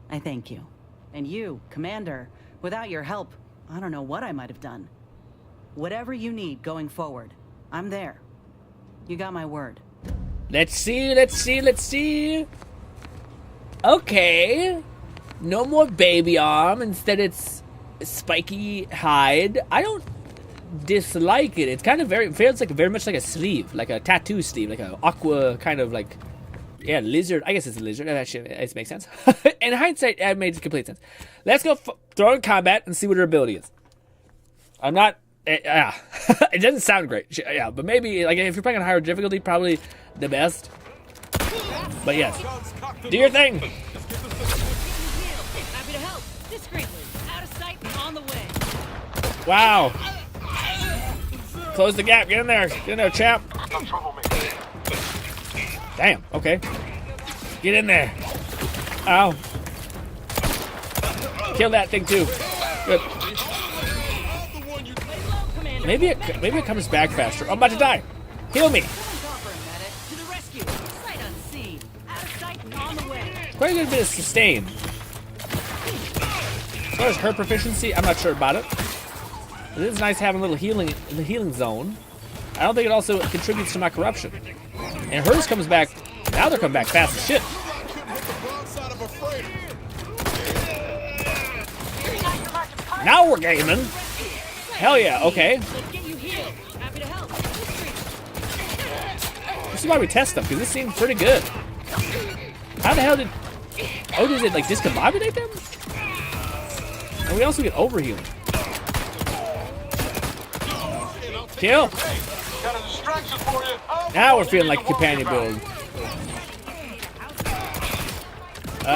I thank you. And you, Commander, without your help, I don't know what I might have done. Whatever you need going forward, I'm there. You got my word. Let's see. Okay. No more baby arm. Instead, it's spiky hide. I don't dislike it. It's kind of feels like very much like a sleeve, like a tattoo sleeve, like an aqua kind of like, yeah, lizard. I guess it's a lizard. That shit, it makes sense. In hindsight, it made complete sense. Let's go throw in combat and see what her ability is. I'm not. It doesn't sound great. Yeah, but maybe like if you're playing on higher difficulty, probably the best. But yes, do your thing. Happy to help. Discreetly. Out of sight and on the way. Wow. Close the gap. Get in there. Get in there, champ. Damn. Okay. Get in there. Ow. Kill that thing too. Good. Maybe it comes back faster. I'm about to die. Heal me. Quite a good bit of sustain. As far as her proficiency, I'm not sure about it. It is nice having a little healing in the healing zone. I don't think it also contributes to my corruption. And hers comes back. Now they're coming back fast as shit. Now we're gaming. Hell yeah. Okay. This is why we test them, because this seems pretty good. How the hell did... Oh, does it, like, discombobulate them? And we also get overhealing. Kill. Now we're feeling like a companion build.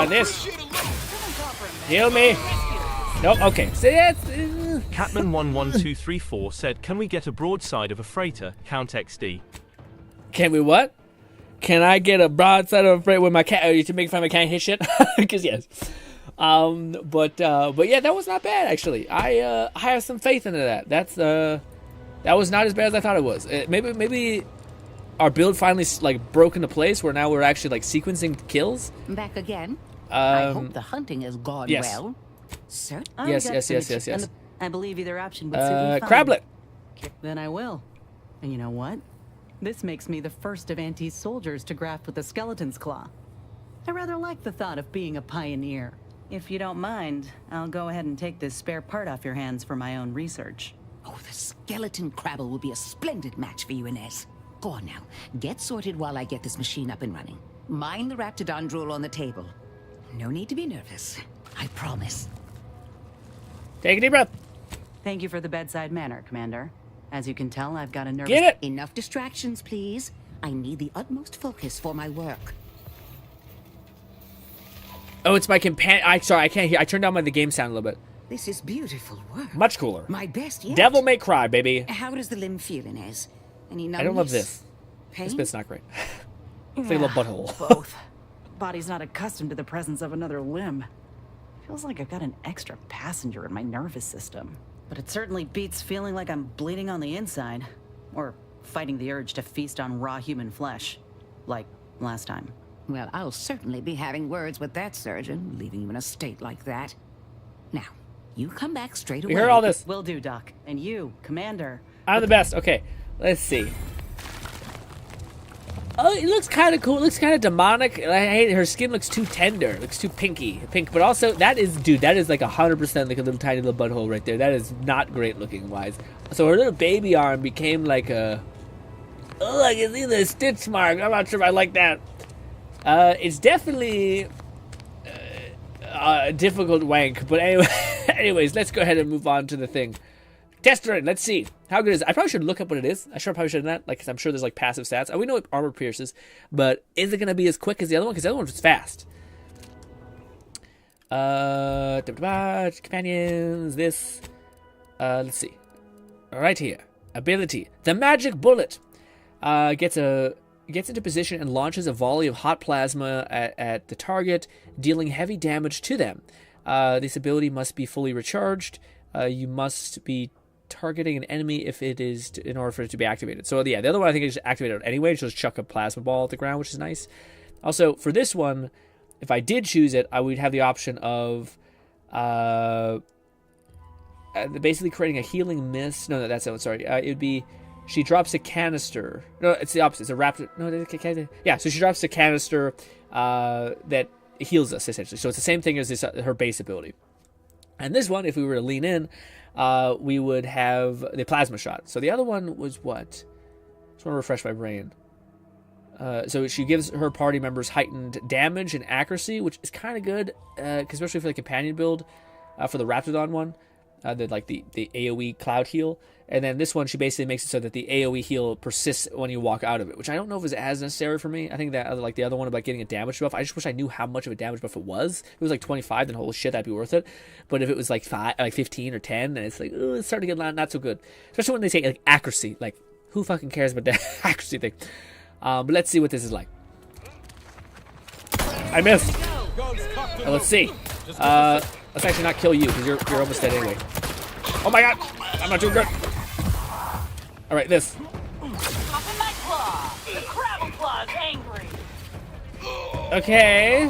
This. Heal me. Nope, okay. So that's... Catman11234 said, can we get a broadside of a freighter? Count XD. Can we what? Can I get a broadside of a freighter with my cat? You to make fun of my can't hit shit? Because yes. But yeah, that was not bad actually. I have some faith into that. That was not as bad as I thought it was. Maybe our build finally like broke into place where now we're actually like sequencing kills. Back again. I hope the hunting has gone yes. well. Sir? Yes. And I believe either option would suit me fine. Crablet. Then I will. And you know what? This makes me the first of Auntie's soldiers to graft with the skeleton's claw. I rather like the thought of being a pioneer. If you don't mind, I'll go ahead and take this spare part off your hands for my own research. Oh, the skeleton crabble will be a splendid match for you, Inez. Go on now. Get sorted while I get this machine up and running. Mind the Raptidon drool on the table. No need to be nervous. I promise. Take a deep breath. Thank you for the bedside manner, Commander. As you can tell, I've got a nervous... Get it! Enough distractions, please. I need the utmost focus for my work. Oh, it's my companion. Sorry, I can't hear. I turned down the game sound a little bit. This is beautiful work. Much cooler. My best yet. Devil May Cry, baby. How does the limb feel, Inez? Any numbness? I don't love this. Pain? This bit's not great. It's like a little butthole. Both. Body's not accustomed to the presence of another limb. Feels like I've got an extra passenger in my nervous system. But it certainly beats feeling like I'm bleeding on the inside. Or fighting the urge to feast on raw human flesh. Like last time. Well, I'll certainly be having words with that surgeon, leaving you in a state like that. Now, you come back straight away. We heard all this. Will do, Doc. And you, Commander. I'm the best. Okay, let's see. Oh, it looks kind of cool. It looks kind of demonic. I hate it. Her skin looks too tender. It looks too pink. But also, that is like 100% like a little tiny little butthole right there. That is not great looking wise. So her little baby arm became like a... Oh, I can see the stitch mark. I'm not sure if I like that. It's definitely a difficult wank. But anyway, anyways, let's go ahead and move on to the thing. Tester it. Let's see. How good is it? I probably should look up what it is. I probably should have done that. Like, 'cause I'm sure there's like passive stats. We know what armor pierces, but is it going to be as quick as the other one? Because the other one was fast. Companions. This. Let's see. Right here. Ability. The magic bullet. Gets into position and launches a volley of hot plasma at the target, dealing heavy damage to them. This ability must be fully recharged. You must be targeting an enemy if it is in order for it to be activated. So yeah, the other one I think is activated anyway. Just chuck a plasma ball at the ground, which is nice. Also, for this one, if I did choose it, I would have the option of basically creating a healing mist. No, that's it. Sorry. It would be she drops a canister. No, it's the opposite. It's a raptor. No, yeah. So she drops a canister that heals us essentially. So it's the same thing as this, her base ability. And this one, if we were to lean in, we would have the plasma shot. So the other one was what? Just want to refresh my brain. So she gives her party members heightened damage and accuracy, which is kind of good, especially for the companion build, for the Raptidon one, the AoE cloud heal. And then this one, she basically makes it so that the AoE heal persists when you walk out of it, which I don't know if is as necessary for me. I think that like the other one about getting a damage buff, I just wish I knew how much of a damage buff it was. If it was like 25, then holy shit, that'd be worth it. But if it was like 15 or 10, then it's like, ooh, it's starting to get not so good. Especially when they say like accuracy. Like, who fucking cares about that accuracy thing? But let's see what this is like. I missed. Let's see. Let's actually not kill you because you're almost dead anyway. Oh my god, I'm not doing good. All right, this. Popping my claw. The Crabble Claw's angry. Okay.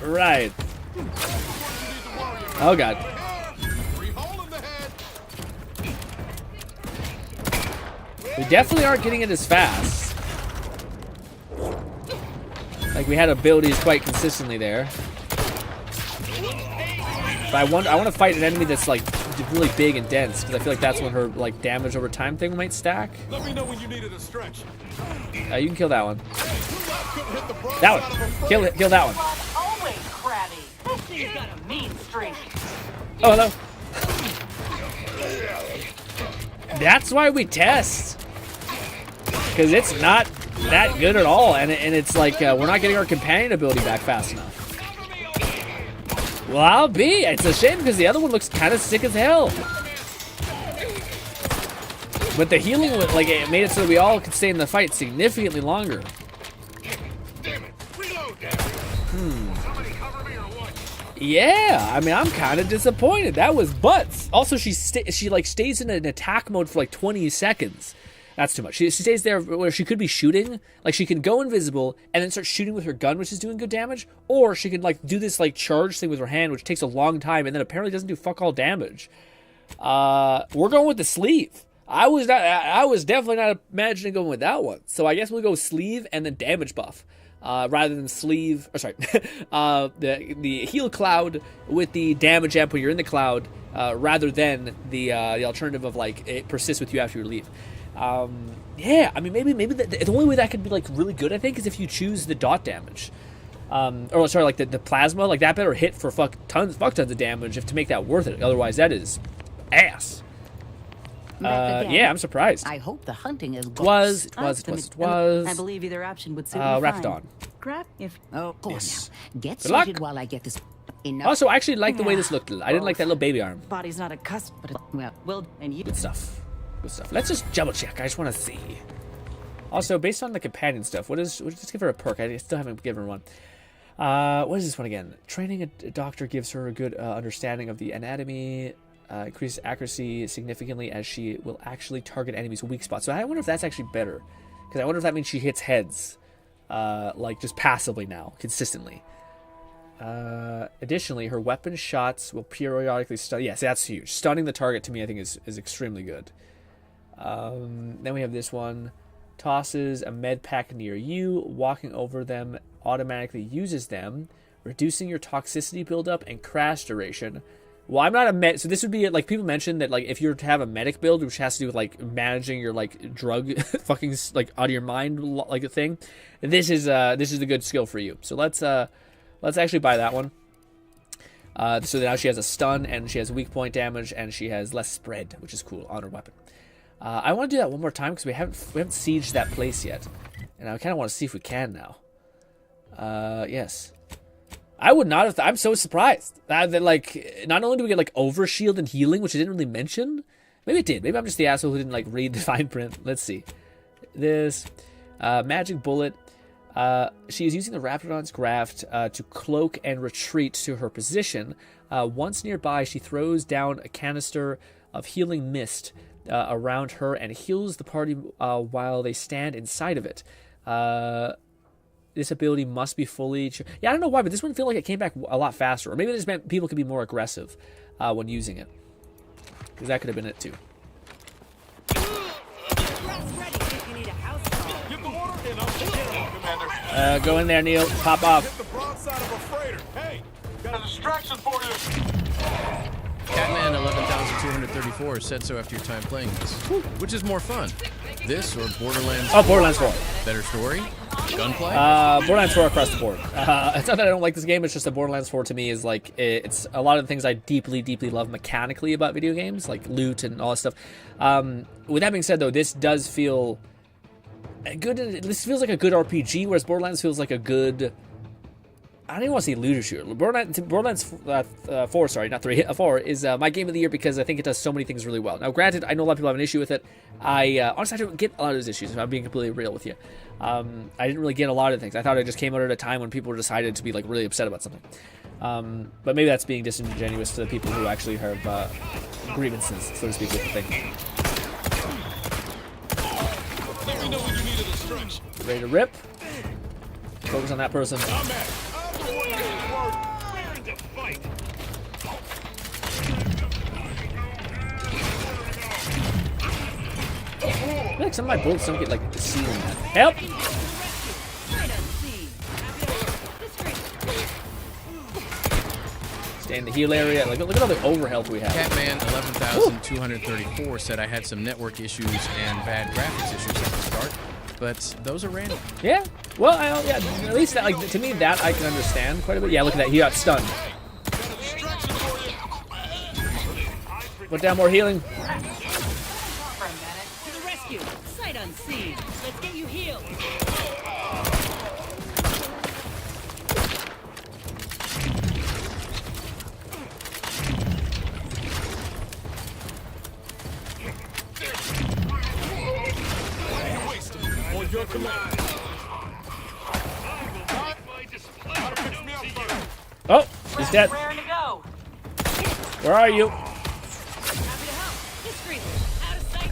Right. Oh god. We definitely aren't getting it as fast. Like, we had abilities quite consistently there. But I want to fight an enemy that's, like, really big and dense, because I feel like that's when her, like, damage over time thing might stack. Let me know when you needed a stretch. You can kill that one. That one. Kill that one. Always crabby. This thing's got a mean streak. Oh, hello. That's why we test. Because it's not that good at all, and it's like we're not getting our companion ability back fast enough. Well, I'll be. It's a shame because the other one looks kind of sick as hell. But the healing, like, it made it so that we all could stay in the fight significantly longer. Yeah, I mean, I'm kind of disappointed. That was butts. Also, she like stays in an attack mode for like 20 seconds. That's too much. She stays there where she could be shooting. Like, she can go invisible and then start shooting with her gun, which is doing good damage. Or she can, like, do this, like, charge thing with her hand, which takes a long time and then apparently doesn't do fuck all damage. We're going with the sleeve. I was definitely not imagining going with that one. So I guess we'll go sleeve and then damage buff. Rather than sleeve, or sorry, the heal cloud with the damage amp when you're in the cloud, rather than the alternative of, like, it persists with you after you leave. Yeah, I mean, maybe the only way that could be, like, really good, I think, is if you choose the dot damage. Or sorry, like the plasma, like, that better hit for fuck tons of damage to make that worth it. Otherwise, that is ass. Yeah, I'm surprised. I hope the hunting is It was. I believe either option would suit me fine. Rapidon. Grab if. Oh, go Yes. on now. Get Good luck. started while I get this. Enough. Also, I actually like the way this looked. I didn't like that little baby arm. Body's not accustomed, but well, and you. Good stuff. Good stuff. Let's just double check. I just want to see. Also, based on the companion stuff, we'll just give her a perk. I still haven't given her one. What is this one again? Training a doctor gives her a good understanding of the anatomy. Increases accuracy significantly as she will actually target enemies' weak spots. So I wonder if that's actually better. Because I wonder if that means she hits heads. Like, just passively now. Consistently. Additionally, her weapon shots will periodically stun. Yes, that's huge. Stunning the target to me, I think, is extremely good. Then we have this one. Tosses a med pack near you. Walking over them automatically uses them, reducing your toxicity buildup and crash duration. Well, I'm not a med, so this would be, like, people mentioned that, like, if you're to have a medic build, which has to do with, like, managing your, like, drug fucking, like, out of your mind, like, a thing, this is a good skill for you. So let's actually buy that one. So now she has a stun, and she has weak point damage, and she has less spread, which is cool on her weapon. I want to do that one more time because we haven't sieged that place yet, and I kind of want to see if we can now. Yes. I would not have. I'm so surprised that, like, not only do we get, like, overshield and healing, which I didn't really mention. Maybe it did. Maybe I'm just the asshole who didn't, like, read the fine print. Let's see. This magic bullet. She is using the Rapidon's graft to cloak and retreat to her position. Once nearby, she throws down a canister of healing mist around her and heals the party while they stand inside of it. This ability must be fully... Yeah, I don't know why, but this one feel like it came back a lot faster. Or maybe this meant people could be more aggressive when using it. Because that could have been it, too. Go in there, Neil. Pop off. Hey, got a distraction for you. Catman 11234 said so after your time playing this. Which is more fun? This or Borderlands 4? Oh, Borderlands 4. Better story? Gunplay? Borderlands 4 across the board. It's not that I don't like this game, it's just that Borderlands 4 to me is like, it's a lot of the things I deeply, deeply love mechanically about video games, like loot and all that stuff. With that being said, though, this does feel good. This feels like a good RPG, whereas Borderlands feels like a good... I don't even want to say looter shooter. Borderlands 4, sorry, not 3, 4 is my game of the year because I think it does so many things really well. Now, granted, I know a lot of people have an issue with it. Honestly, I don't get a lot of those issues, if I'm being completely real with you. I didn't really get a lot of things. I thought it just came out at a time when people decided to be, like, really upset about something. But maybe that's being disingenuous to the people who actually have grievances, so to speak, with the thing. Let me know when you needed a stretch. Ready to rip? Focus on that person. I feel like some of my bullets don't get like the ceiling. Help! Stay in the heal area. Like, look at all the overhealth we have. Catman 11,234 said I had some network issues and bad graphics issues at the start, but those are random. Yeah. Well, yeah. At least that, like, to me, that I can understand quite a bit. Yeah, look at that. He got stunned. Put down more healing. To the rescue. Sight unseen. Let's get you healed. On your command. Oh, he's dead. Raring to go. Where are you?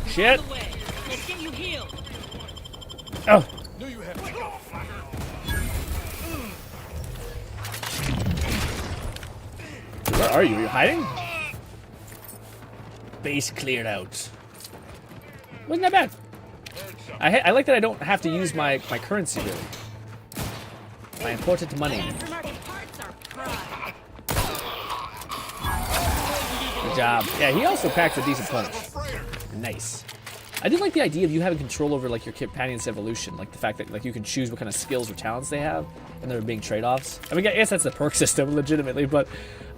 Shit. Let's get you healed. Oh. Where are you? Are you hiding? Base cleared out. Wasn't that bad. I like that I don't have to use my currency really. My important money. Good job. Yeah, he also packs a decent punch. Nice. I do like the idea of you having control over like your companion's evolution, like the fact that like you can choose what kind of skills or talents they have, and there being trade-offs. I mean, I guess that's the perk system, legitimately, but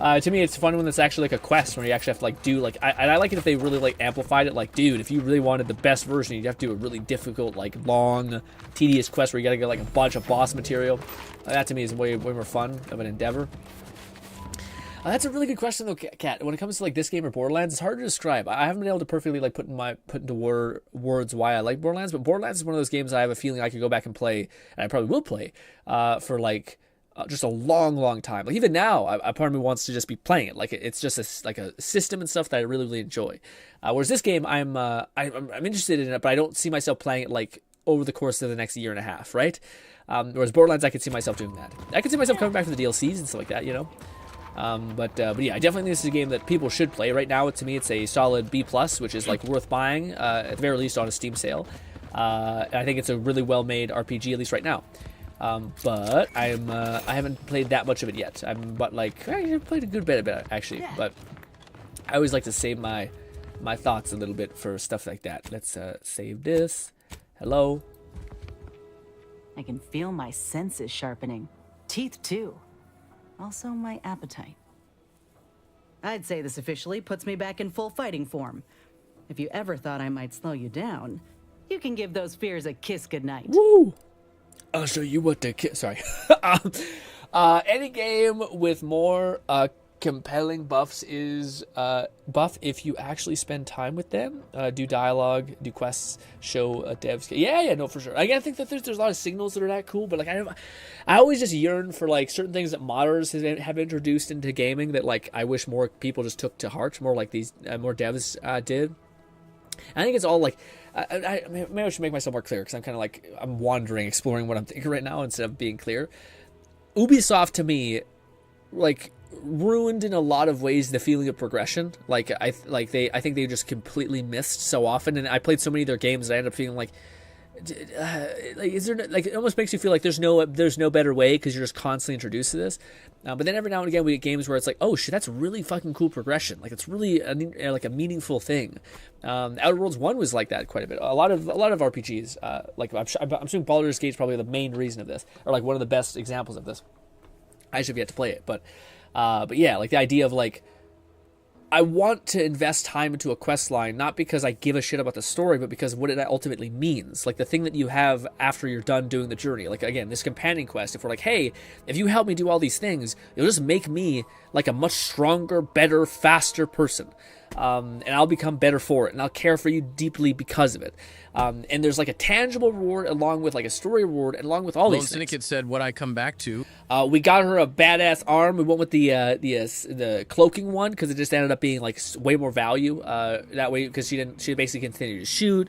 to me, it's fun when it's actually like a quest where you actually have to like do like. I like it if they really like amplified it. Like, dude, if you really wanted the best version, you'd have to do a really difficult, like long, tedious quest where you got to get like a bunch of boss material. That to me is way more fun of an endeavor. That's a really good question though, Kat. When it comes to like this game or Borderlands, it's hard to describe. I haven't been able to perfectly like put into words why I like Borderlands, but Borderlands is one of those games I have a feeling I could go back and play, and I probably will play for like just a long time. Like even now, a part of me wants to just be playing it. Like it's just like a system and stuff that I really enjoy. Whereas this game, I'm interested in it, but I don't see myself playing it like over the course of the next year and a half, right? Whereas Borderlands, I could see myself doing that. I could see myself coming back for the DLCs and stuff like that, you know. But yeah, I definitely think this is a game that people should play. Right now, to me, it's a solid B+, which is like worth buying at the very least on a Steam sale. I think it's a really well-made RPG, at least right now. But I haven't played that much of it yet. But like I played a good bit of it actually. But I always like to save my thoughts a little bit for stuff like that. Let's save this. Hello. I can feel my senses sharpening. Teeth too. Also my appetite. I'd say this officially puts me back in full fighting form. If you ever thought I might slow you down, you can give those fears a kiss goodnight. Woo! I'll show you what the sorry. Any game with more compelling buffs is buff if you actually spend time with them, do dialogue, do quests, show devs. Yeah, no, for sure. I think that there's a lot of signals that are that cool, but like I always just yearn for like certain things that modders have introduced into gaming that like I wish more people just took to heart, more like these more devs did. I think it's all like maybe I should make myself more clear because I'm kind of like I'm wandering, exploring what I'm thinking right now instead of being clear. Ubisoft to me, like, ruined in a lot of ways the feeling of progression. Like I think they just completely missed so often, and I played so many of their games that I ended up feeling like is there like it almost makes you feel like there's no better way because you're just constantly introduced to this. But then every now and again we get games where it's like, oh shit, that's really fucking cool progression. Like it's really like a meaningful thing. Outer Worlds 1 was like that quite a bit. A lot of RPGs, like I'm assuming Baldur's Gate is probably the main reason of this, or like one of the best examples of this. I should have yet to play it, but yeah, like the idea of like I want to invest time into a quest line, not because I give a shit about the story, but because of what it ultimately means. Like the thing that you have after you're done doing the journey. Like again, this companion quest, if we're like, hey, if you help me do all these things, it'll just make me like a much stronger, better, faster person. And I'll become better for it, and I'll care for you deeply because of it. And there's like a tangible reward along with like a story reward, and along with all these things. Syndicate said, what I come back to. We got her a badass arm. We went with the cloaking one because it just ended up being like way more value that way because she basically continued to shoot.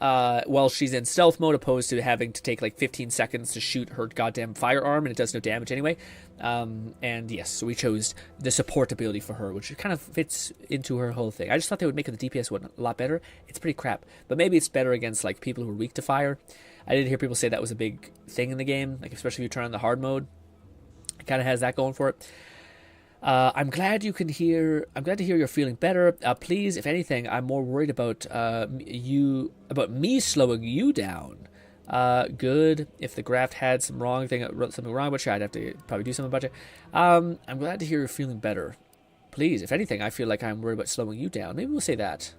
while she's in stealth mode, opposed to having to take like 15 seconds to shoot her goddamn firearm, and it does no damage anyway. And yes, so we chose the support ability for her, which kind of fits into her whole thing. I just thought they would make the DPS one a lot better. It's pretty crap, but maybe it's better against like people who are weak to fire. I did hear people say that was a big thing in the game, like especially if you turn on the hard mode. It kind of has that going for it. I'm glad to hear you're feeling better. Please, if anything, I'm more worried about me slowing you down. Good. If the graft had something wrong about you, I'd have to probably do something about it. I'm glad to hear you're feeling better. Please, if anything, I feel like I'm worried about slowing you down. Maybe we'll say that.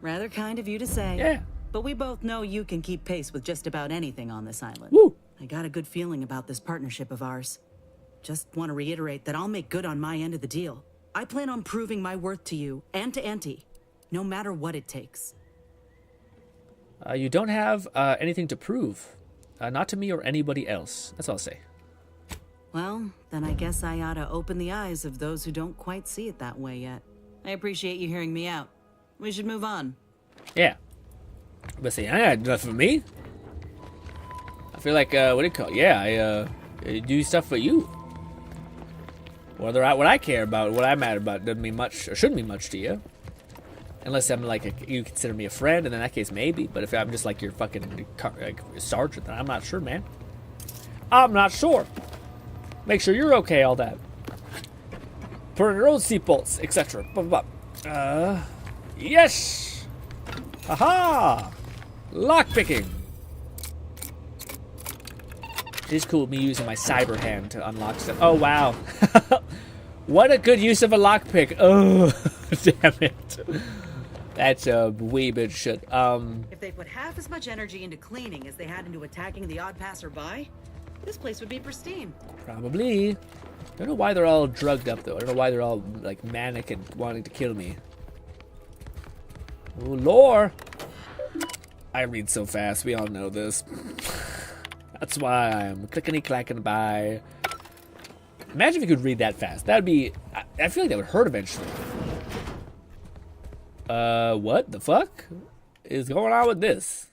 Rather kind of you to say. Yeah. But we both know you can keep pace with just about anything on this island. Woo! I got a good feeling about this partnership of ours. Just want to reiterate that I'll make good on my end of the deal. I plan on proving my worth to you and to Auntie, no matter what it takes. You don't have anything to prove. Not to me or anybody else. That's all I'll say. Well, then I guess I ought to open the eyes of those who don't quite see it that way yet. I appreciate you hearing me out. We should move on. Yeah. But see, I got nothing for me. I feel like, what do you call it? Yeah, I do stuff for you. What I care about, what I matter about, doesn't mean much, or shouldn't mean much to you. Unless I'm like, you consider me a friend, and in that case, maybe. But if I'm just like your fucking sergeant, then I'm not sure, man. I'm not sure. Make sure you're okay, all that. Put in your own seatbelts, etc. Yes! Aha! Lockpicking! It is cool me using my cyber hand to unlock stuff. Oh, wow. What a good use of a lockpick. Oh, damn it. That's a wee bit shit. If they put half as much energy into cleaning as they had into attacking the odd passerby, this place would be pristine. Probably. Don't know why they're all drugged up, though. I don't know why they're all, like, manic and wanting to kill me. Oh, lore! I read so fast. We all know this. That's why I'm clickety-clacking by. Imagine if you could read that fast. That would be... I feel like that would hurt eventually. What the fuck is going on with this?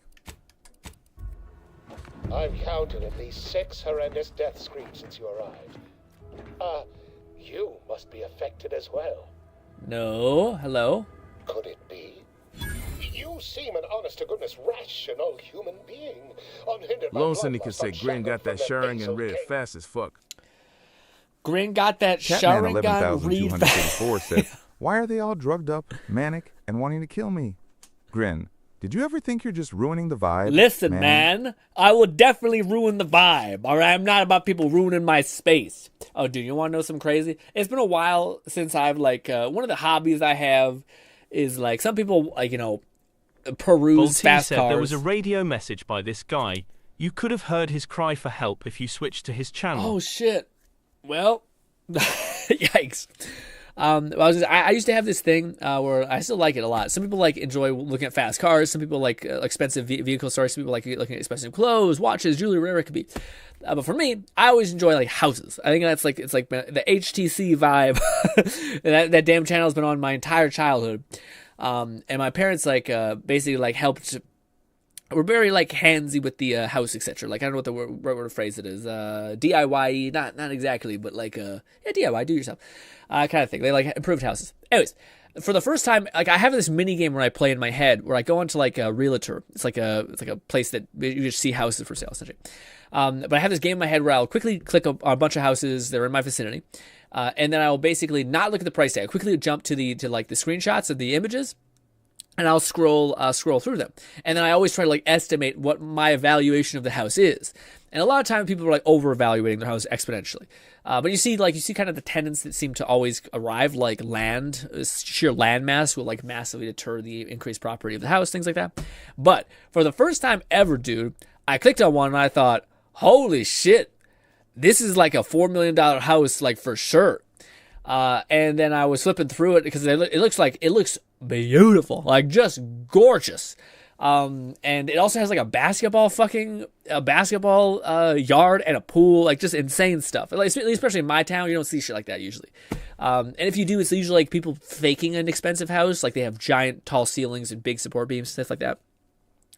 I've counted at least 6 horrendous death screams since you arrived. You must be affected as well. No. Hello? Could it be? You seem an honest-to-goodness rational human being. Unhindered by Lone Cindy bloodlust, could say Grin got that Sharingan read fast as fuck. Grin got that Catman Sharingan read fast. 11,244 said, "Why are they all drugged up, manic, and wanting to kill me?" Grin, did you ever think you're just ruining the vibe? Listen, man, I will definitely ruin the vibe. All right, I'm not about people ruining my space. Oh, dude, you want to know something crazy? It's been a while since I've like one of the hobbies I have is like some people like peruse Bolty fast said cars. there was a radio message by this guy. You could have heard his cry for help if you switched to his channel. Oh shit! Well, yikes. I used to have this thing where I still like it a lot. Some people like enjoy looking at fast cars. Some people like expensive vehicle stories. Some people like looking at expensive clothes, watches, jewelry, whatever it could be. But for me, I always enjoy like houses. I think that's like it's like the HTC vibe. that damn channel has been on my entire childhood. And my parents like basically like helped. We're very like handsy with the house, etc. Like I don't know what the word phrase it is. DIY, not exactly, but like yeah, DIY, do it yourself, kind of thing. They like improved houses. Anyways, for the first time, like I have this mini game where I play in my head where I go onto like a realtor. It's like a place that you just see houses for sale, essentially. But I have this game in my head where I'll quickly click on a bunch of houses that are in my vicinity, and then I'll basically not look at the price tag. I'll quickly jump to the screenshots of the images. And I'll scroll through them, and then I always try to like estimate what my evaluation of the house is. And a lot of times people are like over evaluating their house exponentially. But you see kind of the tenants that seem to always arrive, like land, sheer land mass will like massively deter the increased property of the house, things like that. But for the first time ever, dude, I clicked on one and I thought, holy shit, this is like a $4 million house, like for sure. And then I was flipping through it because it looks beautiful, like just gorgeous. And it also has like a basketball yard and a pool, like just insane stuff. Like, especially in my town, you don't see shit like that usually. And if you do, it's usually like people faking an expensive house, like they have giant tall ceilings and big support beams, stuff like that.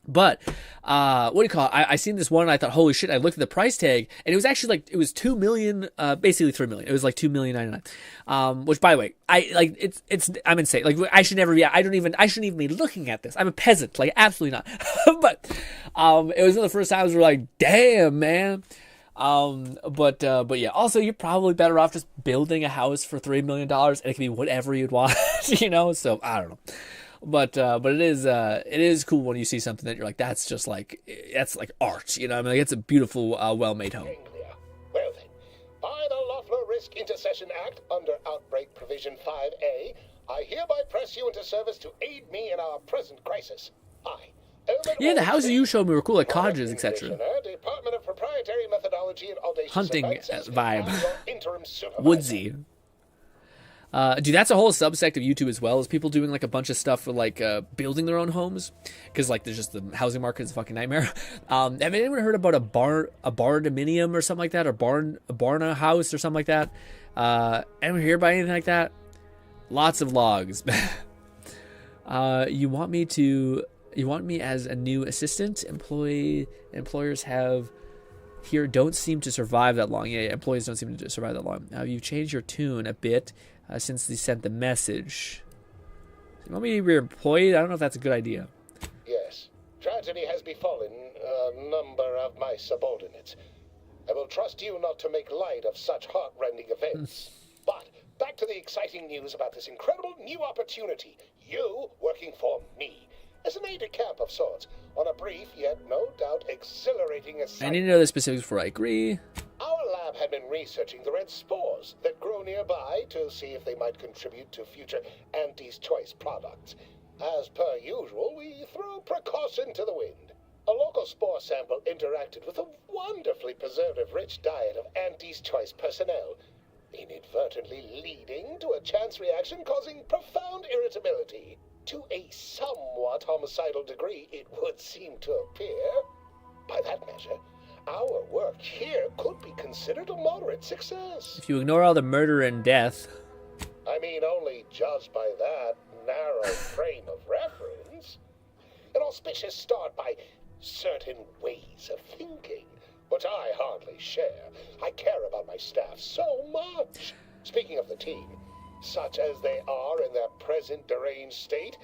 But what do you call it? I seen this one and I thought, holy shit, I looked at the price tag and it was actually like, it was 2 million, basically 3 million. It was like 2,000,099. Which by the way, I'm insane. Like I shouldn't even be looking at this. I'm a peasant, like absolutely not. But it was one of the first times we're like, damn, man. But yeah, also you're probably better off just building a house for $3 million and it can be whatever you'd want, you know? So I don't know. But it is cool when you see something that you're like, that's like art, you know? I mean, like, it's a beautiful, well-made home. Well then, by the Loeffler Risk Intercession Act under Outbreak Provision 5A, I hereby press you into service to aid me in our present crisis. Yeah, the houses you showed me were cool, like cottages, etc. Department of Proprietary Methodology and Audacious Hunting Advances, vibe. interim supervisor. Woodsy. Dude, that's a whole subsect of YouTube as well, is people doing like a bunch of stuff for like building their own homes, because like there's just the housing market is a fucking nightmare. Have anyone heard about a barndominium or something like that, or a barna house or something like that? Anyone hear about anything like that? Lots of logs. You want me as a new assistant? Employers here don't seem to survive that long. Yeah, employees don't seem to survive that long. You've changed your tune a bit since they sent the message. You want me to be employed? I don't know if that's a good idea. Yes. Tragedy has befallen a number of my subordinates. I will trust you not to make light of such heart-rending events. But back to the exciting news about this incredible new opportunity. You working for me. As an aide-de-camp of sorts, on a brief yet no doubt exhilarating assignment. I need to know the specifics before I agree. Our lab had been researching the red spores that grow nearby to see if they might contribute to future Auntie's Choice products. As per usual, we threw precaution to the wind. A local spore sample interacted with a wonderfully preservative-rich diet of Auntie's Choice personnel, inadvertently leading to a chance reaction causing profound irritability. To a somewhat homicidal degree, it would seem to appear. By that measure, our work here could be considered a moderate success. If you ignore all the murder and death. I mean, only judged by that narrow frame of reference. An auspicious start by certain ways of thinking, which I hardly share. I care about my staff so much. Speaking of the team, such as they are in their present deranged state,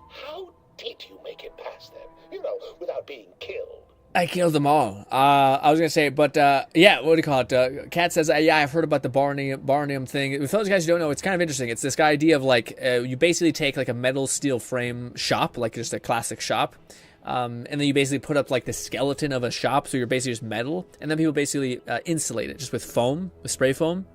how did you make it past them? You know, without being killed. I killed them all. I was going to say, but yeah, what do you call it? Kat says, yeah, I've heard about the Barnum thing. For those guys who don't know, it's kind of interesting. It's this idea of like, you basically take like a metal steel frame shop, like just a classic shop, and then you basically put up like the skeleton of a shop, so you're basically just metal, and then people basically insulate it just with foam, with spray foam.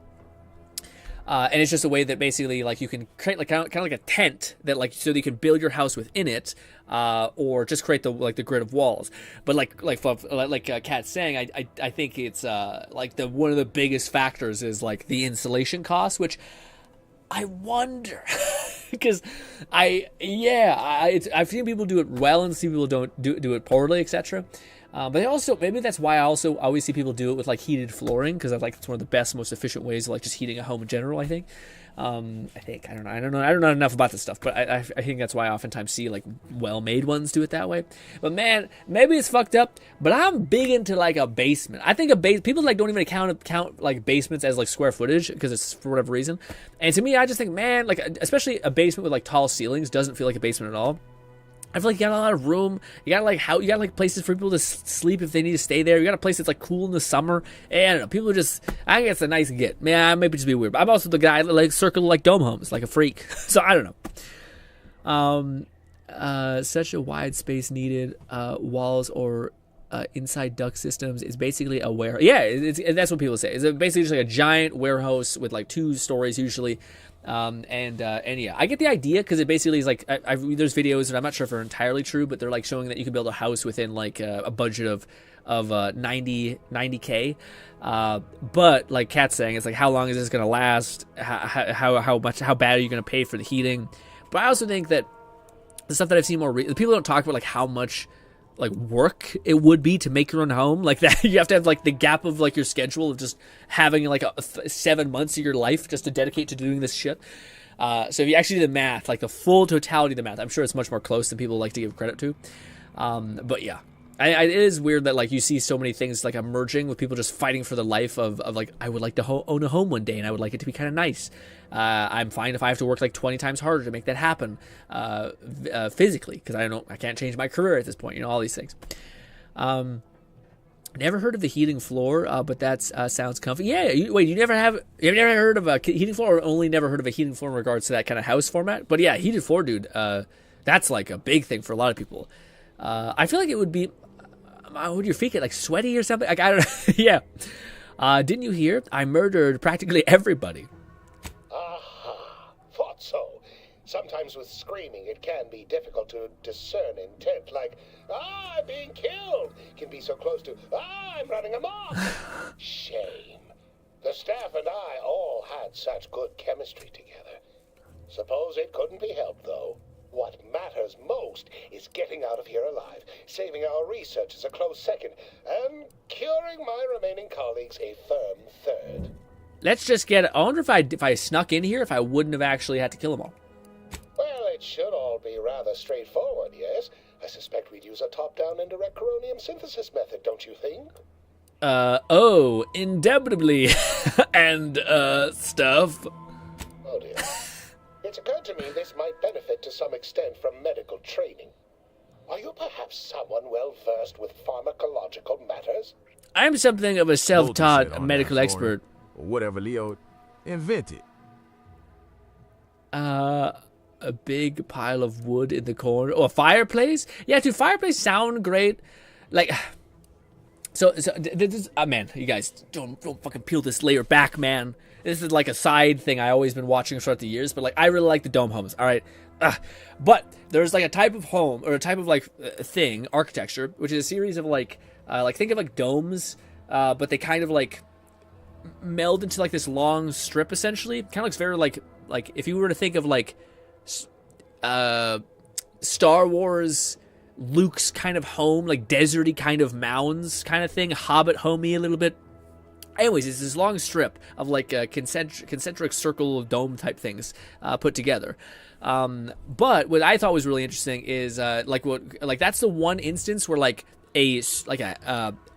And it's just a way that basically like you can create like kind of like a tent that like so that you can build your house within it, or just create the grid of walls. But like Kat's saying, I think it's like one of the biggest factors is like the insulation cost, which I wonder because I've seen people do it well and see people don't do it poorly, etc. But they also, maybe that's why I also always see people do it with like heated flooring, because I like it's one of the best, most efficient ways of like just heating a home in general. I think I don't know enough about this stuff, but I think that's why I oftentimes see like well-made ones do it that way. But man, maybe it's fucked up. But I'm big into like a basement. I think people like don't even count like basements as like square footage because it's for whatever reason. And to me, I just think, man, like especially a basement with like tall ceilings doesn't feel like a basement at all. I feel like you got a lot of room. You got like places for people to sleep if they need to stay there. You got a place that's like cool in the summer. And I don't know. People just, I think it's a nice get. Man, I maybe just be weird. But I'm also the guy that like circle like dome homes, like a freak. So I don't know. Such a wide space needed. Walls or inside duct systems is basically a warehouse. Yeah, that's what people say. It's basically just like a giant warehouse with like 2 stories usually. And yeah, I get the idea because it basically is like there's videos and I'm not sure if they're entirely true, but they're like showing that you can build a house within like a budget of 90K. But like Kat's saying, it's like how long is this gonna last? How bad are you gonna pay for the heating? But I also think that the stuff that I've seen people don't talk about like how much like work it would be to make your own home like that. You have to have like the gap of like your schedule of just having like 7 months of your life just to dedicate to doing this shit. So if you actually do the math, like the full totality of the math, I'm sure it's much more close than people like to give credit to. But yeah. It is weird that like you see so many things like emerging with people just fighting for the life of like, I would like to own a home one day and I would like it to be kind of nice. I'm fine if I have to work like 20 times harder to make that happen physically, because I can't change my career at this point, all these things. Never heard of the heating floor, but that sounds comfy. Yeah, you've never heard of a heating floor, or only never heard of a heating floor in regards to that kind of house format? But yeah, heated floor, dude, that's like a big thing for a lot of people. I feel like it would be, would your feet get like sweaty or something? Like, I don't know. Yeah. Didn't you hear? I murdered practically everybody. Aha, thought so. Sometimes with screaming, it can be difficult to discern intent, like, I'm being killed, can be so close to, I'm running amok. Shame. The staff and I all had such good chemistry together. Suppose it couldn't be helped, though. What matters most is getting out of here alive, saving our research as a close second, and curing my remaining colleagues a firm third. Let's just get it. I wonder if I snuck in here, if I wouldn't have actually had to kill them all. Well, it should all be rather straightforward, yes? I suspect we'd use a top-down indirect coronium synthesis method, don't you think? Indubitably. And, stuff. Oh, dear. It's occurred to me this might benefit to some extent from medical training. Are you perhaps someone well-versed with pharmacological matters? I'm something of a self-taught medical expert. Or whatever Leo invented. A big pile of wood in the corner. Oh, a fireplace? Yeah, dude, fireplace sound great. Like, so this, man, you guys, don't fucking peel this layer back, man. This is like a side thing I always been watching throughout the years, but like, I really like the dome homes, all right? But there's like a type of home, or a type of like thing, architecture, which is a series of like think of like domes, but they kind of like meld into like this long strip, essentially. Kind of looks very like if you were to think of like Star Wars, Luke's kind of home, like deserty kind of mounds kind of thing, Hobbit homey a little bit. Anyways, it's this long strip of like concentric circle of dome type things put together. But what I thought was really interesting is that's the one instance where like a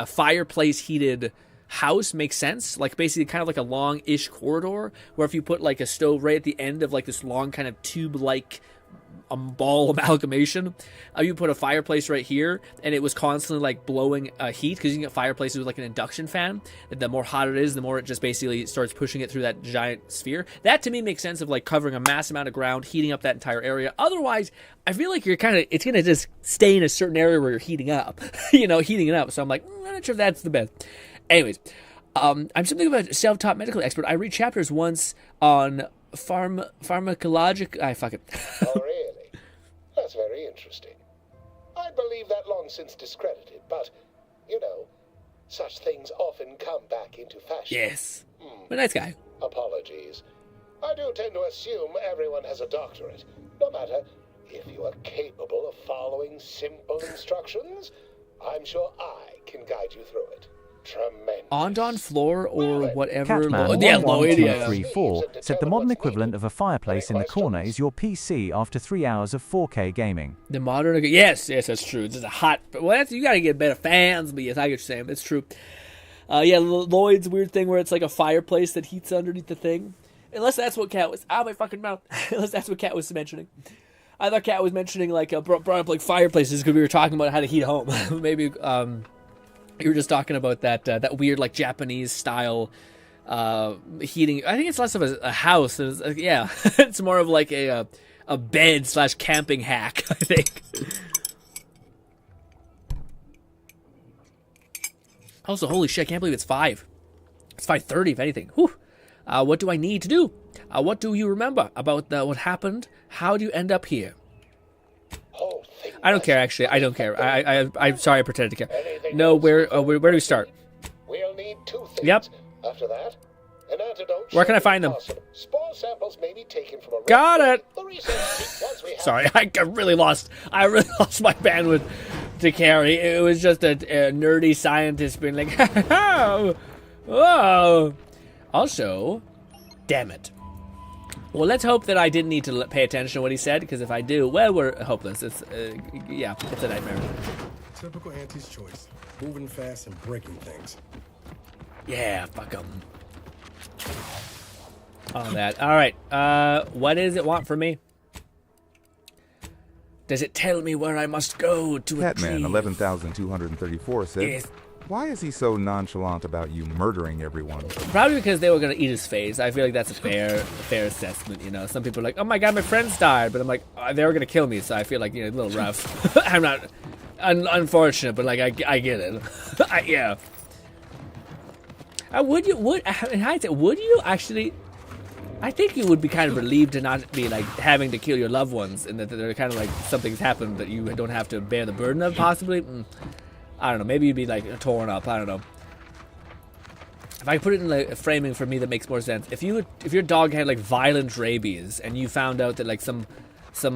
fireplace heated house makes sense. Like basically kind of like a long-ish corridor where if you put like a stove right at the end of like this long kind of tube-like ball amalgamation, you put a fireplace right here and it was constantly like blowing heat, because you can get fireplaces with like an induction fan. The more hot it is, the more it just basically starts pushing it through that giant sphere. That to me makes sense of like covering a mass amount of ground, heating up that entire area. Otherwise, I feel like it's gonna just stay in a certain area where you're heating up, heating it up. So I'm like, I'm not sure if that's the best. Anyways, I'm something of a self-taught medical expert. I read chapters once on pharmacologic. Fuck it. Oh, really? That's very interesting. I believe that long since discredited, but, such things often come back into fashion. Yes. A nice guy. Apologies. I do tend to assume everyone has a doctorate. No matter if you are capable of following simple instructions, I'm sure I can guide you through it. Tremendous. On floor or whatever. Catman Yeah, 11234 said the modern equivalent of a fireplace in the corner is your PC after 3 hours of 4K gaming. The modern, yes, that's true. It's just a hot. Well, you gotta get better fans, but yes, I get what you're saying. It's true. Lloyd's weird thing where it's like a fireplace that heats underneath the thing. Unless that's what Kat was. My fucking mouth. Unless that's what Kat was mentioning. I thought Kat was mentioning like brought up like fireplaces because we were talking about how to heat home. Maybe you were just talking about that weird like Japanese style heating. I think it's less of a house. Yeah, it's more of like a bed / camping hack, I think. Also, holy shit, I can't believe it's 5. It's 5:30 if anything. Whew. What do I need to do? What do you remember about what happened? How do you end up here? I don't care, actually. I don't care. I'm sorry I pretended to care. No, where do we start? We'll need 2 things. Yep. After that, an antidote. Where can I find them? Spore samples may be taken from a Got it. Sorry, I really lost my bandwidth to carry. It was just a nerdy scientist being like, whoa. Also, damn it. Well, let's hope that I didn't need to pay attention to what he said, because if I do, well, we're hopeless. It's, yeah, it's a nightmare. Typical Auntie's choice. Moving fast and breaking things. Yeah, fuck 'em. All that. All right. What does it want from me? Does it tell me where I must go to Catman 11,234 said, Yes. Why is he so nonchalant about you murdering everyone? Probably because they were gonna eat his face. I feel like that's a fair assessment. You know, some people are like, "Oh my god, my friends died," but I'm like, they were gonna kill me, so I feel like, you know, a little rough. I'm not unfortunate, but like I get it. Yeah. Would you actually? I think you would be kind of relieved to not be like having to kill your loved ones, and that they're kind of like something's happened that you don't have to bear the burden of. Possibly, I don't know. Maybe you'd be like torn up. I don't know. If I put it in like a framing for me that makes more sense. If your dog had like violent rabies, and you found out that like some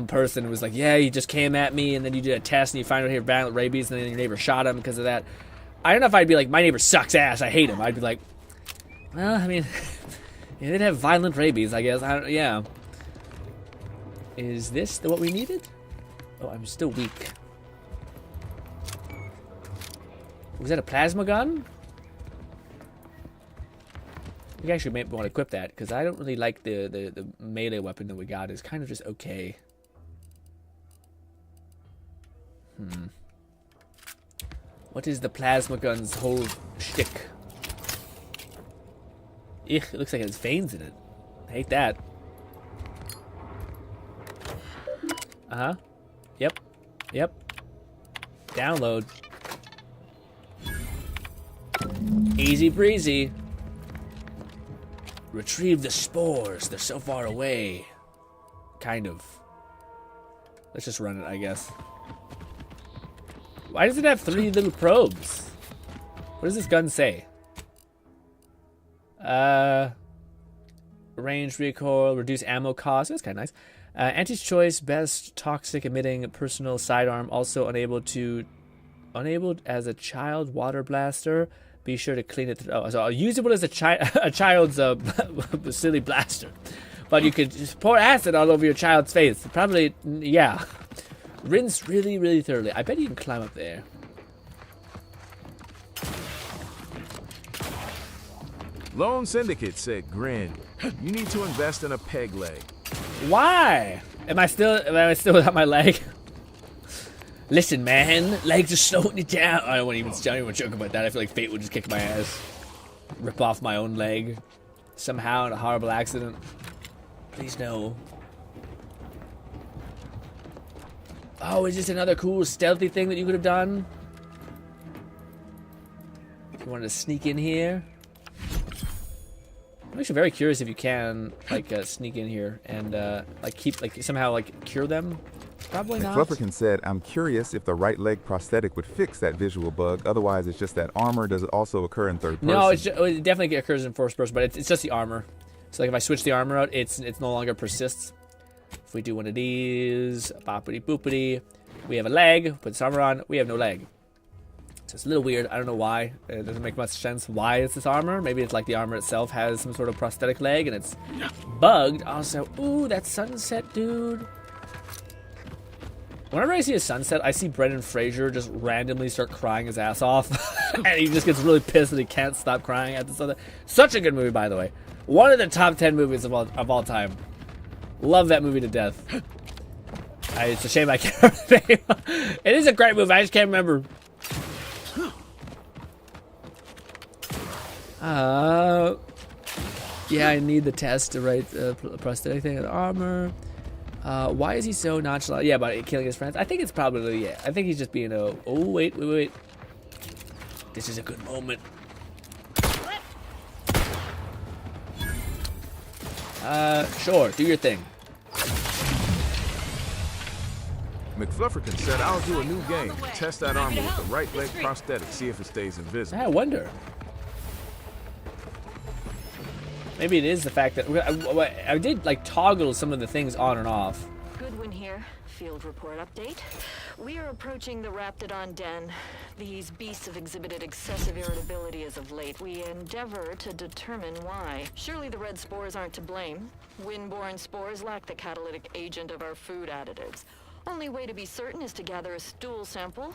person was like, yeah, he just came at me, and then you did a test and you find out he had violent rabies, and then your neighbor shot him because of that. I don't know if I'd be like, my neighbor sucks ass, I hate him. I'd be like, well, I mean, yeah, they'd have violent rabies, I guess. Yeah. Is this what we needed? Oh, I'm still weak. Was that a plasma gun? We actually may want to equip that, because I don't really like the melee weapon that we got. It's kind of just okay. What is the plasma gun's whole shtick? Ew, it looks like it has veins in it. I hate that. Uh-huh. Yep. Yep. Download. Easy breezy. Retrieve the spores. They're so far away. Kind of. Let's just run it, I guess. Why does it have 3 little probes? What does this gun say? Range recoil, reduce ammo cost. That's kind of nice. Auntie's choice, best toxic emitting personal sidearm. Also enabled as a child water blaster. Be sure to clean it. Oh, so usable as a child's silly blaster. But you could just pour acid all over your child's face. Probably, yeah. Rinse really, really thoroughly. I bet you can climb up there. Lone Syndicate said, "GRINN, you need to invest in a peg leg." Why? Am I still without my leg? Listen, man, legs are slowing you down. I don't want to even joke about that. I feel like fate would just kick my ass, rip off my own leg, somehow in a horrible accident. Please no. Oh, is this another cool stealthy thing that you could have done? You wanted to sneak in here? I'm actually very curious if you can like sneak in here and somehow cure them. Probably not. Flufferkin said, "I'm curious if the right leg prosthetic would fix that visual bug. Otherwise, it's just that armor. Does it also occur in third person?" No, it definitely occurs in first person, but it's just the armor. So like if I switch the armor out, it's no longer persists. If we do one of these, boppity boopity, we have a leg. Put this armor on. We have no leg. So it's a little weird. I don't know why. It doesn't make much sense. Why it's this armor? Maybe it's like the armor itself has some sort of prosthetic leg and it's bugged. Also, ooh, that sunset, dude. Whenever I see a sunset, I see Brendan Fraser just randomly start crying his ass off. And he just gets really pissed that he can't stop crying at the sunset. Such a good movie, by the way. One of the top 10 movies of all time. Love that movie to death. It's a shame I can't remember. It is a great movie. I just can't remember. Yeah, I need the test to write the prosthetic thing of the armor. Why is he so nonchalant? Yeah, about killing his friends. I think it's probably, yeah. I think he's just being a, oh, wait. This is a good moment. Sure, do your thing. McFlufferkin said, "I'll do a new game. Test that armor with the right leg prosthetic. See if it stays invisible." I wonder. Maybe it is the fact that I did like toggle some of the things on and off. Goodwin here. field report update. We are approaching the Raptidon Den. These beasts have exhibited excessive irritability as of late. We endeavor to determine why. Surely the red spores aren't to blame. Wind-borne spores lack the catalytic agent of our food additives. Only way to be certain is to gather a stool sample.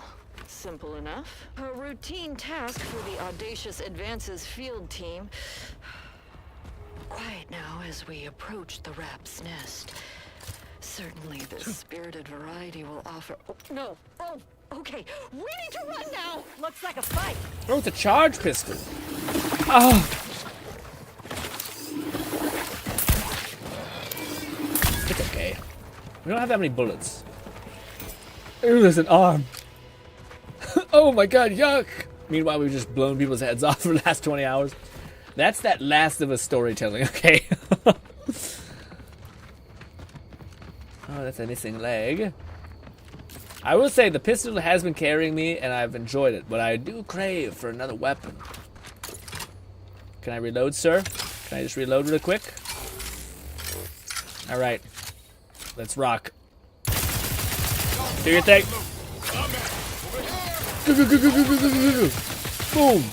Simple enough. A routine task for the Audacious Advances field team. Quiet now as we approach the rap's nest. Certainly the spirited variety will offer... Oh, no. Oh, okay. We need to run now. Looks like a fight. Oh, it's a charge pistol. Oh. It's okay. We don't have that many bullets. Ooh, there's an arm. Oh my god, yuck. Meanwhile, we've just blown people's heads off for the last 20 hours. That's that Last of Us storytelling, okay? Oh, that's a missing leg. I will say the pistol has been carrying me, and I've enjoyed it, but I do crave for another weapon. Can I reload, sir? Can I just reload real quick? Alright. Let's rock. Do your thing. Boom.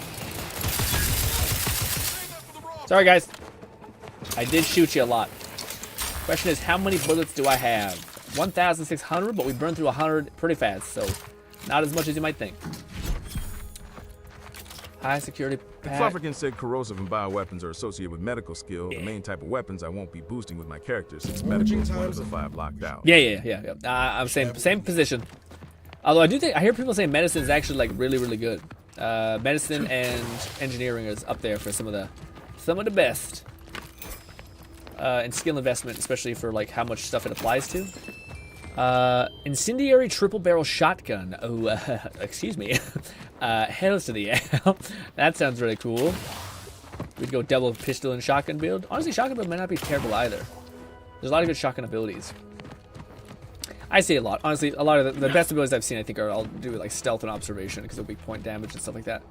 Sorry, guys. I did shoot you a lot. Question is, how many bullets do I have? 1,600, but we burned through 100 pretty fast, so not as much as you might think. High security pack. Flufferkin said corrosive and bioweapons are associated with medical skill. The main type of weapons I won't be boosting with my character since medical is one of the 5 locked out. Yeah. I'm same position. Although I do think I hear people say medicine is actually like really good. Medicine and engineering is up there for some of the best. And skill investment, especially for like how much stuff it applies to. Incendiary triple barrel shotgun. Oh, excuse me. Hells to the yeah. That sounds really cool. We'd go double pistol and shotgun build. Honestly, shotgun build might not be terrible either. There's a lot of good shotgun abilities. I see a lot. Honestly, a lot of the best abilities I've seen, I think, are all do with like stealth and observation because of weak point damage and stuff like that.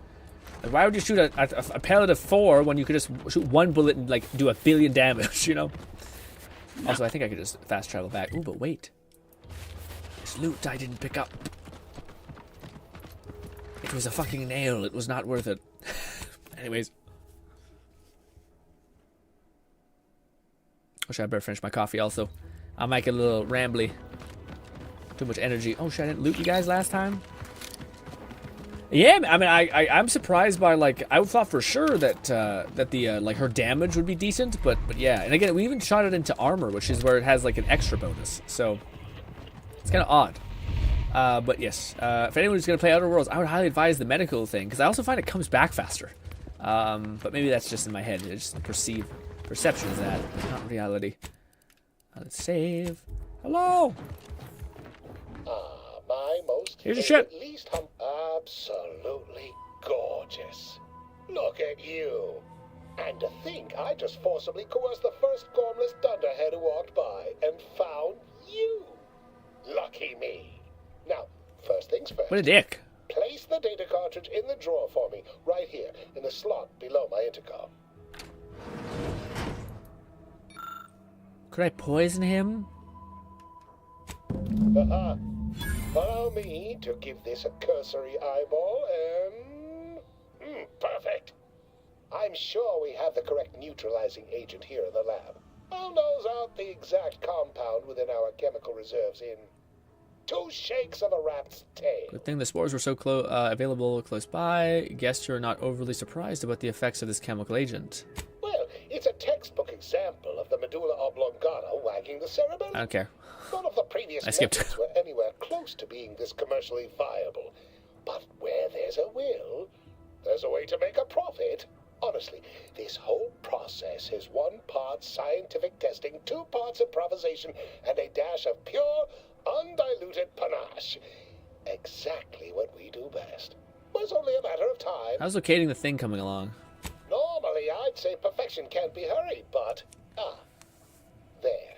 Like, why would you shoot a pellet of 4 when you could just shoot 1 bullet and like do 1 billion damage? You know. Also, I think I could just fast travel back. Ooh, but wait. This loot I didn't pick up. It was a fucking nail. It was not worth it. Anyways. Wish I better finish my coffee also. I might get a little rambly. Too much energy. Oh shit, I didn't loot you guys last time? Yeah, I mean, I'm surprised by, like, I thought for sure that the like, her damage would be decent, but yeah. And again, we even shot it into armor, which is where it has, like, an extra bonus. So, it's kind of odd. But yes, if anyone's going to play Outer Worlds, I would highly advise the medical thing, because I also find it comes back faster. But maybe that's just in my head. It's just perception is that, not reality. Let's save. Hello! My most Here's your shit. At least absolutely gorgeous. Look at you. And to think I just forcibly coerced the first gormless dunderhead who walked by and found you. Lucky me. Now, first things first. What a dick. Place the data cartridge in the drawer for me, right here, in the slot below my intercom. Could I poison him? Allow me to give this a cursory eyeball and... perfect. I'm sure we have the correct neutralizing agent here in the lab. I'll nose out the exact compound within our chemical reserves in 2 shakes of a rat's tail. Good thing the spores were so available close by. Guess you're not overly surprised about the effects of this chemical agent. Well, it's a textbook example of the medulla oblongata wagging the cerebellum. I don't care. None of the previous methods were anywhere close to being this commercially viable. But where there's a will, there's a way to make a profit. Honestly, this whole process is 1 part scientific testing, 2 parts improvisation, and a dash of pure, undiluted panache. Exactly what we do best. Was only a matter of time. How's locating the thing coming along? Normally, I'd say perfection can't be hurried, but... there.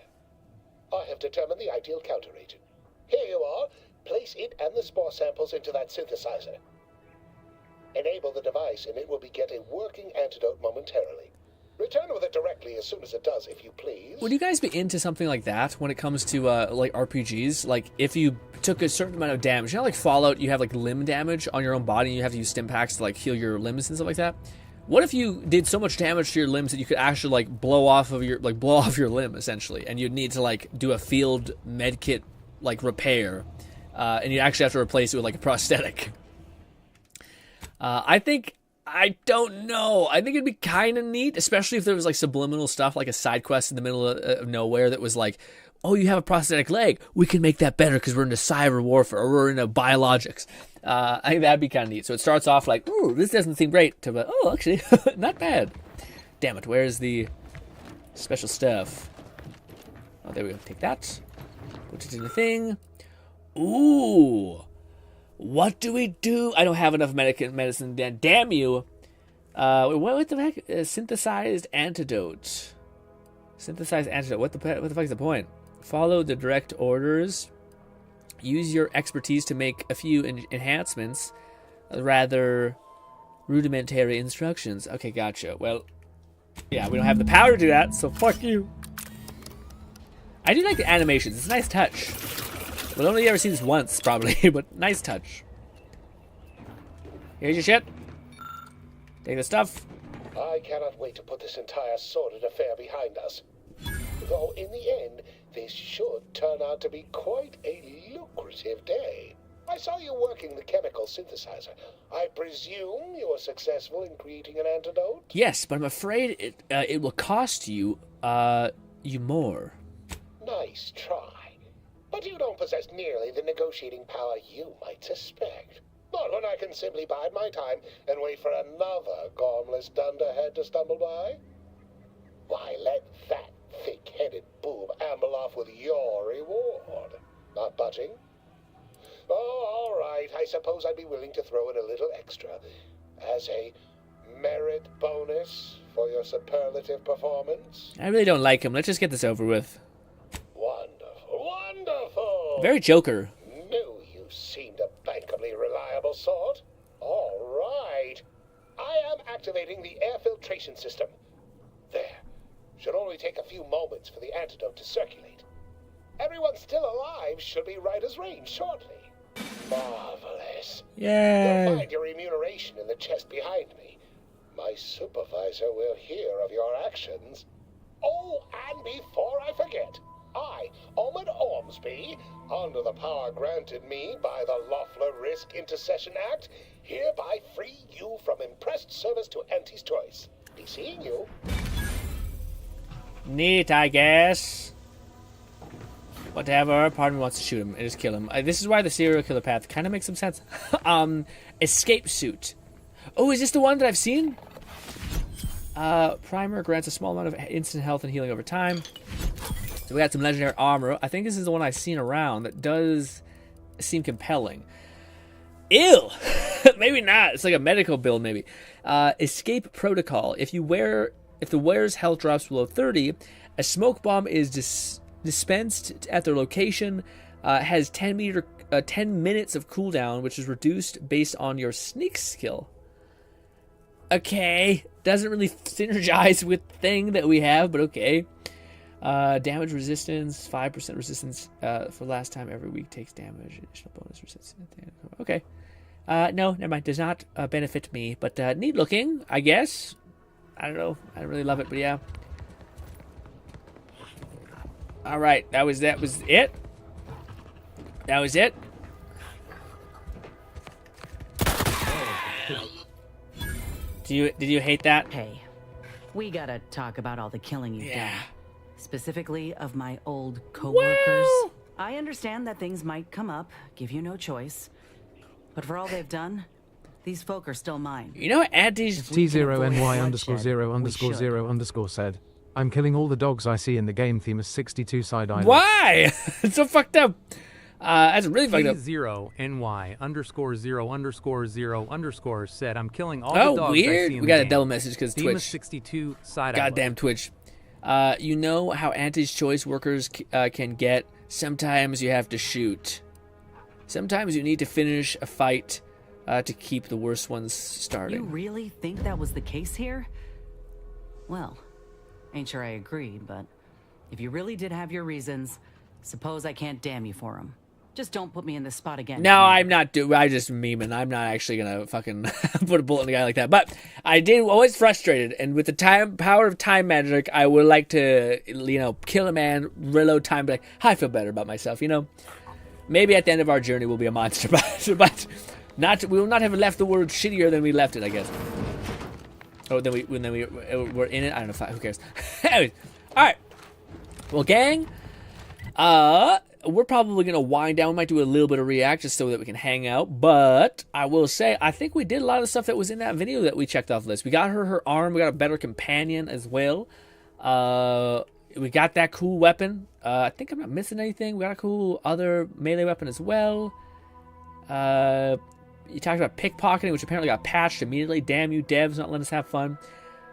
I have determined the ideal counteragent. Here you are. Place it and the spore samples into that synthesizer. Enable the device and it will beget a working antidote momentarily. Return with it directly as soon as it does, if you please. Would you guys be into something like that when it comes to like RPGs? Like if you took a certain amount of damage, you know, like Fallout, you have like limb damage on your own body, and you have to use stim packs to like heal your limbs and stuff like that. What if you did so much damage to your limbs that you could actually like blow off your limb essentially, and you'd need to like do a field medkit like repair, and you actually have to replace it with like a prosthetic? I don't know. I think it'd be kind of neat, especially if there was like subliminal stuff, like a side quest in the middle of nowhere that was like, oh, you have a prosthetic leg. We can make that better because we're into cyber warfare or we're into biologics. I think that'd be kind of neat. So it starts off like, ooh, this doesn't seem great, to, but oh, actually, not bad. Damn it, where's the special stuff? Oh, there we go. Take that. Put it in the thing. Ooh. What do we do? I don't have enough medicine. Damn you. What the heck? Synthesized antidote. Synthesized antidote. What the fuck is the point? Follow the direct orders. Use your expertise to make a few enhancements. Rather rudimentary instructions. Okay, gotcha. Well, yeah, we don't have the power to do that, so fuck you. I do like the animations. It's a nice touch. We'll only ever see this once, probably, but nice touch. Here's your shit. Take the stuff. I cannot wait to put this entire sordid affair behind us. Though, in the end, this should turn out to be quite a lucrative day. I saw you working the chemical synthesizer. I presume you were successful in creating an antidote? Yes, but I'm afraid it will cost you, more. Nice try. But you don't possess nearly the negotiating power you might suspect. Not when I can simply bide my time and wait for another gormless dunderhead to stumble by. Why, let that thick-headed boob amble off with your reward. Not budging? Oh, all right. I suppose I'd be willing to throw in a little extra as a merit bonus for your superlative performance. I really don't like him. Let's just get this over with. Wonderful! Very Joker. Knew you seemed a bankably reliable sort. All right. I am activating the air filtration system. There. Should only take a few moments for the antidote to circulate. Everyone still alive should be right as rain shortly. Marvelous. Yay. You'll find your remuneration in the chest behind me. My supervisor will hear of your actions. Oh, and before I forget, I, Omid Ormsby, under the power granted me by the Loeffler Risk Intercession Act, hereby free you from impressed service to Auntie's Choice. Be seeing you. Neat, I guess. Whatever. Part of me wants to shoot him and just kill him. This is why the serial killer path kind of makes some sense. Escape suit. Oh, is this the one that I've seen? Primer grants a small amount of instant health and healing over time. So we got some legendary armor. I think this is the one I've seen around that does seem compelling. Ew! Maybe not. It's like a medical build, maybe. Escape protocol. If the wearer's health drops below 30, a smoke bomb is dispensed at their location. Has 10 minutes of cooldown, which is reduced based on your sneak skill. Okay. Doesn't really synergize with the thing that we have, but okay. Damage resistance, 5% resistance for last time every week takes damage. Additional bonus resistance. Okay. No, never mind. Does not benefit me, but neat looking, I guess. I don't know. I don't really love it, but yeah. All right, that was it. That was it. Did you hate that? Hey, we gotta talk about all the killing you've done. Specifically of my old co-workers. Well, I understand that things might come up, give you no choice. But for all they've done, these folk are still mine. You know what Auntie's... T0NY_0_0_ said, I'm killing all the dogs I see in the game theme of 62 Side Island. Why? It's so fucked up. That's really fucked up. T0NY_0_0_0_ said, I'm killing all the dogs weird. I see in We the got game. a double message because Theme Twitch. of 62 Side Goddamn Island. Twitch. You know how Auntie's Choice workers can get? Sometimes you have to shoot. Sometimes you need to finish a fight to keep the worst ones starting. You really think that was the case here? Well, ain't sure I agree, but if you really did have your reasons, suppose I can't damn you for them. Just don't put me in this spot again. No, I'm not I just memeing. I'm not actually gonna fucking put a bullet in a guy like that. But I did always frustrated, and with the power of time magic, I would like to, kill a man, reload time, be like, I feel better about myself, Maybe at the end of our journey we'll be a monster, but we will not have left the world shittier than we left it, I guess. Oh, then we're in it. I don't know. Who cares? Anyways, all right. Well, gang. We're probably going to wind down. We might do a little bit of react just so that we can hang out. But I will say, I think we did a lot of stuff that was in that video that we checked off the list. We got her arm. We got a better companion as well. We got that cool weapon. I think I'm not missing anything. We got a cool other melee weapon as well. You talked about pickpocketing, which apparently got patched immediately. Damn you, devs, not letting us have fun.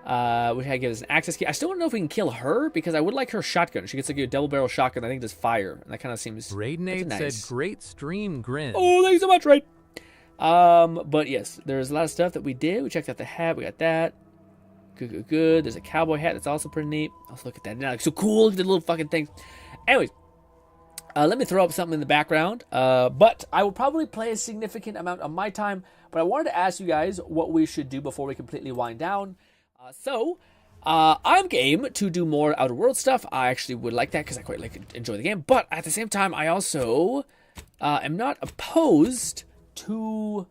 We had to give us an access key. I still don't know if we can kill her, because I would like her shotgun. She gets like a double barrel shotgun. I think does fire, and that kind of seems Raidenade nice. said, "Great stream, Grin." Oh, thanks so much, Raid. But yes, there's a lot of stuff that we did. We checked out the hat. We got that. Good. There's a cowboy hat that's also pretty neat. Let's look at that now. So cool. Look at the little fucking things. Anyways, let me throw up something in the background. But I will probably play a significant amount of my time. But I wanted to ask you guys what we should do before we completely wind down. I'm game to do more Outer World stuff. I actually would like that because I quite enjoy the game. But at the same time, I also am not opposed to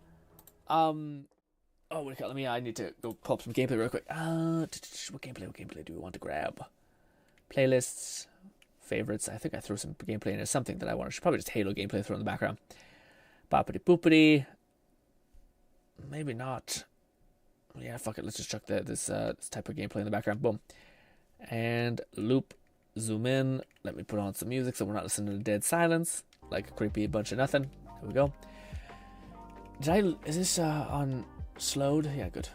what do you call it? I need to go pull up some gameplay real quick. What gameplay do we want to grab? Playlists, favorites. I think I threw some gameplay into something that I want. I should probably just Halo gameplay throw in the background. Boppity boopity. Maybe not. Yeah, fuck it. Let's just chuck this type of gameplay in the background. Boom. And loop, zoom in. Let me put on some music so we're not listening to dead silence. Like a creepy bunch of nothing. Here we go. Is this on slowed? Yeah, good.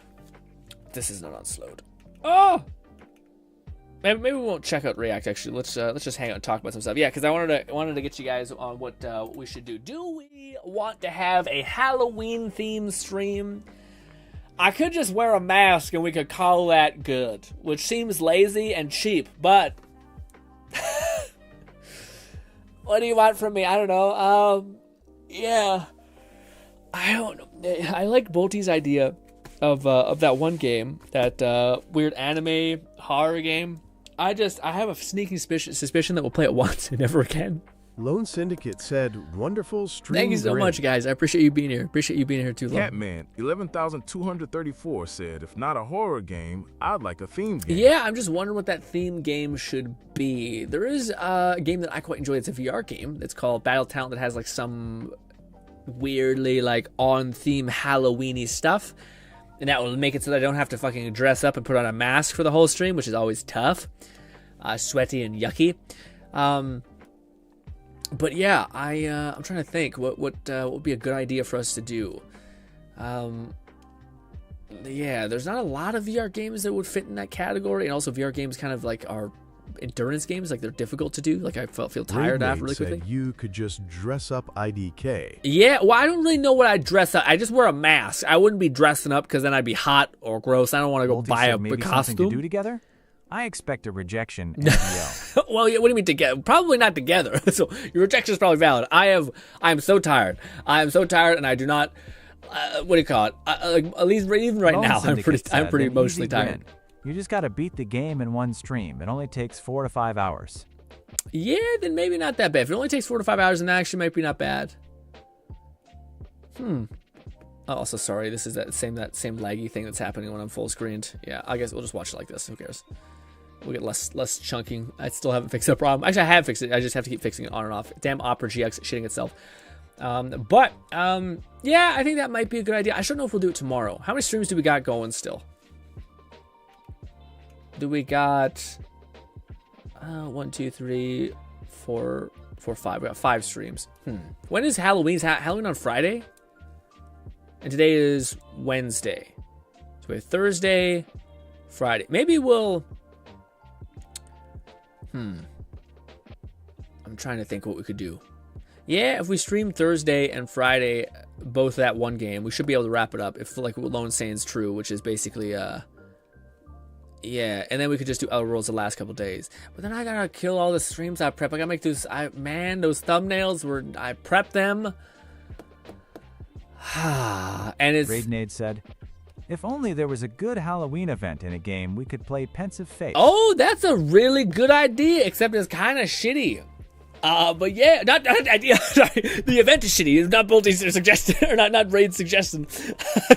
This is not on slowed. Oh! Maybe we won't check out React, actually. Let's just hang out and talk about some stuff. Yeah, because I wanted to get you guys on what we should do. Do we want to have a Halloween-themed stream? I could just wear a mask and we could call that good, which seems lazy and cheap, but what do you want from me? I don't know. Yeah. I don't know. I like Bolty's idea of that one game, that weird anime horror game. I have a sneaking suspicion that we'll play it once and never again. Lone Syndicate said, "Wonderful stream." Thank you so much, guys. I appreciate you being here. Appreciate you being here too long. Catman 11,234 said, "If not a horror game, I'd like a theme game." Yeah, I'm just wondering what that theme game should be. There is a game that I quite enjoy. It's a VR game. It's called Battle Talent, that has like some weirdly like on theme Halloweeny stuff, and that will make it so that I don't have to fucking dress up and put on a mask for the whole stream, which is always tough, sweaty and yucky. But yeah, I'm trying to think what would be a good idea for us to do. Yeah, there's not a lot of VR games that would fit in that category, and also VR games kind of like are endurance games, like they're difficult to do. Like I feel tired after really quickly. You could just dress up IDK. Yeah, well, I don't really know what I'd dress up. I just wear a mask. I wouldn't be dressing up because then I'd be hot or gross. I don't want to go buy a maybe costume. Something to do together? I expect a rejection. NPL. Well, yeah, what do you mean together? Probably not together. So your rejection is probably valid. I'm so tired. I'm so tired, and I do not. What do you call it? At least even right now, I'm pretty emotionally tired. You just got to beat the game in one stream. It only takes 4 to 5 hours. Yeah, then maybe not that bad. If it only takes 4 to 5 hours, then that actually might be not bad. Also, sorry, this is that same laggy thing that's happening when I'm full screened. Yeah, I guess we'll just watch it like this. Who cares? We'll get less chunking. I still haven't fixed that problem. Actually, I have fixed it. I just have to keep fixing it on and off. Damn Opera GX shitting itself. Yeah, I think that might be a good idea. I don't know if we'll do it tomorrow. How many streams do we got going still? Do we got 1, 2, 3, 4, 5? We got 5 streams. When is Halloween? Is Halloween on Friday? And today is Wednesday. So we have Thursday, Friday. Maybe we'll... I'm trying to think what we could do. Yeah, if we stream Thursday and Friday, both that one game, we should be able to wrap it up. If like what Lone saying is true, which is basically Yeah, and then we could just do Outer Worlds the last couple days. But then I gotta kill all the streams I prep. I gotta make those. Man, those thumbnails I prepped them. And it's. Raidnade said, "If only there was a good Halloween event in a game, we could play Pensive Fate." Oh, that's a really good idea. Except it's kind of shitty. But yeah, not idea. Sorry, the event is shitty. It's not Bolty's suggestion, or not Raid's suggestion.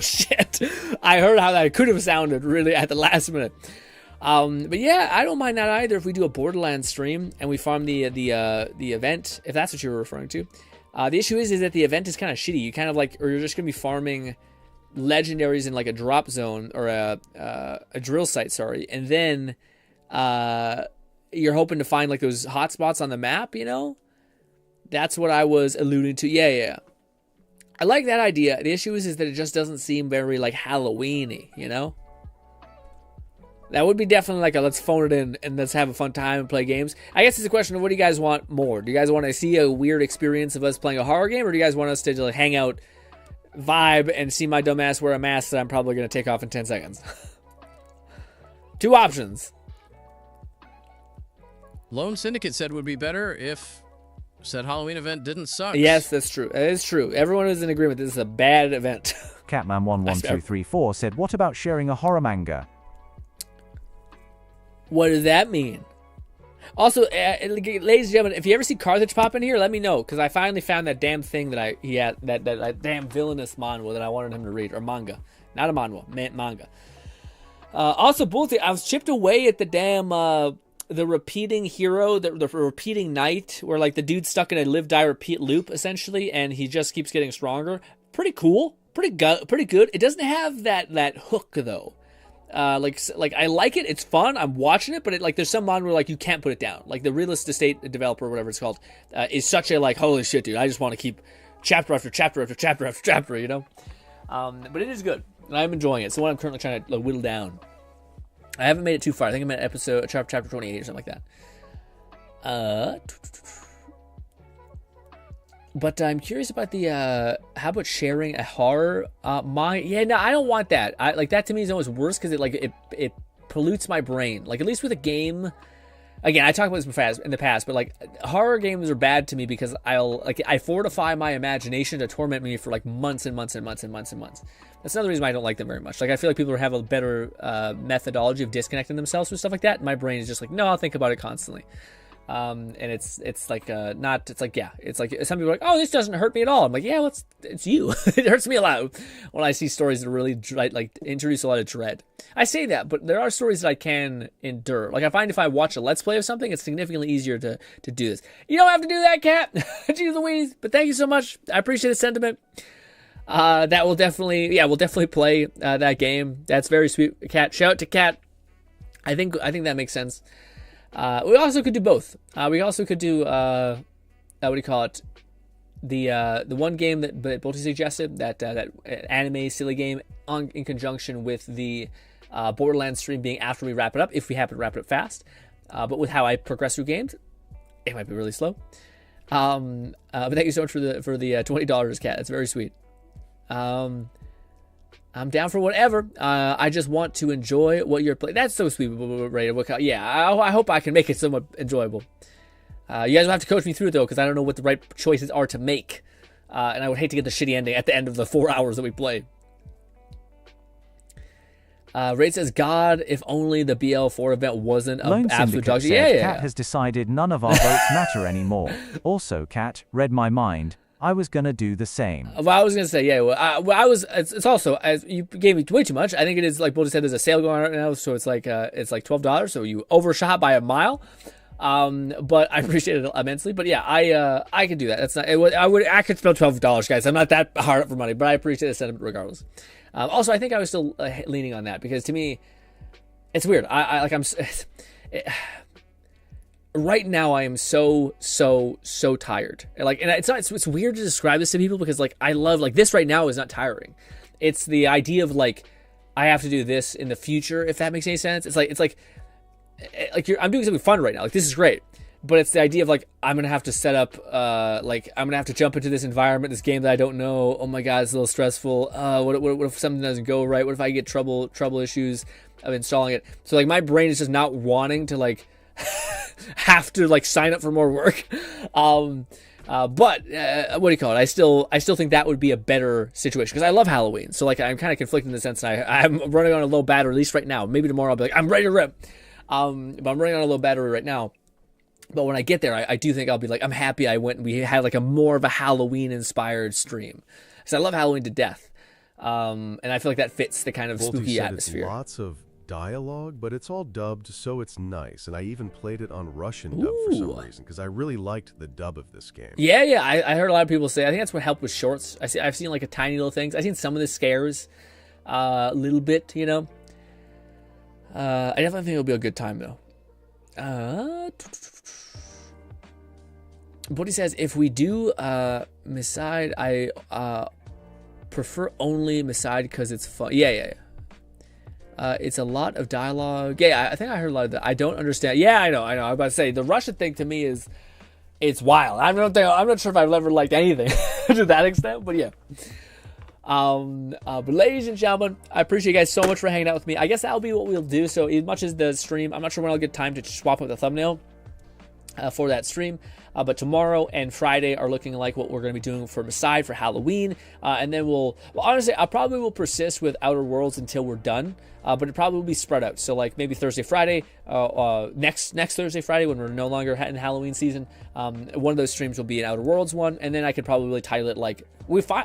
Shit, I heard how that could have sounded really at the last minute. But yeah, I don't mind that either. If we do a Borderlands stream and we farm the event, if that's what you were referring to. The issue is that the event is kind of shitty. You kind of like, or you're just gonna be farming legendaries in like a drop zone or a drill site. Sorry, and then you're hoping to find like those hot spots on the map, you know? That's what I was alluding to. Yeah. I like that idea. The issue is that it just doesn't seem very like Halloween-y, you know? That would be definitely like a let's phone it in and let's have a fun time and play games. I guess it's a question of what do you guys want more? Do you guys want to see a weird experience of us playing a horror game, or do you guys want us to like hang out, vibe, and see my dumbass wear a mask that I'm probably going to take off in 10 seconds? Two options. Lone Syndicate said would be better if said Halloween event didn't suck. Yes, that's true. It is true. Everyone is in agreement. This is a bad event. Catman11234 said, "What about sharing a horror manga?" What does that mean? Also, ladies and gentlemen, if you ever see Carthage pop in here, let me know, because I finally found that damn thing that he had, that damn villainous manhwa that I wanted him to read, or manga, not a manhwa, manga. Also, Bulty, I was chipped away at the damn the repeating hero, the repeating knight, where like the dude's stuck in a live die repeat loop essentially, and he just keeps getting stronger. Pretty cool, pretty good. It doesn't have that hook though. Like I like it. It's fun. I'm watching it, but it, like there's some mod where like you can't put it down. Like the Realist Estate developer, or whatever it's called, is such a like holy shit, dude. I just want to keep chapter after chapter after chapter after chapter, you know. But it is good, and I'm enjoying it. It's the one I'm currently trying to whittle down. I haven't made it too far. I think I'm at chapter 28 or something like that. But I'm curious about the how about sharing a horror no, I don't want that. I like that. To me is almost worse because it pollutes my brain. Like at least with a game, again, I talked about this in the past, but like horror games are bad to me because I fortify my imagination to torment me for like months and months and months and months and months. That's another reason why I don't like them very much. Like I feel like people have a better methodology of disconnecting themselves with stuff like that. My brain is just like, no, I'll think about it constantly. And it's like not, it's like, yeah, it's like some people are like, oh, this doesn't hurt me at all. I'm like, yeah, well, it's you. It hurts me a lot when I see stories that really like introduce a lot of dread. I say that, but there are stories that I can endure. Like I find if I watch a let's play of something, it's significantly easier to do this. You don't have to do that, Kat. Jeez Louise. But thank you so much. I appreciate the sentiment. That will definitely, we'll definitely play that game. That's very sweet, Kat. Shout out to Kat. I think that makes sense. We also could do both. We also could do what do you call it? The one game that Bolty suggested, that anime silly game in conjunction with the Borderlands stream being after we wrap it up, if we happen to wrap it up fast. But with how I progress through games, it might be really slow. But thank you so much for the $20, Kat. That's very sweet. I'm down for whatever. I just want to enjoy what you're playing. That's so sweet, Ray. Yeah, I hope I can make it somewhat enjoyable. You guys will have to coach me through it, though, because I don't know what the right choices are to make. And I would hate to get the shitty ending at the end of the 4 hours that we play. Ray says, God, if only the BL4 event wasn't an absolute dog shit. Yeah. Kat has decided none of our votes matter anymore. Also, Kat read my mind. I was gonna do the same. Well, I was gonna say, yeah. Well, I was. It's also, as you gave me way too much. I think it is like Bolty said. There's a sale going on right now, so it's like $12. So you overshot by a mile. But I appreciate it immensely. But yeah, I could do that. That's not. I could spend $12, guys. I'm not that hard up for money, but I appreciate the sentiment regardless. Also, I think I was still leaning on that because to me, it's weird. Right now I am so tired. Like, and it's weird to describe this to people because like I love like this right now is not tiring. It's the idea of like I have to do this in the future, if that makes any sense. It's like I'm doing something fun right now. Like this is great. but it's the idea of like I'm gonna have to set up, like I'm gonna have to jump into this environment, this game that I don't know. Oh my god, it's a little stressful. What if something doesn't go right? What if I get trouble issues of installing it? So like my brain is just not wanting to like have to like sign up for more work. But what do you call it? I still think that would be a better situation because I love Halloween. So like I'm kind of conflicted in the sense, and I'm running on a low battery at least right now. Maybe tomorrow I'll be like I'm ready to rip. But I'm running on a low battery right now. But when I get there, I do think I'll be like, I'm happy I went and we had like a more of a Halloween-inspired stream. Because I love Halloween to death. And I feel like that fits the kind of Volty spooky said atmosphere. It's lots of dialogue, but it's all dubbed, so it's nice. And I even played it on Russian dub for some reason, because I really liked the dub of this game. Yeah, I heard a lot of people say, I think that's what helped with shorts. I've seen like a tiny little things. I've seen some of the scares a little bit, you know. I definitely think it'll be a good time, though. But he says, if we do Miside, I prefer only Miside because it's fun. Yeah. It's a lot of dialogue. Yeah, I think I heard a lot of that. I don't understand. Yeah, I know. I was about to say, the Russian thing to me is, it's wild. I'm not sure if I've ever liked anything to that extent, but yeah. But ladies and gentlemen, I appreciate you guys so much for hanging out with me. I guess that'll be what we'll do. So as much as the stream, I'm not sure when I'll get time to swap up the thumbnail for that stream. But tomorrow and Friday are looking like what we're going to be doing for Masai for Halloween. And then honestly, I probably will persist with Outer Worlds until we're done. But it probably will be spread out. So like maybe Thursday, Friday, next Thursday, Friday, when we're no longer in Halloween season, one of those streams will be an Outer Worlds one. And then I could probably title it like,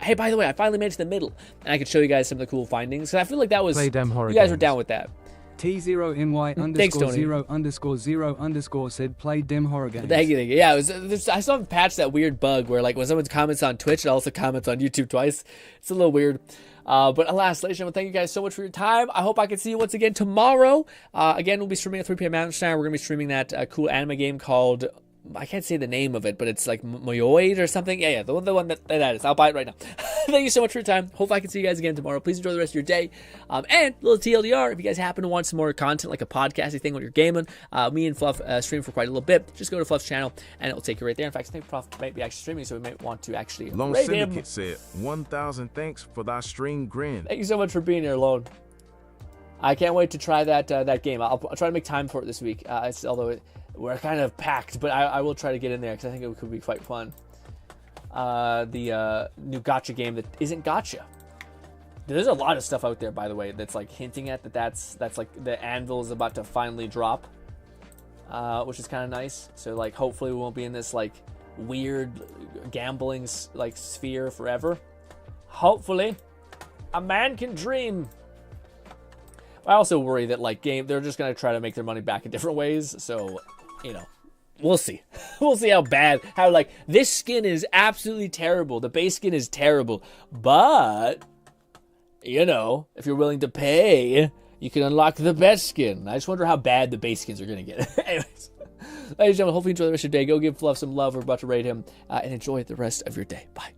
hey, by the way, I finally made it to the middle. And I could show you guys some of the cool findings. Because I feel like that was, you guys were down with that. T0NY_0_0_0_ said play dem horror games. Thank you. Yeah, I saw him patch that weird bug where like when someone comments on Twitch, it also comments on YouTube twice. It's a little weird. But alas, ladies and gentlemen, thank you guys so much for your time. I hope I can see you once again tomorrow. Again, we'll be streaming at 3 p.m. Mountain Time. We're going to be streaming that cool anime game called, I can't say the name of it, but it's like Moyoid or something. Yeah, the one that is. I'll buy it right now. Thank you so much for your time. Hope I can see you guys again tomorrow. Please enjoy the rest of your day. And a little TLDR, if you guys happen to want some more content, like a podcasty thing when you're gaming, me and Fluff stream for quite a little bit. Just go to Fluff's channel, and it will take you right there. In fact, I think Fluff might be actually streaming, so we might want to actually Lone rate Syndicate him. said, 1,000 thanks for thy stream, Grin. Thank you so much for being here, Lone. I can't wait to try that game. I'll try to make time for it this week, although we're kind of packed, but I will try to get in there because I think it could be quite fun. The new gacha game that isn't gacha. There's a lot of stuff out there, by the way, that's like hinting at that's like the anvil is about to finally drop, which is kind of nice. So like hopefully we won't be in this like weird gambling like sphere forever. Hopefully, a man can dream. I also worry that like they're just gonna try to make their money back in different ways. So, you know, we'll see. We'll see how like this skin is absolutely terrible. The base skin is terrible, but you know, if you're willing to pay, you can unlock the best skin. I just wonder how bad the base skins are gonna get. Anyways, ladies and gentlemen, hopefully you enjoy the rest of your day. Go give Fluff some love. We're about to rate him, and enjoy the rest of your day. Bye.